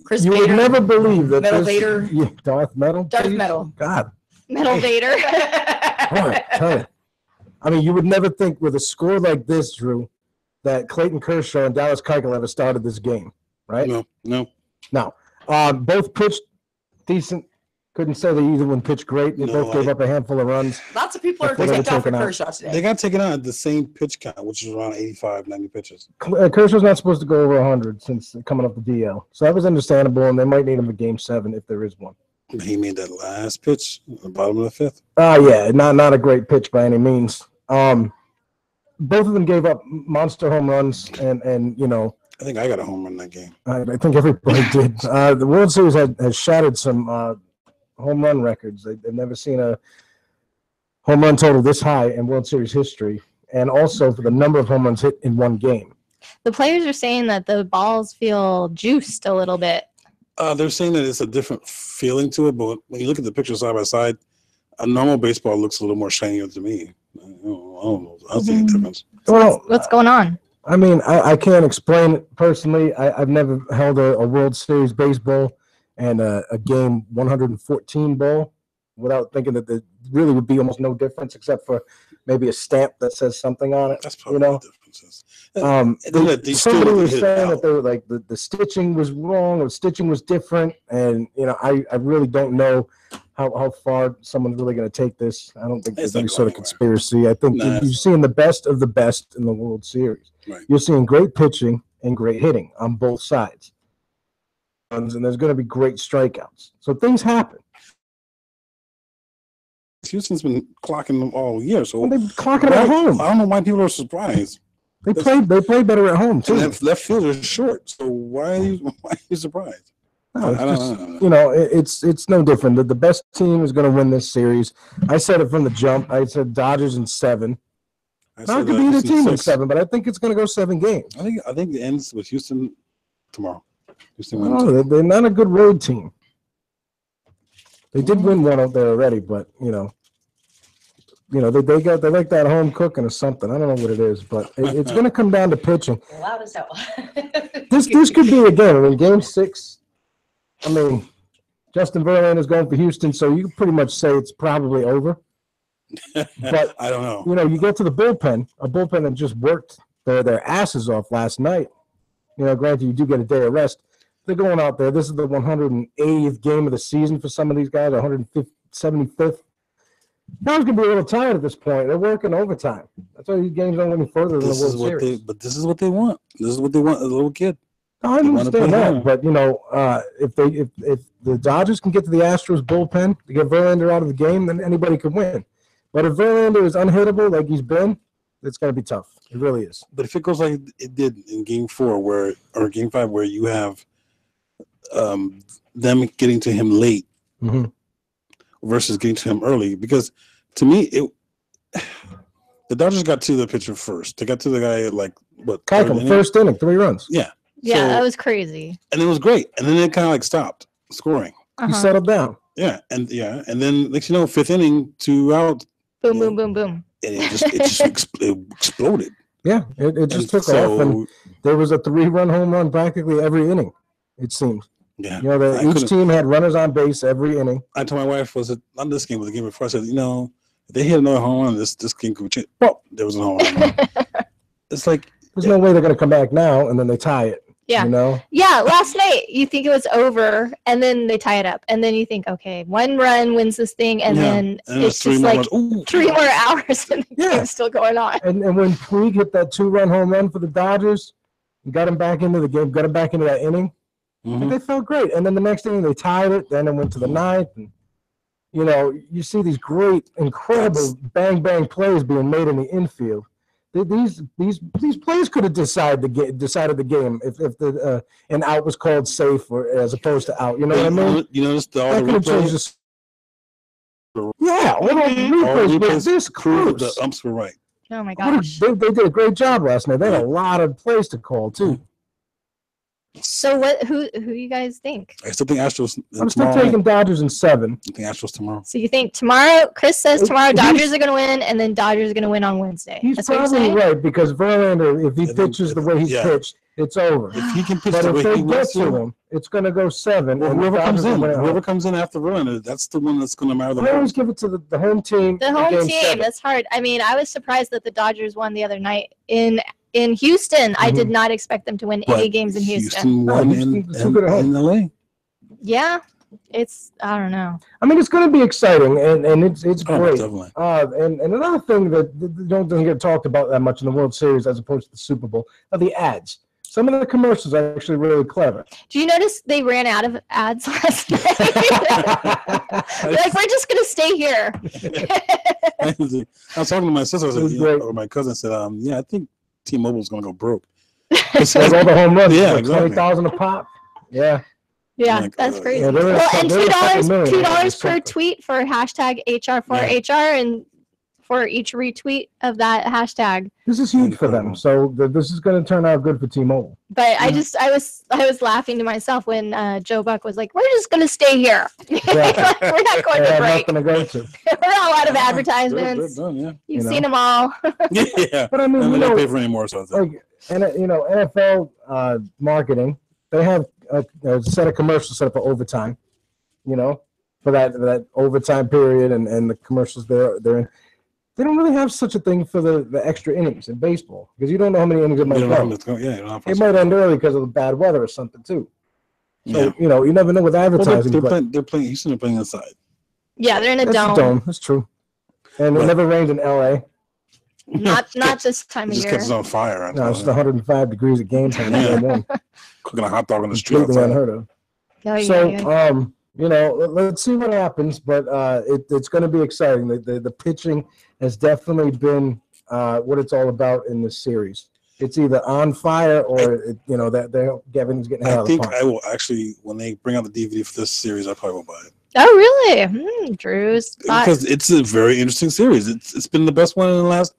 Chris You Vader. would never believe that Metal this, Vader. Yeah, Darth Metal? Darth please? Metal. God. Metal Vader. Boy, tell you. I mean, you would never think with a score like this, Drew, that Clayton Kershaw and Dallas Keuchel ever started this game, right? No. Both pitched decent. Couldn't say that either one pitched great. They both gave up a handful of runs. Lots of people are Before they ticked were off for taken out. Kershaw today. They got taken out at the same pitch count, which is around 85, 90 pitches. Kershaw's not supposed to go over 100 since coming off the DL. So that was understandable, and they might need him a game 7 if there is one. He made that last pitch at the bottom of the 5th. Yeah, not a great pitch by any means. Both of them gave up monster home runs, and you know. I think I got a home run in that game. I think everybody did. The World Series has shattered some home run records. They've never seen a home run total this high in World Series history, and also for the number of home runs hit in one game. The players are saying that the balls feel juiced a little bit. They're saying that it's a different feeling to it, but when you look at the picture side by side, a normal baseball looks a little more shinier to me. I don't know. I don't see any difference. Well, What's going on? I mean, I can't explain it personally. I've never held a World Series baseball and a game 114 ball without thinking that there really would be almost no difference except for maybe a stamp that says something on it. That's probably the differences. Somebody was saying that they were like the stitching was wrong or stitching was different, and I really don't know how far someone's really going to take this. I don't think there's any sort of conspiracy. I think you're seeing the best of the best in the World Series. Right. You're seeing great pitching and great hitting on both sides, and there's going to be great strikeouts. So things happen. Houston's been clocking them all year, so they're clocking at home. I don't know why people are surprised. They play better at home too. And left field is short, so why are you surprised? No, it's no different. The best team is going to win this series. I said it from the jump. I said Dodgers in 7. It could be either team in 7, but I think it's going to go 7 games. I think it ends with Houston tomorrow. Houston wins. They're not a good road team. They did win one out there already, but they like that home cooking or something. I don't know what it is, but it's going to come down to pitching. Loud as hell. This could be a game. I mean, Game 6. I mean, Justin Verlander's going for Houston, so you can pretty much say it's probably over. But I don't know. You get to the bullpen, a bullpen that just worked their asses off last night. Granted, you do get a day of rest. They're going out there. This is the 180th game of the season for some of these guys, 175th. Guys gonna be a little tired at this point. They're working overtime. That's why these games don't go any further than the World Series. But this is what they want. This is what they want as a little kid. I understand that, but if the Dodgers can get to the Astros bullpen to get Verlander out of the game, then anybody can win. But if Verlander is unhittable like he's been, it's going to be tough. It really is. But if it goes like it did in Game 4 or Game 5, where you have them getting to him late versus getting to him early, because to me the Dodgers got to the pitcher first. They got to the guy at Keuchel, first inning, 3 runs. Yeah. Yeah, that was crazy. And it was great. And then it kind of stopped scoring. He settled down. Yeah. And then next 5th inning, 2 out. Boom, boom, boom, boom. And it just exploded. Yeah, it just took off. And there was a 3-run home run practically every inning, it seemed. Yeah. Each team had runners on base every inning. I told my wife, not this game, but the game before, I said, if they hit another home run, this game could change. Well, there was a home run. It's like there's no way they're going to come back now, and then they tie it. Yeah. Yeah, last night you think it was over, and then they tie it up. And then you think, okay, 1 run wins this thing, and then it's just like 3 more hours, and the game's still going on. And when Puig hit that 2-run home run for the Dodgers, and got him back into the game, got him back into that inning, they felt great. And then the next inning, they tied it. Then it went to the 9th. And, you see these great, incredible bang-bang plays being made in the infield. These plays could have decided the game if an out was called safe or as opposed to out. You know what I mean? You notice all the replays. Yeah, all the replays were this close. The umps were right. Oh my gosh! They did a great job last night. They had a lot of plays to call too. So who you guys think? I still think Astros. I'm still taking Dodgers in 7. I think Astros tomorrow. So you think tomorrow? Chris says tomorrow Dodgers are going to win, and then Dodgers are going to win on Wednesday. He's probably right, because Verlander, if he pitches the way he pitched, it's over. If he can pitch but the way if they he get wants to him, it's going to go 7. Well, and whoever comes in after Verlander, that's the one that's going to matter the most. I always give it to the home team. The home team. That's hard. I mean, I was surprised that the Dodgers won the other night in Houston. I did not expect them to win any games in Houston. Houston won in LA. Yeah, I don't know. I mean, it's going to be exciting, and it's great. Definitely. And another thing that doesn't get talked about that much in the World Series as opposed to the Super Bowl are the ads. Some of the commercials are actually really clever. Do you notice they ran out of ads last night? They're like, we're just going to stay here. I was talking to my sister, or my cousin said, I think T-Mobile's going to go broke. It's like all the home runs. Yeah, like exactly. 20,000 a pop. Yeah. Yeah, that's crazy. Yeah, well, and $2 per tweet for hashtag HR4HR, and for each retweet of that hashtag. This is huge for them. So this is going to turn out good for T-Mobile. But I was laughing to myself when Joe Buck was like, "We're just going to stay here. We're not going to break. Nothing to go to. There are a lot of advertisements. They're done, yeah. You've seen them all." Yeah, but I mean, and they don't pay for any more. So like, and NFL marketing, they have a set of commercials set up for overtime. For that overtime period and the commercials they're in. They don't really have such a thing for the extra innings in baseball because you don't know how many innings it might go. It might end early because of the bad weather or something too. So you never know with advertising. Well, they're playing. Houston are playing inside. Yeah, they're in a That's dome. That's true. And it never rains in LA. Not this time of year. Just catches on fire. No, it's 105 degrees at game time. Cooking a hot dog on the street. Completely unheard of. So let's see what happens, but it's going to be exciting. The pitching has definitely been what it's all about in this series. It's either on fire or Gavin's getting out of the park. I will actually, when they bring out the DVD for this series, I probably will buy it. Oh, really? Drew's because it's a very interesting series. It's been the best one in the last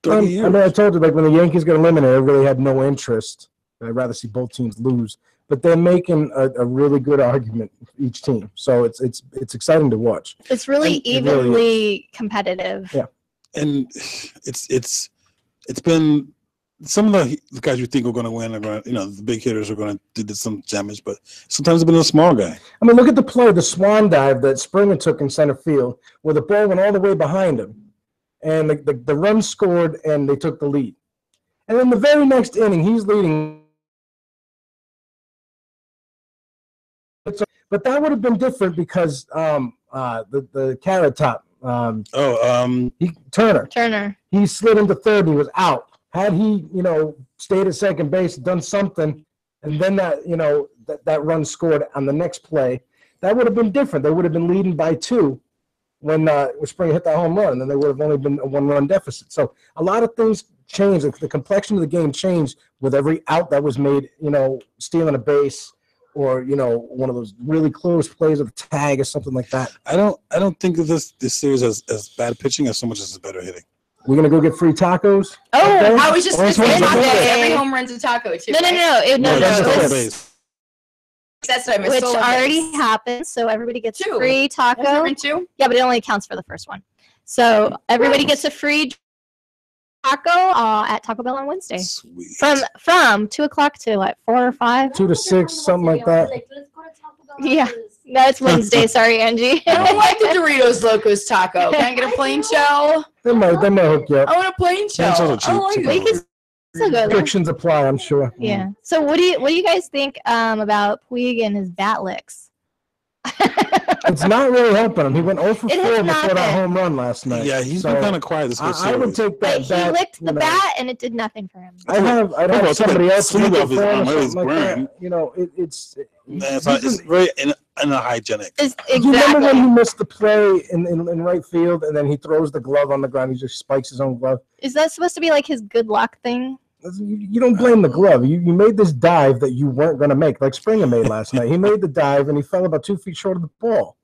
30 years. I mean, I told you, like when the Yankees got eliminated, I really had no interest. I'd rather see both teams lose. But they're making a really good argument each team, so it's exciting to watch. It's really evenly competitive. Yeah, and it's been some of the guys you think are going to win are going to, the big hitters are going to do some damage, but sometimes it's been a small guy. I mean, look at the play, the swan dive that Springer took in center field, where the ball went all the way behind him, and the run scored, and they took the lead. And then the very next inning, he's leading. But that would have been different because the carrot top. Turner. He slid into third. And he was out. Had he, stayed at second base, done something, and then that run scored on the next play, that would have been different. They would have been leading by 2 when Springer hit that home run, and then they would have only been a 1-run deficit. So a lot of things changed. The complexion of the game changed with every out that was made. Stealing a base. Or one of those really close plays of the tag or something like that. I don't think of this series as bad pitching as so much as better hitting. We're gonna go get free tacos. Oh, okay? I was just gonna say every home run's a taco too. No. That's what I missed. Which already happened, so everybody gets a free taco. Yeah, but it only counts for the first one. So everybody gets a free taco at Taco Bell on Wednesday. Sweet. From 2 o'clock to what, 4 or 5? 2 to 6, something like that. Yeah, no, it's Wednesday. Sorry, Angie. I don't like the Doritos Locos taco. Can I get a plain shell? They might hook you up. I want a plain shell. I like it. Restrictions apply, I'm sure. Yeah. So what do you guys think about Puig and his bat licks? It's not really helping him. He went 0 for 4 before that home run last night. Yeah, he's been kind of quiet this whole series. I would take that bat. He licked the bat, and it did nothing for him. I'd have somebody else sleeve off his arm. It's very unhygienic. Exactly. You remember when he missed the play in right field, and then he throws the glove on the ground? He just spikes his own glove. Is that supposed to be like his good luck thing? You don't blame the glove. You made this dive that you weren't going to make, like Springer made last night. He made the dive, and he fell about 2 feet short of the ball.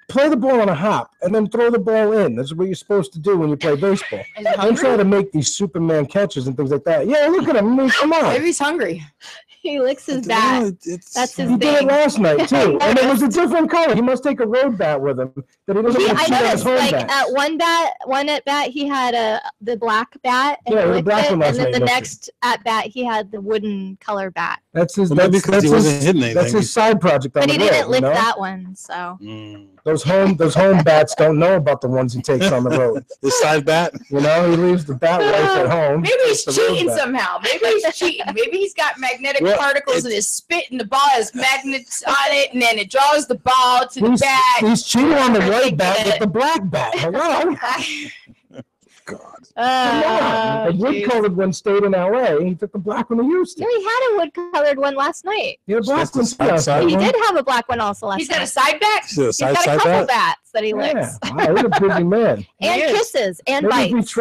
Play the ball on a hop, and then throw the ball in. That's what you're supposed to do when you play baseball. Don't try to make these Superman catches and things like that. Yeah, look at him. I mean, come on. Maybe he's hungry. He licks his bat. That's his thing. He did it last night, too. And it was a different color. He must take a road bat with him that he doesn't want to shoot at his home bat. At one at bat, he had the black bat. And the black one last night. And then the next at bat, he had the wooden color bat. That's his. Because he wasn't hitting anything. That's his side project. But he didn't lick that one, so. Those home bats don't know about the ones he takes on the road. The side bat? He leaves the bat wife at home. Maybe he's cheating somehow. Maybe he's cheating. Maybe he's got magnetic particles in his spit, and the ball has magnets on it, and then it draws the ball to the bat. He's cheating on the white bat with the black bat. Hello? God. The wood-colored one stayed in L.A. He took the black one to Houston. No, he had a wood-colored one last night. Yeah, black one. He did have a black one also last night. He's got a side bat? He's got a couple bats that he licks. Wow, he's a busy man. And kisses and maybe bites.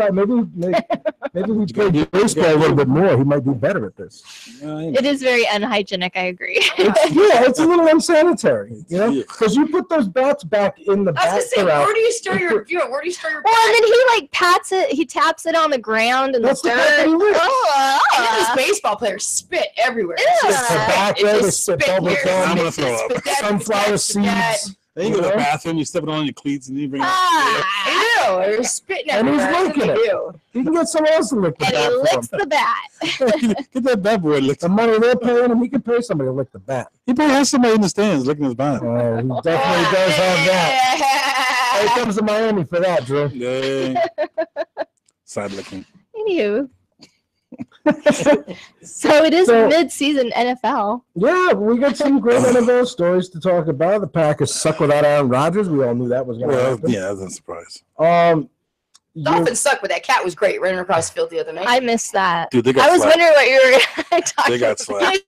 Maybe we play baseball a little bit more. He might be better at this. It is very unhygienic, I agree. It's a little unsanitary, you know, because you put those bats back in the bat. I was gonna say, where do you store your Well, and then he like pats it, he taps it on the ground and That's the the dirt. bat that he licks. And then this baseball player spit everywhere. Tobacco, they spit bubble I'm gum, gonna throw up. sunflower seeds. Then you go to the bathroom, you step it on your cleats, and you bring it up. I know. They're spitting And he's everywhere. licking it. He can get someone else to lick the And bat. he for licks him. the bat. Get that bad boy licked. The money they're paying him, he can pay somebody to lick the bat. He probably has somebody in the stands licking his bat. Oh, he definitely does have that. He comes to Miami for that, Drew. Yeah. Side licking. Anywho. So it is mid-season NFL. Yeah, we got some great NFL stories to talk about. The Packers suck without Aaron Rodgers. We all knew that was going to happen. Yeah, that's a surprise. Dolphins suck, but that cat was great running across the field the other night. I missed that. Dude, they got I was slapped. wondering what you were talking They got slapped.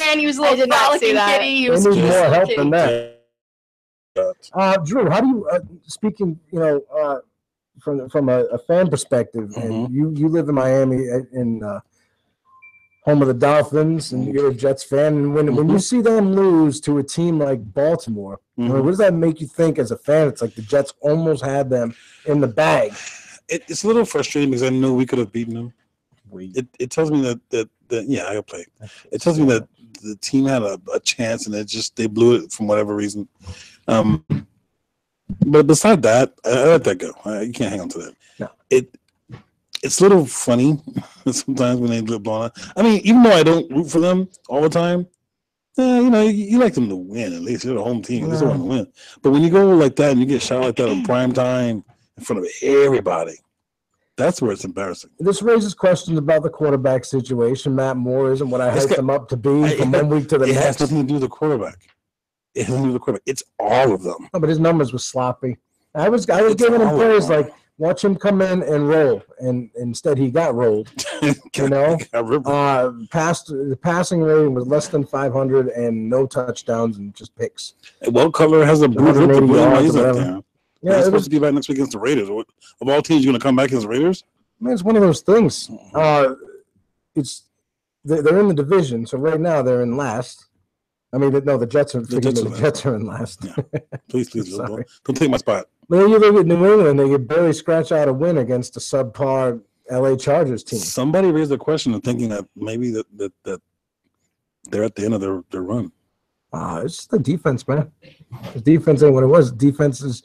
Man, he was a I little did not see frolicking that. kitty. He They was need cute more little help kitty. than that. Drew, how do you, speaking, from a fan perspective, and you live in Miami, in home of the Dolphins, and you're a Jets fan, and when you see them lose to a team like Baltimore, I mean, what does that make you think as a fan? It's like the Jets almost had them in the bag. It's a little frustrating because I knew we could have beaten them. It tells me that yeah, I play. It tells me that the team had a chance and they blew it from whatever reason. But beside that, I let that go. You can't hang on to that. No. It's a little funny sometimes when they get blown out. I mean, even though I don't root for them all the time, you like them to win. At least you're the home team. You just want to win. But when you go like that and you get shot like that in prime time in front of everybody, that's where it's embarrassing. This raises questions about the quarterback situation. Matt Moore isn't what I hyped him up to be from 1 week to the It has next. nothing to do with the quarterback. It has nothing to do with the quarterback. It's all of them. No, but his numbers were sloppy. I was giving him praise, like watch him come in and roll, and instead he got rolled. The passing rating was less than 500 and no touchdowns and just picks. Well, Cutler has a brutal 180 blame while yards he's or up whatever. there. Yeah, He's supposed to be back next week against the Raiders. Of all teams, you're going to come back against the Raiders? I mean, it's one of those things. They're in the division, so right now they're in last. I mean, no, the Jets are. The Jets are in last. Yeah. Please, don't take my spot. When you look at New England, they could barely scratch out a win against a subpar LA Chargers team. Somebody raised a question of thinking that maybe that they're at the end of their run. It's just the defense, man. The defense ain't what it was. Defense is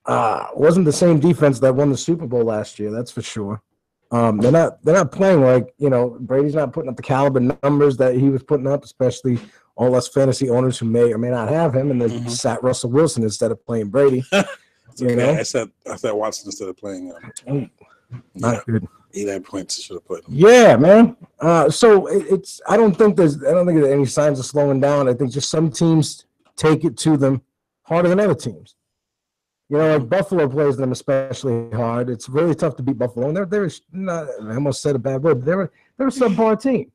wasn't the same defense that won the Super Bowl last year. That's for sure. They're not playing like, Brady's not putting up the caliber numbers that he was putting up, especially all us fantasy owners who may or may not have him, and they sat Russell Wilson instead of playing Brady. Okay. I said Watson instead of playing. Not good. 89 points should have put. Yeah, man. So it's I don't think there's any signs of slowing down. I think just some teams take it to them harder than other teams. Like Buffalo plays them especially hard. It's really tough to beat Buffalo. And they're not. I almost said a bad word. But they're a subpar team.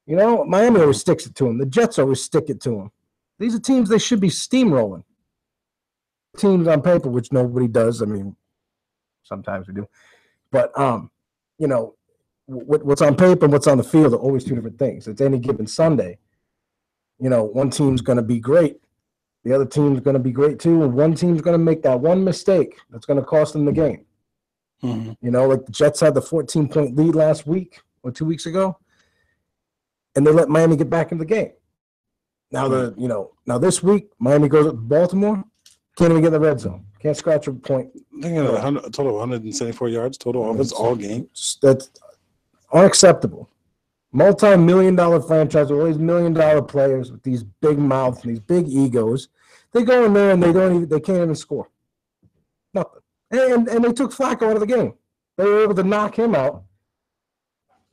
Miami always sticks it to them. The Jets always stick it to them. These are teams they should be steamrolling. Teams on paper, which nobody does. I mean, sometimes we do. But what's on paper and what's on the field are always two different things. It's any given Sunday. One team's going to be great. The other team's going to be great too, and one team's going to make that one mistake that's going to cost them the game. Like the Jets had the 14-point lead last week or 2 weeks ago, and they let Miami get back in the game. Now now this week Miami goes up to Baltimore, can't even get in the red zone, can't scratch a point. I think a total of 174 yards total offense all game. That's unacceptable. Multi-million-dollar franchise with all these million-dollar players with these big mouths and these big egos. They go in there and they can't even score. Nothing. And they took Flacco out of the game. They were able to knock him out.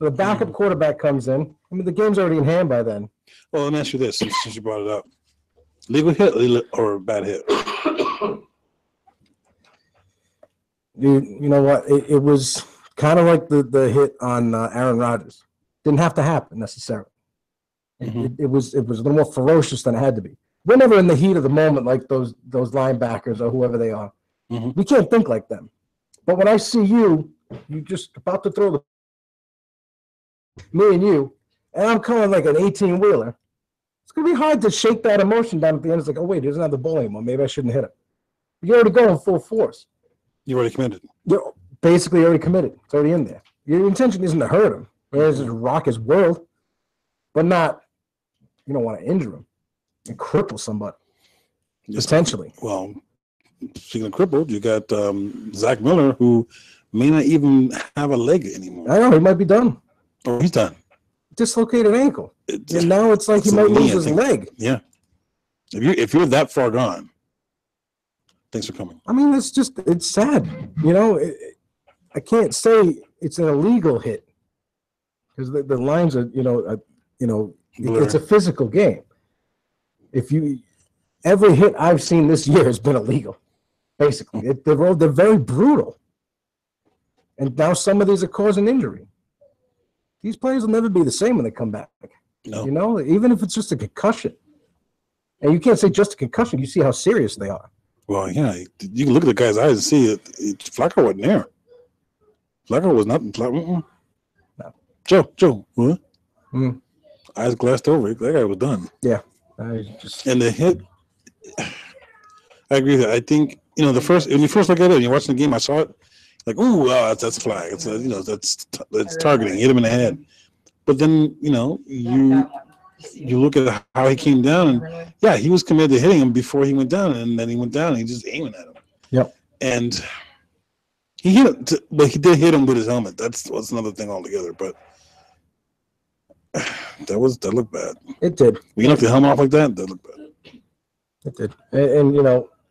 The backup quarterback comes in. I mean, the game's already in hand by then. Well, let me ask you this, since you brought it up. Legal hit or bad hit? You know what? It was kind of like the hit on Aaron Rodgers. Didn't have to happen necessarily. It was a little more ferocious than it had to be. We're never in the heat of the moment like those linebackers or whoever they are. We can't think like them. But when I see you just about to throw me and you, and I'm coming like an 18-wheeler, it's going to be hard to shake that emotion down at the end. It's like, oh, wait, he doesn't have the ball anymore. Maybe I shouldn't hit him. You're already going full force. You already committed. You're basically already committed. It's already in there. Your intention isn't to hurt him. It's just rock his world, but not, you don't want to injure him and cripple somebody, potentially. Well, speaking of crippled, you got Zach Miller, who may not even have a leg anymore. I know, he might be done. Oh, he's done. Dislocated ankle. And now it's like he might lose his leg. Yeah. If you're that far gone, thanks for coming. I mean, it's sad. You know, I can't say it's an illegal hit because the lines are, it's a physical game. Every hit I've seen this year has been illegal, basically. They're very brutal. And now some of these are causing injury. These players will never be the same when they come back. No. You know, even if it's just a concussion. And you can't say just a concussion. You see how serious they are. Well, yeah, you can look at the guy's eyes and see it. Flacco wasn't there. Flacco was not. No. Joe, what? Eyes glassed over. That guy was done. Yeah. And the hit, I agree with that. I think, when you first look at it and you're watching the game, I saw it, like, ooh, that's a flag. It's that's targeting. Hit him in the head. But then, you look at how he came down, and yeah, he was committed to hitting him before he went down, and then he went down, and he just aiming at him. Yep. And he hit him, but he did hit him with his helmet. That's another thing altogether. But that looked bad. It did. When you knock the helmet off like that looked bad. It did. And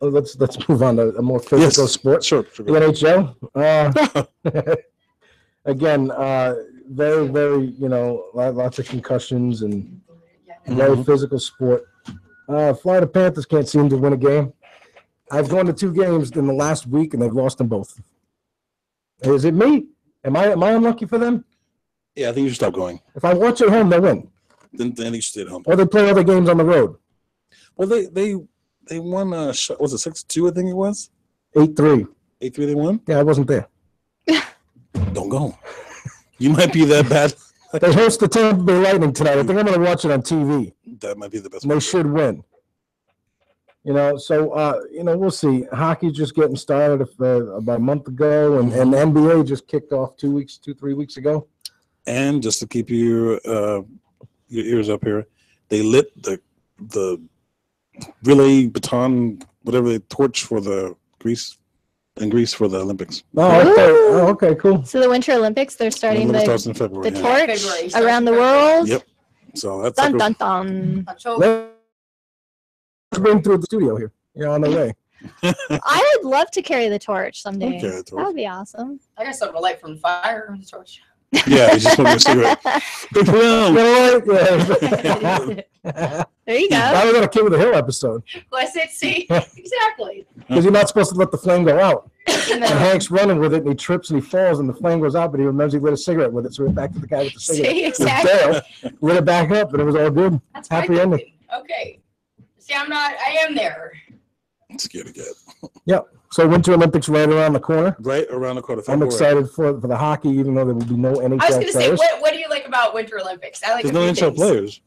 let's move on to a more physical sport. Sure. The NHL. Again, very, very, lots of concussions and very physical sport. Florida Panthers can't seem to win a game. I've gone to 2 games in the last week, and they've lost them both. Is it me? Am I unlucky for them? Yeah, I think you should stop going. If I watch at home, they win. Then you should stay at home. Or they play other games on the road. Well, they won. Was it 6-2? I think it was 8-3. 8-3. They won. Yeah, I wasn't there. Don't go. You might be that bad. They host the Tampa Bay Lightning tonight. I think I'm going to watch it on TV. That might be the best. And they should win. So we'll see. Hockey's just getting started about a month ago, and the NBA just kicked off 3 weeks ago. And just to keep your ears up here, they lit the relay baton, whatever the torch for the Greece for the Olympics. Okay, cool. So the Winter Olympics, they're starting the February, torch around the world. Yep. So that's dun dun dun. Let's bring through the studio here. You're on the way. I would love to carry the torch someday. Carry the torch. That would be awesome. I got something to light from the fire. The torch. Yeah, he's just smoking a cigarette. There you go. Now we got a King of the Hill episode. Let's see. Exactly. Because you're not supposed to let the flame go out. And Hank's running with it, and he trips and he falls, and the flame goes out, but he remembers he lit a cigarette with it, so he went back to the guy with the cigarette. See, exactly. Lit it back up, and it was all good. That's happy ending. Okay. See, I am there. I'm scared to get. Yep. So Winter Olympics right around the corner. Right around the corner. I'm excited for the hockey, even though there will be no NHL I was going to say, players. what do you like about Winter Olympics? I like There's no NHL players.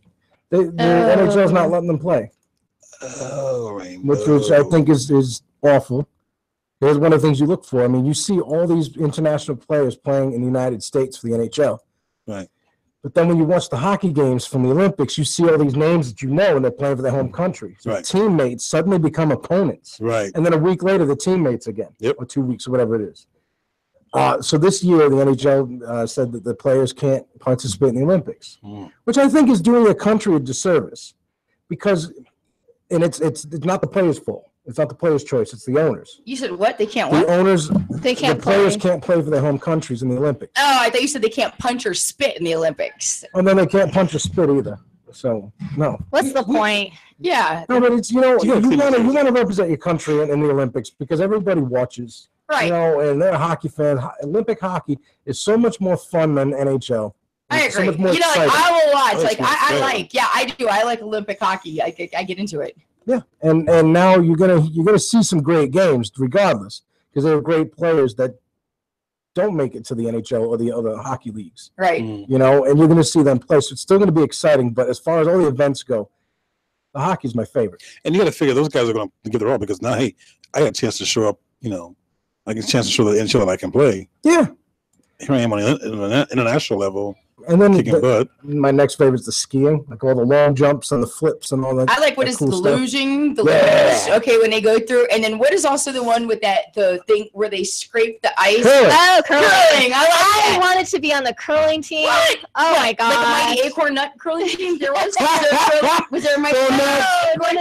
The NHL's not letting them play. Oh, right. Which I think is awful. Here's one of the things you look for. I mean, you see all these international players playing in the United States for the NHL. Right. But then when you watch the hockey games from the Olympics, you see all these names that you know, and they're playing for their home country. So right. Teammates suddenly become opponents. Right. And then a week later, they're teammates again. Yep. Or 2 weeks, or whatever it is. So this year, the NHL said that the players can't participate in the Olympics, which I think is doing a country a disservice, because, and it's not the players' fault. It's not the players' choice. It's the owners. You said what? They can't The what? owners, They can't the players play. can't play for their home countries in the Olympics. Oh, I thought you said they can't punch or spit in the Olympics. And then they can't punch or spit either. So, no. What's the point? Yeah. No, but it's, you want to represent your country in the Olympics because everybody watches. Right. You know, and they're hockey fans. Olympic hockey is so much more fun than NHL. I It's so agree. much more You know, like, exciting. I will watch. Oh, Like it's my I favorite. like. Yeah, I do. I like Olympic hockey. I get into it. Yeah, and now you're gonna see some great games regardless, because there are great players that don't make it to the NHL or the other hockey leagues. Right. You know, and you're gonna see them play. So it's still gonna be exciting. But as far as all the events go, the hockey's my favorite. And you got to figure those guys are going to give it all because now, hey, I got a chance to show up. You know, I get a chance to show the NHL that I can play. Yeah. Here I am on an international level. And then kicking butt. my next favorite is the skiing, like all the long jumps and the flips and all that. I like what that is cool the stuff. luging, the Yeah. luge. Okay, when they go through, and then what is also the one with the thing where they scrape the ice? Curling. Oh, curling. I like that. wanted to be on the curling team. What? Oh my god. Like a mighty acorn nut curling team. There was. Was there a mighty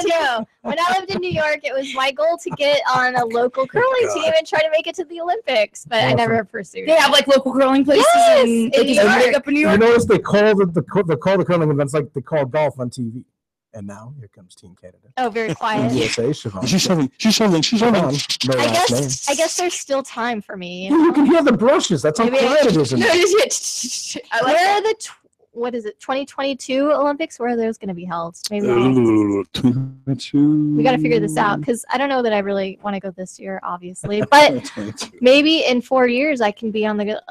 No. When I lived in New York, it was my goal to get on a local curling team and try to make it to the Olympics, but I never pursued They it. have like local curling places in like, New is it big York. up in New You York. notice they call the curling events like they call golf on TV. And now here comes Team Canada. Oh, very quiet. USA, Siobhan. She's shoving. No I last name. guess there's still time for me. You can hear the brushes. That's how Maybe quiet it is. In No, there. just I like Where are that. the what is it? 2022 Olympics? Where are those going to be held? Maybe we got to figure this out because I don't know that I really want to go this year, obviously. But maybe in 4 years I can be on the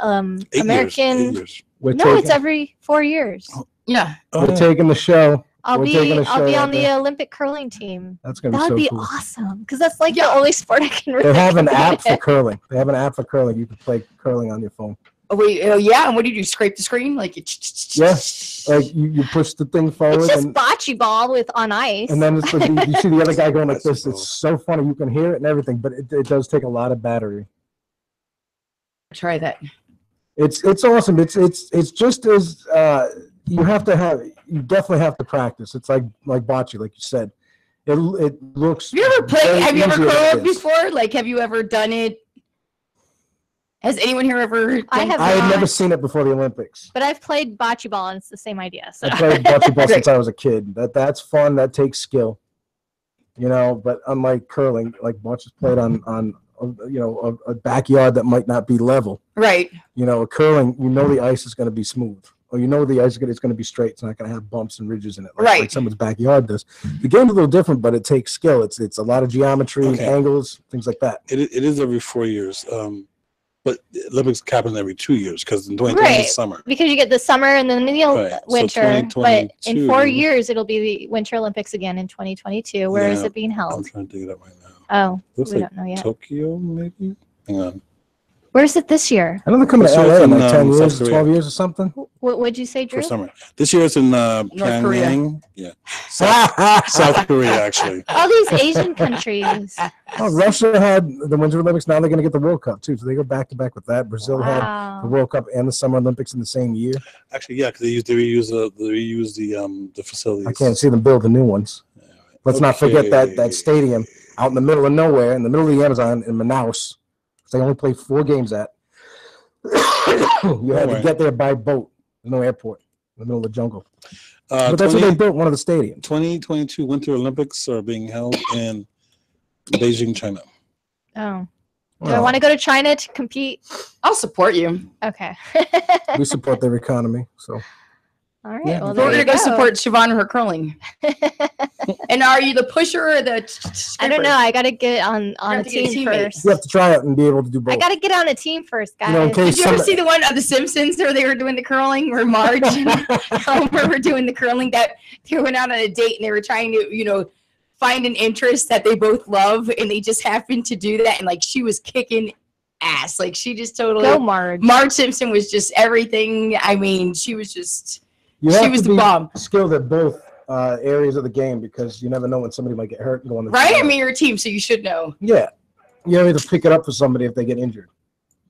American. No, it's every 4 years. Yeah. We're taking the show. I'll We're be taking the show on right the there. Olympic curling team. That's gonna be That would so be cool. awesome because that's like the only sport I can really. They have an app for commit. curling. They have an app for curling. You can play curling on your phone. Oh wait, yeah. And what do you do? Scrape the screen like it? Yeah, like you push the thing forward, It's just and bocce ball with on ice. then it's like you see the other guy going like this. It's so funny. You can hear it and everything, but it does take a lot of battery. Try that. It's awesome. It's just as you definitely have to practice. It's like bocce, like you said. It looks. Have you ever played? very Have you ever easier than it curled is. before? Like, have you ever done it? Has anyone here ever? I have I had not, never seen it before the Olympics. but I've played bocce ball and it's the same idea. So. I played bocce ball since I was a kid. That's fun. That takes skill, you know. But unlike curling, like bocce's played on a backyard that might not be level. Right. You know, curling, the ice is going to be smooth, or the ice is going to be straight. It's not going to have bumps and ridges in it, like someone's backyard does. The game's a little different, but it takes skill. It's a lot of geometry, and angles, things like that. It is every 4 years. But the Olympics happen every 2 years because in 2020 is summer. Because you get the summer and then the Right. So winter. But in 2022 4 years, it'll be the Winter Olympics again in 2022. Where is Yeah, it being I'm held? trying to dig it up right now. Oh, Looks we like don't know yet. Tokyo, maybe. Hang on. Where is it this year? I know they're coming to This year's LA in in, like 10 South years, Korea. 12 years or something. What would you say, Drew? For summer. This year it's in Korea. Pyongyang. Yeah. South Korea, actually. All these Asian countries. Oh, Russia had the Winter Olympics. Now they're going to get the World Cup too. So they go back to back with that. Brazil Wow. had the World Cup and the Summer Olympics in the same year. Actually, yeah, because they reuse the facilities. I can't see them build the new ones. Let's not forget that stadium out in the middle of nowhere, in the middle of the Amazon in Manaus. They only play 4 games at. You had to get there by boat. There's no airport in the middle of the jungle. But that's what they built, one of the stadiums. 2022 Winter Olympics are being held in Beijing, China. Oh. Do I want to go to China to compete? I'll support you. Okay. We support their economy, so. All right. Yeah. Well, We're there gonna you go go. support Siobhan and her curling. And are you the pusher or the? I don't know. I got to get on a have to get a team teammate. first. You have to try it and be able to do both. I got to get on a team first, guys. You know, in case Did you ever some- see the one of The Simpsons where they were doing the curling, where Marge and Homer were doing the curling? That they went out on a date and they were trying to, find an interest that they both love, and they just happened to do that. And like she was kicking ass, like she just totally. Go, Marge. Marge Simpson was just everything. I mean, she was just. You She have was to the be bomb. skilled at both areas of the game because you never know when somebody might get hurt and go on the Right? I field. mean, you're a team, so you should know. Yeah. You have to pick it up for somebody if they get injured.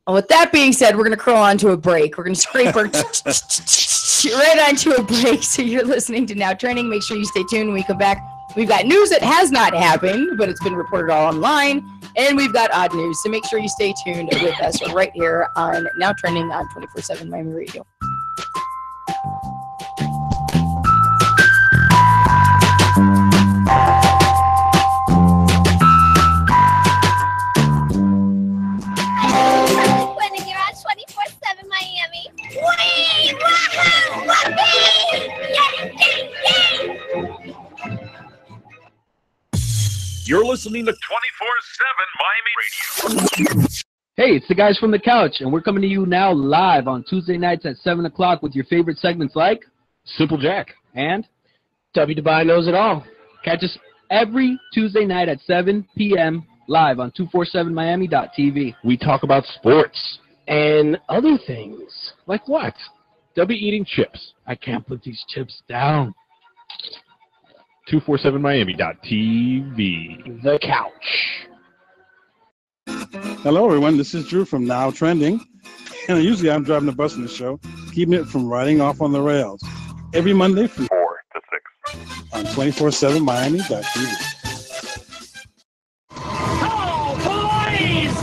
Well, with that being said, we're going to curl onto a break. We're going to scrape our right onto a break. So you're listening to Now Trending. Make sure you stay tuned when we come back. We've got news that has not happened, but it's been reported all online. And we've got odd news. So make sure you stay tuned with us right here on Now Trending on 24/7 Miami Radio. You're listening to 24/7 Miami Radio. Hey, it's the guys from the couch, and we're coming to you now live on Tuesday nights at 7 o'clock with your favorite segments like Simple Jack and W. Dubai Knows It All. catch us every Tuesday night at 7 p.m. live on 247miami.tv. We talk about sports and other things. Like what? W eating chips. I can't put these chips down. 247miami.tv. The couch. Hello, everyone. This is Drew from Now Trending. And usually I'm driving the bus in the show, keeping it from riding off on the rails. Every Monday from 4 to 6 on 247miami.tv. Oh, boys!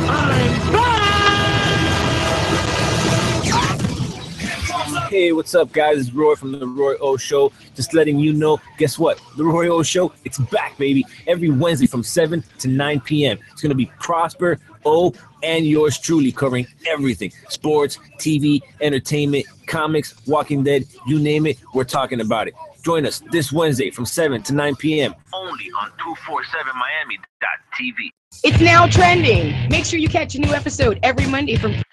I'm back! Hey, what's up, guys? It's Roy from the Roy O Show. Just letting you know, guess what? The Roy O Show, it's back, baby. Every Wednesday from 7 to 9 p.m. It's going to be Prosper, O, and yours truly covering everything. Sports, TV, entertainment, comics, Walking Dead, you name it, we're talking about it. Join us this Wednesday from 7 to 9 p.m. Only on 247miami.tv. It's Now Trending. Make sure you catch a new episode every Monday from 4 to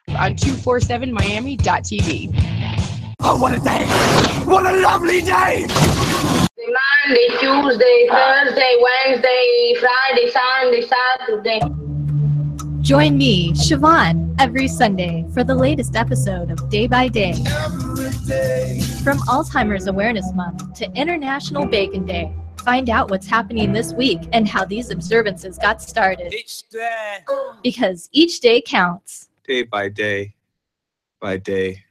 6. on 247miami.tv. Oh, what a day! What a lovely day! Monday, Tuesday, Thursday, Wednesday, Friday, Sunday, Saturday. Join me, Siobhan, every Sunday for the latest episode of Day by Day. From Alzheimer's Awareness Month to International Bacon Day, find out what's happening this week and how these observances got started. Each day. Because each day counts. Day by day. By day.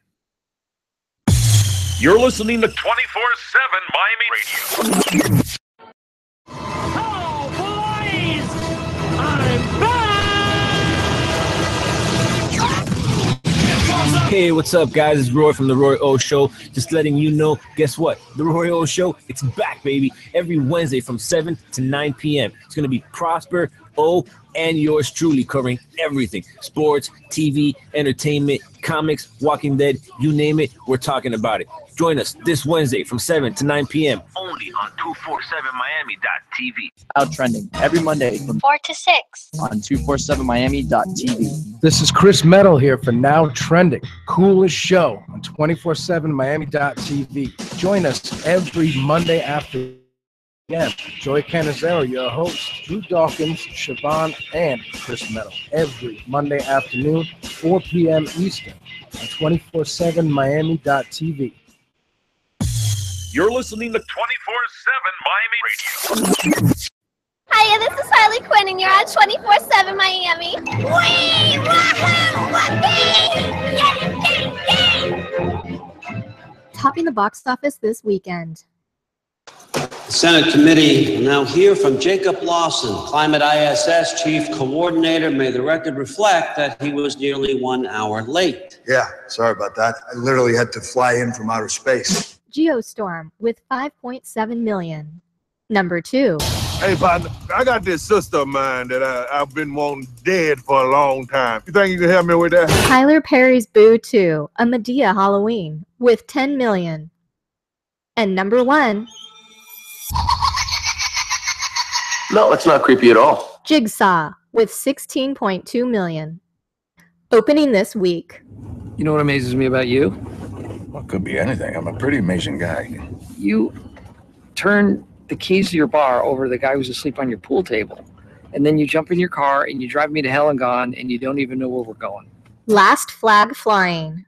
You're listening to 24/7 Miami Radio. Oh, boys! I'm back! Hey, what's up, guys? It's Roy from the Roy O Show. Just letting you know, guess what? The Roy O Show, it's back, baby. Every Wednesday from 7 to 9 p.m. It's going to be Prosper, O, and yours truly covering everything. Sports, TV, entertainment, comics, Walking Dead, you name it, we're talking about it. Join us this Wednesday from 7 to 9 p.m. Only on 247miami.tv. Out trending every Monday from 4 to 6. on 247miami.tv. This is Chris Metal here for Now Trending. Coolest show on 247miami.tv. Join us every Monday after Joy Canizero, your host, Drew Dawkins, Siobhan, and Chris Metal. Every Monday afternoon, 4 p.m. Eastern on 247miami.tv. You're listening to 24/7 Miami Radio. Hiya, this is Harley Quinn, and you're on 24/7 Miami. Wee! Wahoo! Whoopee! Yay! Topping the box office this weekend. The Senate committee will now hear from Jacob Lawson, Climate ISS Chief Coordinator. May the record reflect that he was nearly 1 hour late. Yeah, sorry about that. I literally had to fly in from outer space. Geostorm with 5.7 million. Number 2. Hey, partner, I got this sister of mine that I've been wanting dead for a long time. You think you can help me with that? Tyler Perry's Boo 2, a Medea Halloween with 10 million. And number 1, No, it's not creepy at all. Jigsaw with 16.2 million. Opening this week. You know what amazes me about you? Well, it could be anything. I'm a pretty amazing guy. You turn the keys to your bar over to the guy who's asleep on your pool table. And then you jump in your car and you drive me to hell and gone and you don't even know where we're going. Last Flag Flying.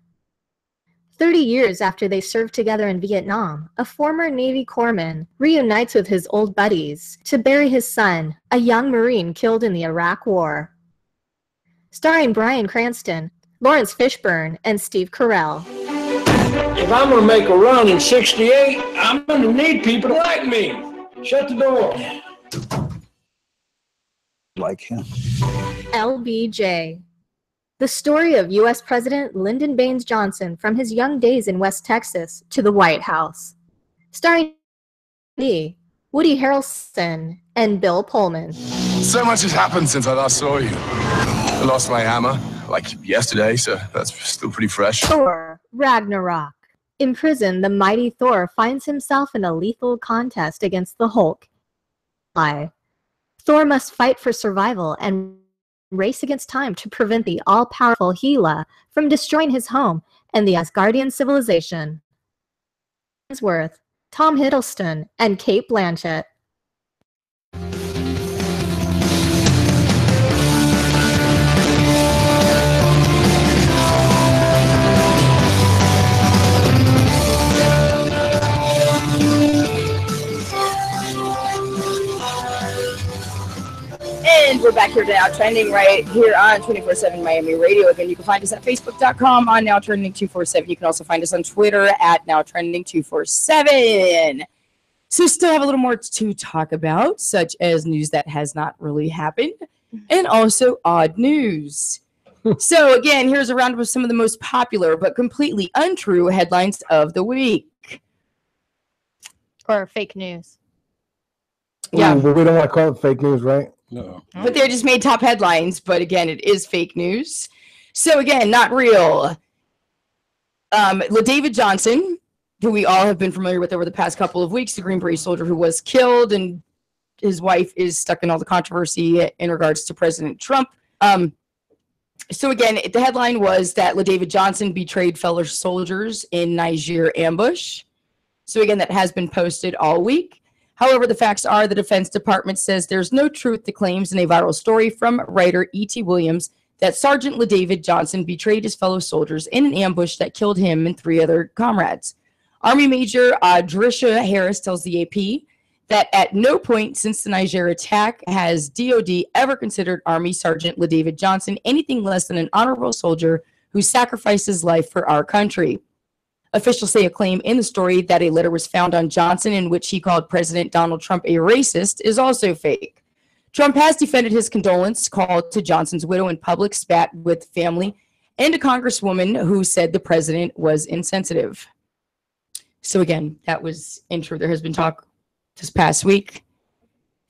30 years after they served together in Vietnam, a former Navy corpsman reunites with his old buddies to bury his son, a young Marine killed in the Iraq War. Starring Bryan Cranston, Lawrence Fishburne, and Steve Carell. If I'm gonna make a run in 68, I'm gonna need people like me. Shut the door. Like him. LBJ. The story of U.S. President Lyndon Baines Johnson from his young days in West Texas to the White House. Starring Woody Harrelson and Bill Pullman. So much has happened since I last saw you. I lost my hammer, like yesterday, so that's still pretty fresh. Thor Ragnarok. In prison, the mighty Thor finds himself in a lethal contest against the Hulk. Thor must fight for survival and race against time to prevent the all-powerful Hela from destroying his home and the Asgardian civilization. Hemsworth, Tom Hiddleston, and Cate Blanchett. And we're back here now, trending right here on 24/7 Miami Radio. Again, you can find us at facebook.com on Now Trending 247. You can also find us on Twitter at Now Trending 247. So still have a little more to talk about, such as news that has not really happened, and also odd news. So again, here's a roundup of some of the most popular but completely untrue headlines of the week. Or fake news. Yeah. But we don't want to call it fake news, right? No. But they just made top headlines. But again, it is fake news. So again, not real. LaDavid Johnson, who we all have been familiar with over the past couple of weeks, the Green Beret soldier who was killed, and his wife is stuck in all the controversy in regards to President Trump. So again, the headline was that LaDavid Johnson betrayed fellow soldiers in Niger ambush. So again, that has been posted all week. However, the facts are the Defense Department says there's no truth to claims in a viral story from writer E.T. Williams that Sergeant LaDavid Johnson betrayed his fellow soldiers in an ambush that killed him and 3 other comrades. Army Major Drisha Harris tells the AP that at no point since the Niger attack has DOD ever considered Army Sergeant LaDavid Johnson anything less than an honorable soldier who sacrificed his life for our country. Officials say a claim in the story that a letter was found on Johnson in which he called President Donald Trump a racist is also fake. Trump has defended his condolence call to Johnson's widow in public, spat with family, and a congresswoman who said the president was insensitive. So again, that was true. There has been talk this past week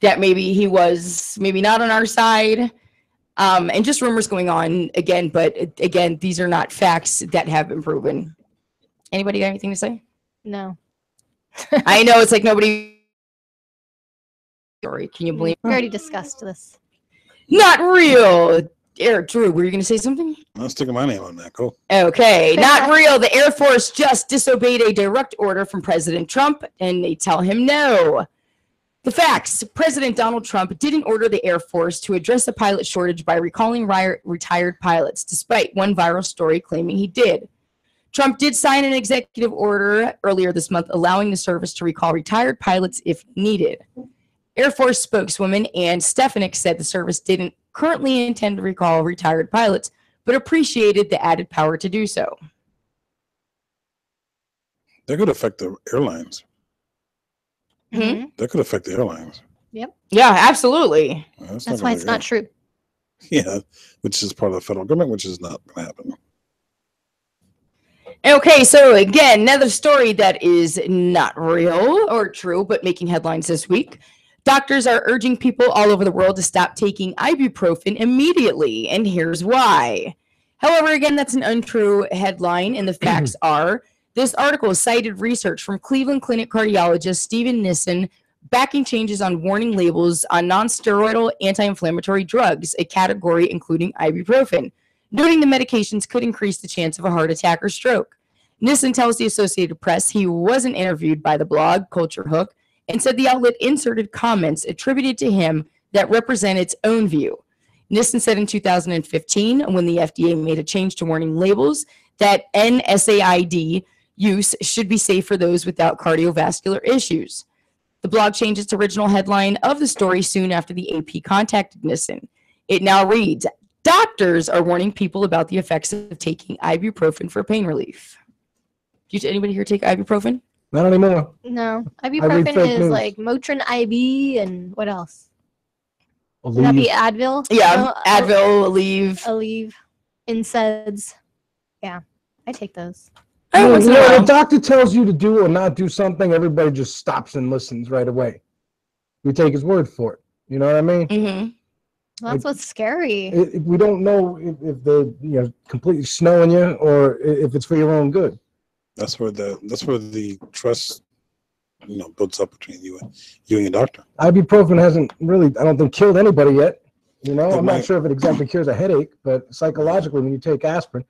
that maybe he was maybe not on our side, and just rumors going on again. But again, these are not facts that have been proven. Anybody got anything to say? No. I know it's like nobody. Sorry, can you believe? We already discussed this. Not real. Eric, Drew, were you going to say something? I'm sticking my name on that. Cool. Okay, not real. The Air Force just disobeyed a direct order from President Trump, and they tell him no. The facts. President Donald Trump didn't order the Air Force to address the pilot shortage by recalling retired pilots, despite one viral story claiming he did. Trump did sign an executive order earlier this month allowing the service to recall retired pilots if needed. Air Force spokeswoman Ann Stefanik said the service didn't currently intend to recall retired pilots, but appreciated the added power to do so. That could affect the airlines. Mm-hmm. That could affect the airlines. Yep. Yeah, absolutely. That's why it's not true. Yeah, which is part of the federal government, which is not going to happen. Okay, so again, another story that is not real or true, but making headlines this week. Doctors are urging people all over the world to stop taking ibuprofen immediately, and here's why. However, again, that's an untrue headline, and the facts are, this article cited research from Cleveland Clinic cardiologist Stephen Nissen backing changes on warning labels on non-steroidal anti-inflammatory drugs, a category including ibuprofen, noting the medications could increase the chance of a heart attack or stroke. Nissen tells the Associated Press he wasn't interviewed by the blog Culture Hook and said the outlet inserted comments attributed to him that represent its own view. Nissen said in 2015, when the FDA made a change to warning labels, that NSAID use should be safe for those without cardiovascular issues. The blog changed its original headline of the story soon after the AP contacted Nissen. It now reads, doctors are warning people about the effects of taking ibuprofen for pain relief. Do anybody here take ibuprofen? Not anymore. No. I read Ibuprofen fake is news. like Motrin IB and what else? Would Aleve. that be Advil? Yeah, No, Advil, Aleve. Aleve. NSAIDs. Yeah, I take those. No, you know, when a doctor tells you to do or not do something, everybody just stops and listens right away. We take his word for it. You know what I mean? Mm-hmm. Well, that's what's scary. We don't know if they're completely snowing you or if it's for your own good. That's where the trust builds up between you and your doctor. Ibuprofen hasn't really, I don't think, killed anybody yet. I'm might. not sure if it exactly cures a headache, but psychologically, when you take aspirine,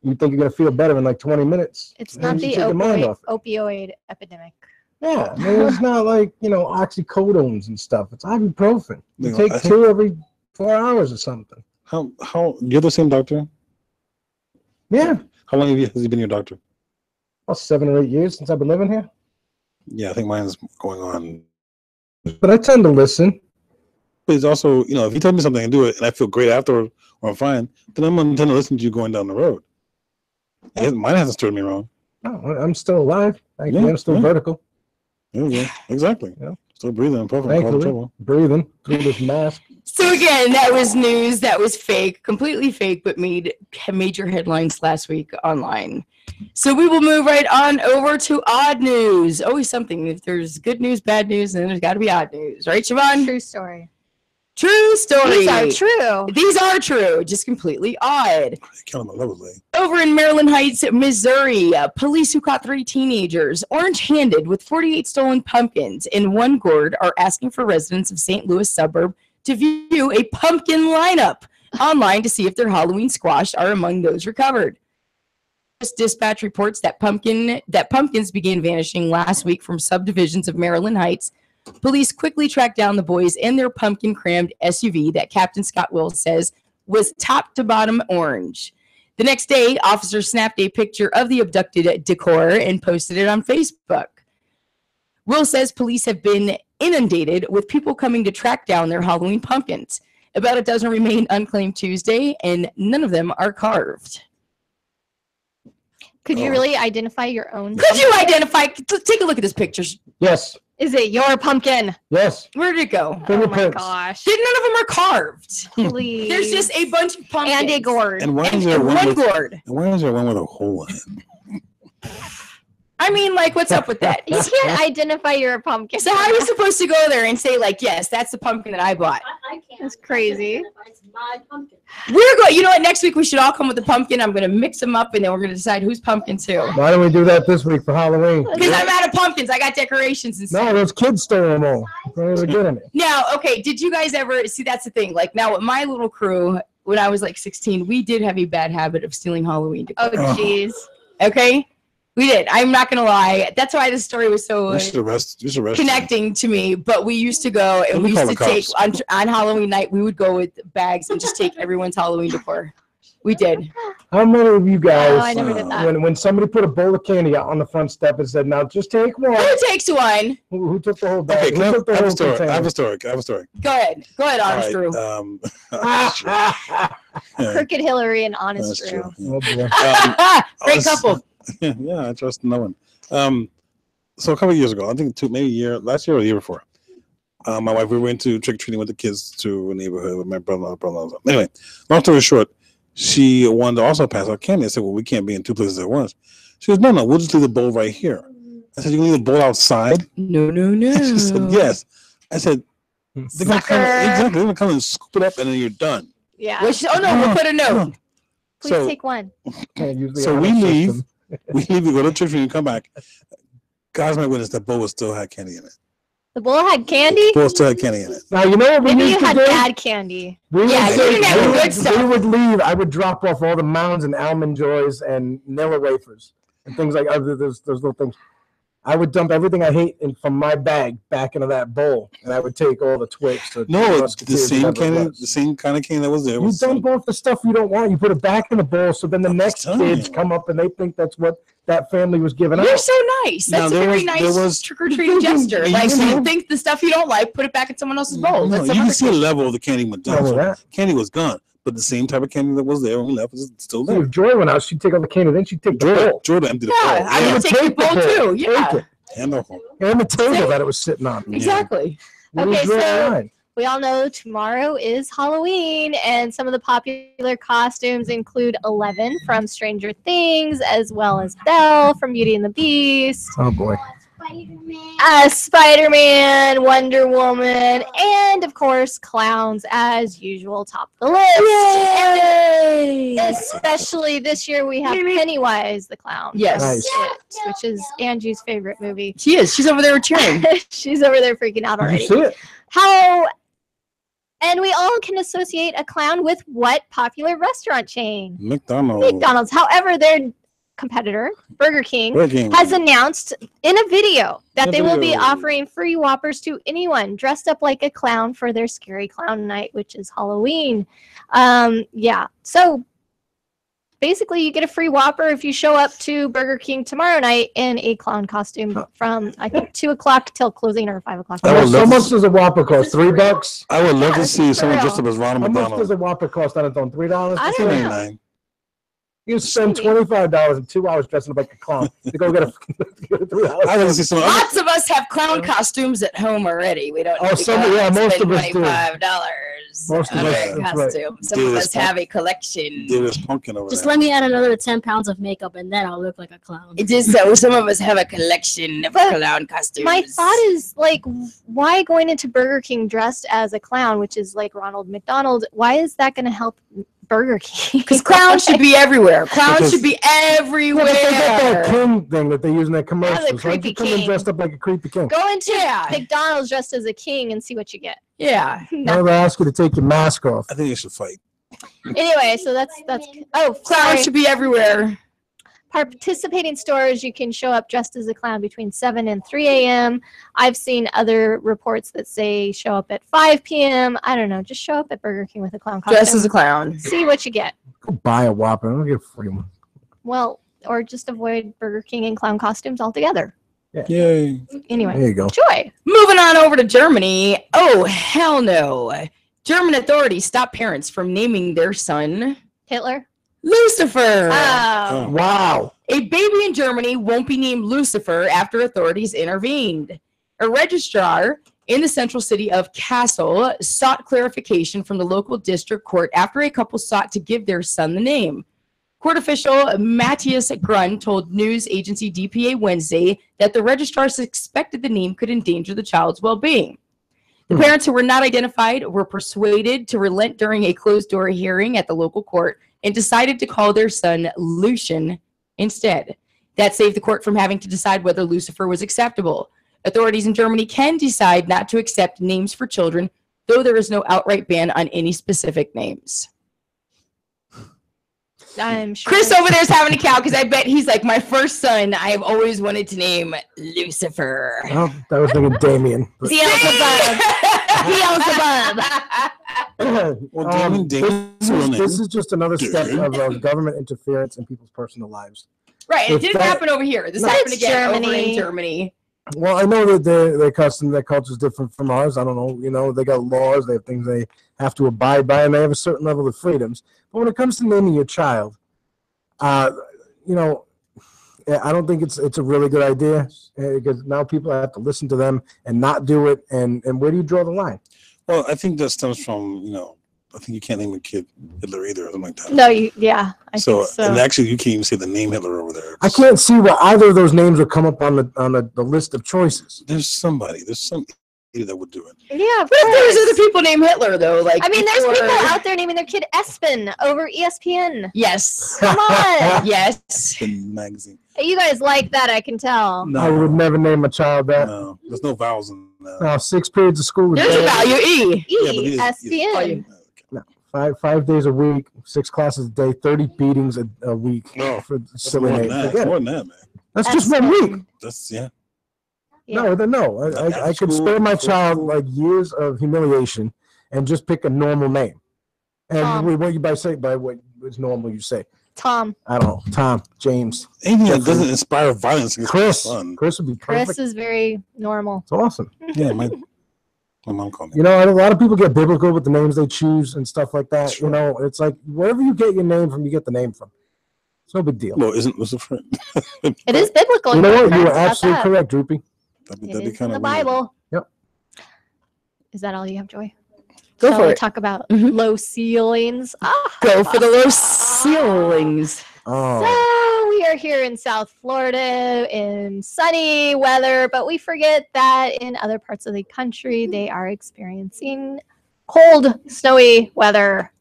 you think you're going to feel better in like 20 minutes. It's not the opioid epidemic. Yeah, I mean, it's not like, oxycodones and stuff. It's ibuprofen. You take I 2 every 4 hours or something. How you're the same doctor? Yeah. How long has he been your doctor? About 7 or 8 years since I've been living here. Yeah, I think mine's going on. But I tend to listen. But it's also, if you tell me something and do it, and I feel great afterward, or I'm fine, then I'm going to tend to listen to you going down the road. Mine hasn't stirred me wrong. Oh, I'm still alive. I'm still vertical. Yeah, exactly. Yeah. Still breathing. Perfect. Thankfully, breathing through this mask. So again, that was news that was fake, completely fake, but made major headlines last week online. So we will move right on over to odd news. Always something. If there's good news, bad news, then there's got to be odd news, right, Siobhan? True story. True story. These are true. These are true, just completely odd. Lovely. Over in Maryland Heights, Missouri, police who caught 3 teenagers orange-handed with 48 stolen pumpkins in one gourd are asking for residents of St. Louis suburb to view a pumpkin lineup online to see if their Halloween squash are among those recovered. Dispatch reports that pumpkins began vanishing last week from subdivisions of Maryland Heights. Police quickly tracked down the boys in their pumpkin-crammed SUV that Captain Scott Wills says was top to bottom orange. The next day, officers snapped a picture of the abducted decor and posted it on Facebook. Will says police have been inundated with people coming to track down their Halloween pumpkins. About a dozen remain unclaimed Tuesday, and none of them are carved. Could you really identify your own? Could you identify? Take a look at this picture. Yes. Is it your pumpkin? Yes. Where did it go? Oh my gosh. None of them are carved. Please. There's just a bunch of pumpkins. And a gourd. And why is there one gourd? And why is there one with a hole in it? I mean, what's up with that? You can't identify your pumpkin. So how are you supposed to go there and say, yes, that's the pumpkin that I bought? I can't. That's crazy. It's my pumpkin. We're going. You know what? Next week we should all come with a pumpkin. I'm going to mix them up, and then we're going to decide whose pumpkin too. Why don't we do that this week for Halloween? Because I'm out of pumpkins. I got decorations and stuff. No, those kids stole them all. They're getting it. Now, okay, did you guys ever see? That's the thing. Now, with my little crew, when I was 16, we did have a bad habit of stealing Halloween decor. Oh, jeez. Okay. We did. I'm not going to lie. That's why this story was so connecting to me. But we used to go and we used to take on Halloween night, we would go with bags and just take everyone's Halloween decor. We did. How many of you guys, I never did that. when somebody put a bowl of candy out on the front step and said, now just take one. Who takes one? Who took the whole bag? Okay, I have a story. Go ahead, honest Drew. Crooked Hillary and honest Drew. Oh, boy. Great couple. Yeah, I trust no one. So a couple of years ago, I think last year or the year before, my wife, we went to trick-or-treating with the kids to a neighborhood with my brother. Anyway, long story short, she wanted to also pass out candy. I said, well, we can't be in 2 places at once. She goes, no, we'll just leave the bowl right here. I said, you can leave the bowl outside? No. She said, yes. I said, they're going to come and scoop it up and then you're done. Yeah. We'll put a note. Please take one. So we leave. We go to church and come back. God's my witness, that bowl still had candy in it. The bowl had candy? The bowl still had candy in it. Now, you know what we Maybe used you to had do? bad candy. We would leave. I would drop off all the Mounds and Almond Joys and Nilla wafers and things like those little things. I would dump everything I hate from my bag back into that bowl, and I would take all the Twix. No, the same candy, the same kind of candy that was there. You dump off the stuff you don't want. You put it back in the bowl, so then the next kids come up and they think that's what that family was giving out. You're so nice. That's a very nice trick-or-treating gesture. You think the stuff you don't like, put it back in someone else's bowl. No, you can see a level of the candy went down. So candy was gone, but the same type of candy that was there when we left was still there. If Joy went out, she'd take all the candy, then she'd take the bowl. Joy would empty the bowl. I would take the bowl too. Yeah. And the table that it was sitting on. Exactly. Okay, so we all know tomorrow is Halloween, and some of the popular costumes include 11 from Stranger Things, as well as Belle from Beauty and the Beast. Oh boy. Spider-Man, Wonder Woman, and of course clowns as usual top the list. Yay! And especially this year we have Pennywise the clown. Yes. from Nice. It, which is Angie's favorite movie. She is. She's over there cheering. She's over there freaking out Did already. you see it? And we all can associate a clown with what popular restaurant chain? McDonald's. McDonald's. However, their competitor, Burger King, has announced in a video that they will be offering free Whoppers to anyone dressed up like a clown for their Scary Clown Night, which is Halloween. Yeah. So basically, you get a free Whopper if you show up to Burger King tomorrow night in a clown costume from, I think, 2 o'clock till closing or 5 o'clock. How much does a Whopper cost? $3? I would love to see someone real. dressed up as Ronald How much McDonald. does a Whopper cost on its own? $3? I don't know. $2.99. You spend $25 in 2 hours dressing up like a clown to go get a $3. I want to see some. Lots of us have clown costumes at home already. We don't. Oh, need to some- go out yeah, and most spend of us do. $25 Most of on us, a that's right. costume. Some Dude, of it's us have a collection. David's pumpkin over Just there. let me add another 10 pounds of makeup, and then I'll look like a clown. It is so. Some of us have a collection of clown costumes. My thought is, like, why going into Burger King dressed as a clown, which is like Ronald McDonald, why is that going to help Burger King? Because clowns should be everywhere. Clowns Because- should be everywhere. Well, but they got that king thing that they use in their commercials. Why'd creepy you come in king. dressed up like a creepy king? Go into Yeah. McDonald's dressed as a king and see what you get. Yeah. Now they ask you to take your mask off. I think you should fight. Anyway, so that's Clowns sorry. should be everywhere. Participating stores, you can show up dressed as a clown between 7 and 3 a.m. I've seen other reports that say show up at 5 p.m. I don't know. Just show up at Burger King with a clown costume. Dressed as a clown. See what you get. Go buy a Whopper. I'll get a free one. Well, or just avoid Burger King and clown costumes altogether. Yay. Anyway, There you go. joy. Moving on over to Germany. Oh, hell no. German authorities stop parents from naming their son Hitler. Lucifer. Oh. Wow. A baby in Germany won't be named Lucifer after authorities intervened. A registrar in the central city of Kassel sought clarification from the local district court after a couple sought to give their son the name. Court official Matthias Grun told news agency DPA Wednesday that the registrar suspected the name could endanger the child's well-being. The parents who were not identified were persuaded to relent during a closed-door hearing at the local court and decided to call their son Lucian instead. That saved the court from having to decide whether Lucifer was acceptable. Authorities in Germany can decide not to accept names for children, though there is no outright ban on any specific names. I'm sure. Chris over there is having a cow because I bet he's like, my first son, I have always wanted to name Lucifer. Well, that was thinking Damien. but- Beelzebub. Beelzebub. Well, Damien, this is just another step of government interference in people's personal lives. Right, it If didn't that- happen over here. This But happened it's again over Germany. in Germany. Well, I know that their custom, their culture is different from ours. I don't know. You know, they got laws. They have things they have to abide by, and they have a certain level of freedoms. But when it comes to naming your child, you know, I don't think it's a really good idea because now people have to listen to them and not do it. And where do you draw the line? Well, I think that stems from, I think you can't name a kid Hitler either or something like that. No, I So, think so. and actually, you can't even say the name Hitler over there. I can't see where either of those names would come up on the list of choices. There's some idiot that would do it. Yeah, But there's other people named Hitler, though. Like, I mean, there's before- people out there naming their kid Espen over ESPN. Yes. Come on. Yes. The magazine. You guys like that, I can tell. No. I would never name a child that. No, there's no vowels in that. No, 6 periods of school. There's a value E. ESPN. No, five days a week, 6 classes a day, 30 beatings a week for silly more than names. that. Forget More it. than that, man. That's just 1 week. That's, yeah. No. I could spare my child like years of humiliation and just pick a normal name. And what you by what is normal, you say. Tom. I don't know. Tom, James. Anything that Jeffrey. doesn't inspire violence against Chris. my son. Chris would be perfect. Chris is very normal. It's awesome. Yeah, my mom called me. You know, a lot of people get biblical with the names they choose and stuff like that. Sure. You know, it's like wherever you get your name from, you get the name from. It's no big deal. Well, isn't Lucifer? It is biblical. You know what? You Correct are about absolutely that. correct, Droopy. That'd It be is kind in of the Bible. Yep. Is that all you have, Joy? Go Shall for we it. talk about low ceilings? Go for the low ceilings. Oh. So we are here in South Florida in sunny weather, but we forget that in other parts of the country they are experiencing cold, snowy weather.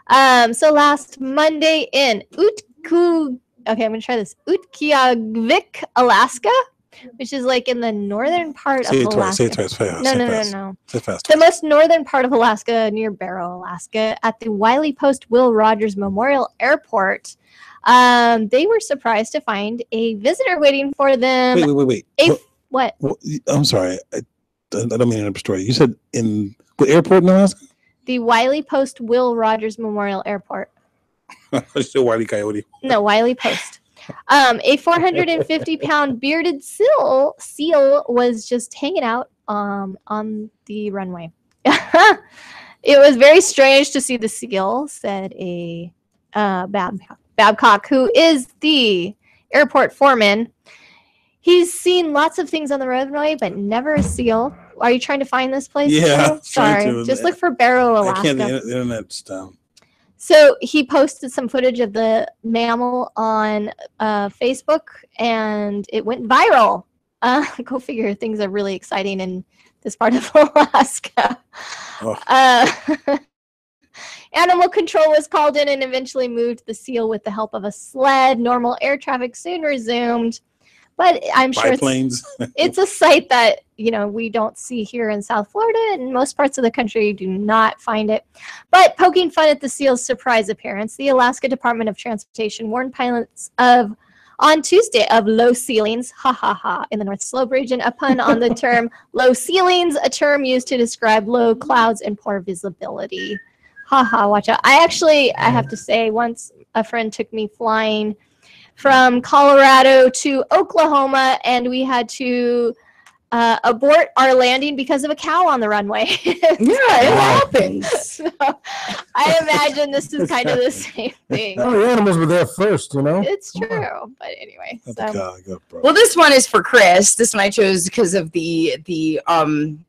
So last Monday in I'm gonna try this. Utqiagvik, Alaska, which is like in the northern part of Alaska. Say it twice fast. No. Say it fast. The most northern part of Alaska, near Barrow, Alaska, at the Wiley Post Will Rogers Memorial Airport. They were surprised to find a visitor waiting for them. Wait. What? I'm sorry. I don't mean to interrupt the story. You said in what airport in Alaska? The Wiley Post Will Rogers Memorial Airport. I said Wiley Coyote. No, Wiley Post. A 450-pound bearded seal was just hanging out on the runway. It was very strange to see the seal, said a Babcock, who is the airport foreman. He's seen lots of things on the runway, but never a seal. Are you trying to find this place? Yeah, sorry. Just look for Barrow, Alaska. I can't. The internet's down. So he posted some footage of the mammal on Facebook, and it went viral. Go figure. Things are really exciting in this part of Alaska. Oh. Animal control was called in and eventually moved the seal with the help of a sled. Normal air traffic soon resumed. But I'm sure it's a sight that, we don't see here in South Florida, and most parts of the country do not find it. But poking fun at the seal's surprise appearance, the Alaska Department of Transportation warned pilots on Tuesday of low ceilings, in the North Slope region, a pun on the term low ceilings, a term used to describe low clouds and poor visibility. Watch out. I have to say, once a friend took me flying from Colorado to Oklahoma, and we had to abort our landing because of a cow on the runway. It happens. So, I imagine this is kind of the same thing. Oh, the animals were there first, It's true, but anyway. Well, this one is for Chris. This one I chose because of the one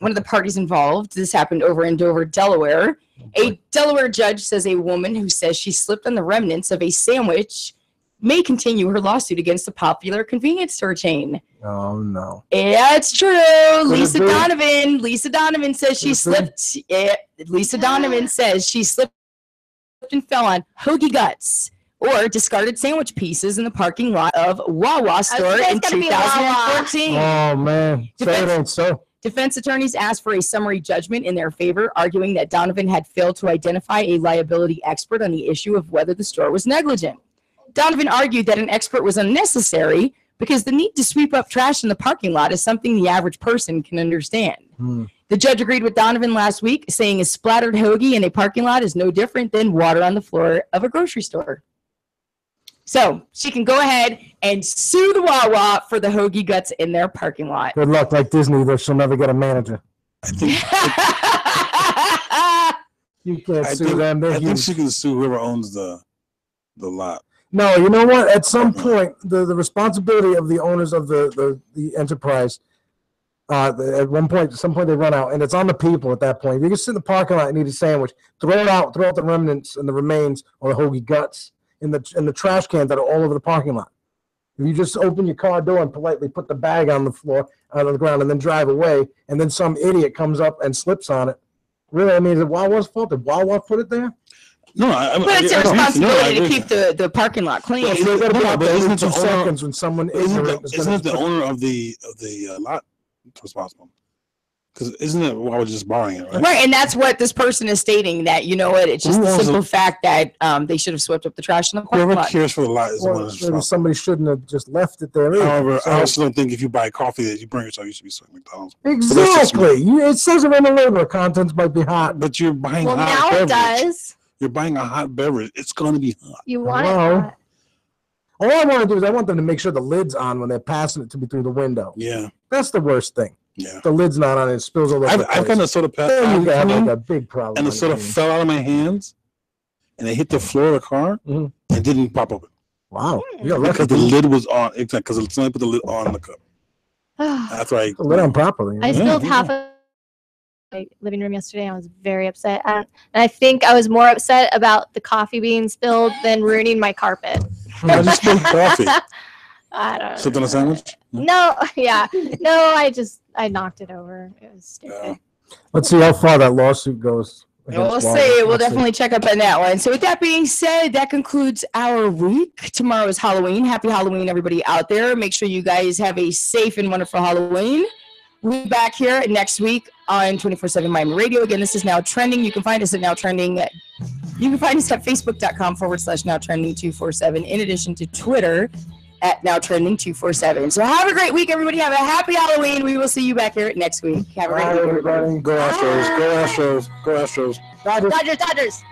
of the parties involved. This happened over in Dover, Delaware. A Delaware judge says a woman who says she slipped on the remnants of a sandwich may continue her lawsuit against a popular convenience store chain. Oh, no. Yeah, it's true. Lisa Donovan says she slipped. Lisa Donovan says she slipped and fell on hoagie guts or discarded sandwich pieces in the parking lot of Wawa store in 2014. Oh, man. Say it ain't so. Defense attorneys asked for a summary judgment in their favor, arguing that Donovan had failed to identify a liability expert on the issue of whether the store was negligent. Donovan argued that an expert was unnecessary because the need to sweep up trash in the parking lot is something the average person can understand. The judge agreed with Donovan last week, saying a splattered hoagie in a parking lot is no different than water on the floor of a grocery store. So she can go ahead and sue the Wawa for the hoagie guts in their parking lot. Good luck. Like Disney, though, she'll never get a manager. You can't sue them. I think she can sue whoever owns the lot. No, you know what? At some point, the responsibility of the owners of the enterprise, at some point they run out, and it's on the people at that point. If you can sit in the parking lot and eat a sandwich, throw out the remnants and the remains or the hoagie guts in the trash cans that are all over the parking lot. If you just open your car door and politely put the bag on the floor, on the ground, and then drive away, and then some idiot comes up and slips on it, really, I mean, is it Wawa's fault? Did Wawa put it there? No, but it's a responsibility to keep the parking lot clean. Well, so isn't the owner of the lot responsible? Because isn't it Wawa just borrowing it, right? Right, and that's what this person is stating, that, it's just the simple fact that they should have swept up the trash in the parking lot. Whoever cares for the lot is the one that's responsible. Somebody shouldn't have just left it there. However, I also don't think if you buy coffee that you bring yourself, you should be suing McDonald's. Exactly. It says it on the label. Contents might be hot. But you're buying hot now beverage. It does. You're buying a hot beverage. It's going to be hot. You want it hot. All I want to do is I want them to make sure the lid's on when they're passing it to me through the window. Yeah. That's the worst thing. Yeah. The lid's not on, it spills all over the place. I've gotten a soda pass. You have like a big problem. And the soda fell out of my hands, and it hit the floor of the car, and didn't pop open. Wow. Because the lid was on. Exactly. Because somebody put the lid on the cup. That's right. The lid on properly. I spilled half of my living room yesterday. I was very upset. And I think I was more upset about the coffee being spilled than ruining my carpet. I just spilled coffee. I don't Slipped on a sandwich? No, yeah. No, I knocked it over. It was stupid. Let's see how far that lawsuit goes. We'll against see. Huawei. We'll Let's see. definitely check up on that one. So with that being said, that concludes our week. Tomorrow is Halloween. Happy Halloween, everybody out there. Make sure you guys have a safe and wonderful Halloween. We'll be back here next week on 24/7 Miami Radio. Again, this is Now Trending. You can find us at Now Trending. You can find us at facebook.com/Now Trending 247, in addition to Twitter at Now Trending 247. So have a great week, everybody. Have a happy Halloween. We will see you back here next week. Have a great week, everybody. Go Astros. Go Astros. Go Astros. Dodgers.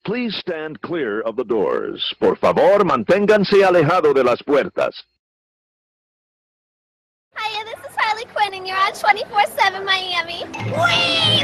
Please stand clear of the doors. Por favor, manténganse alejado de las puertas. Hiya, this is Harley Quinn, and you're on 24/7 Miami. Whee!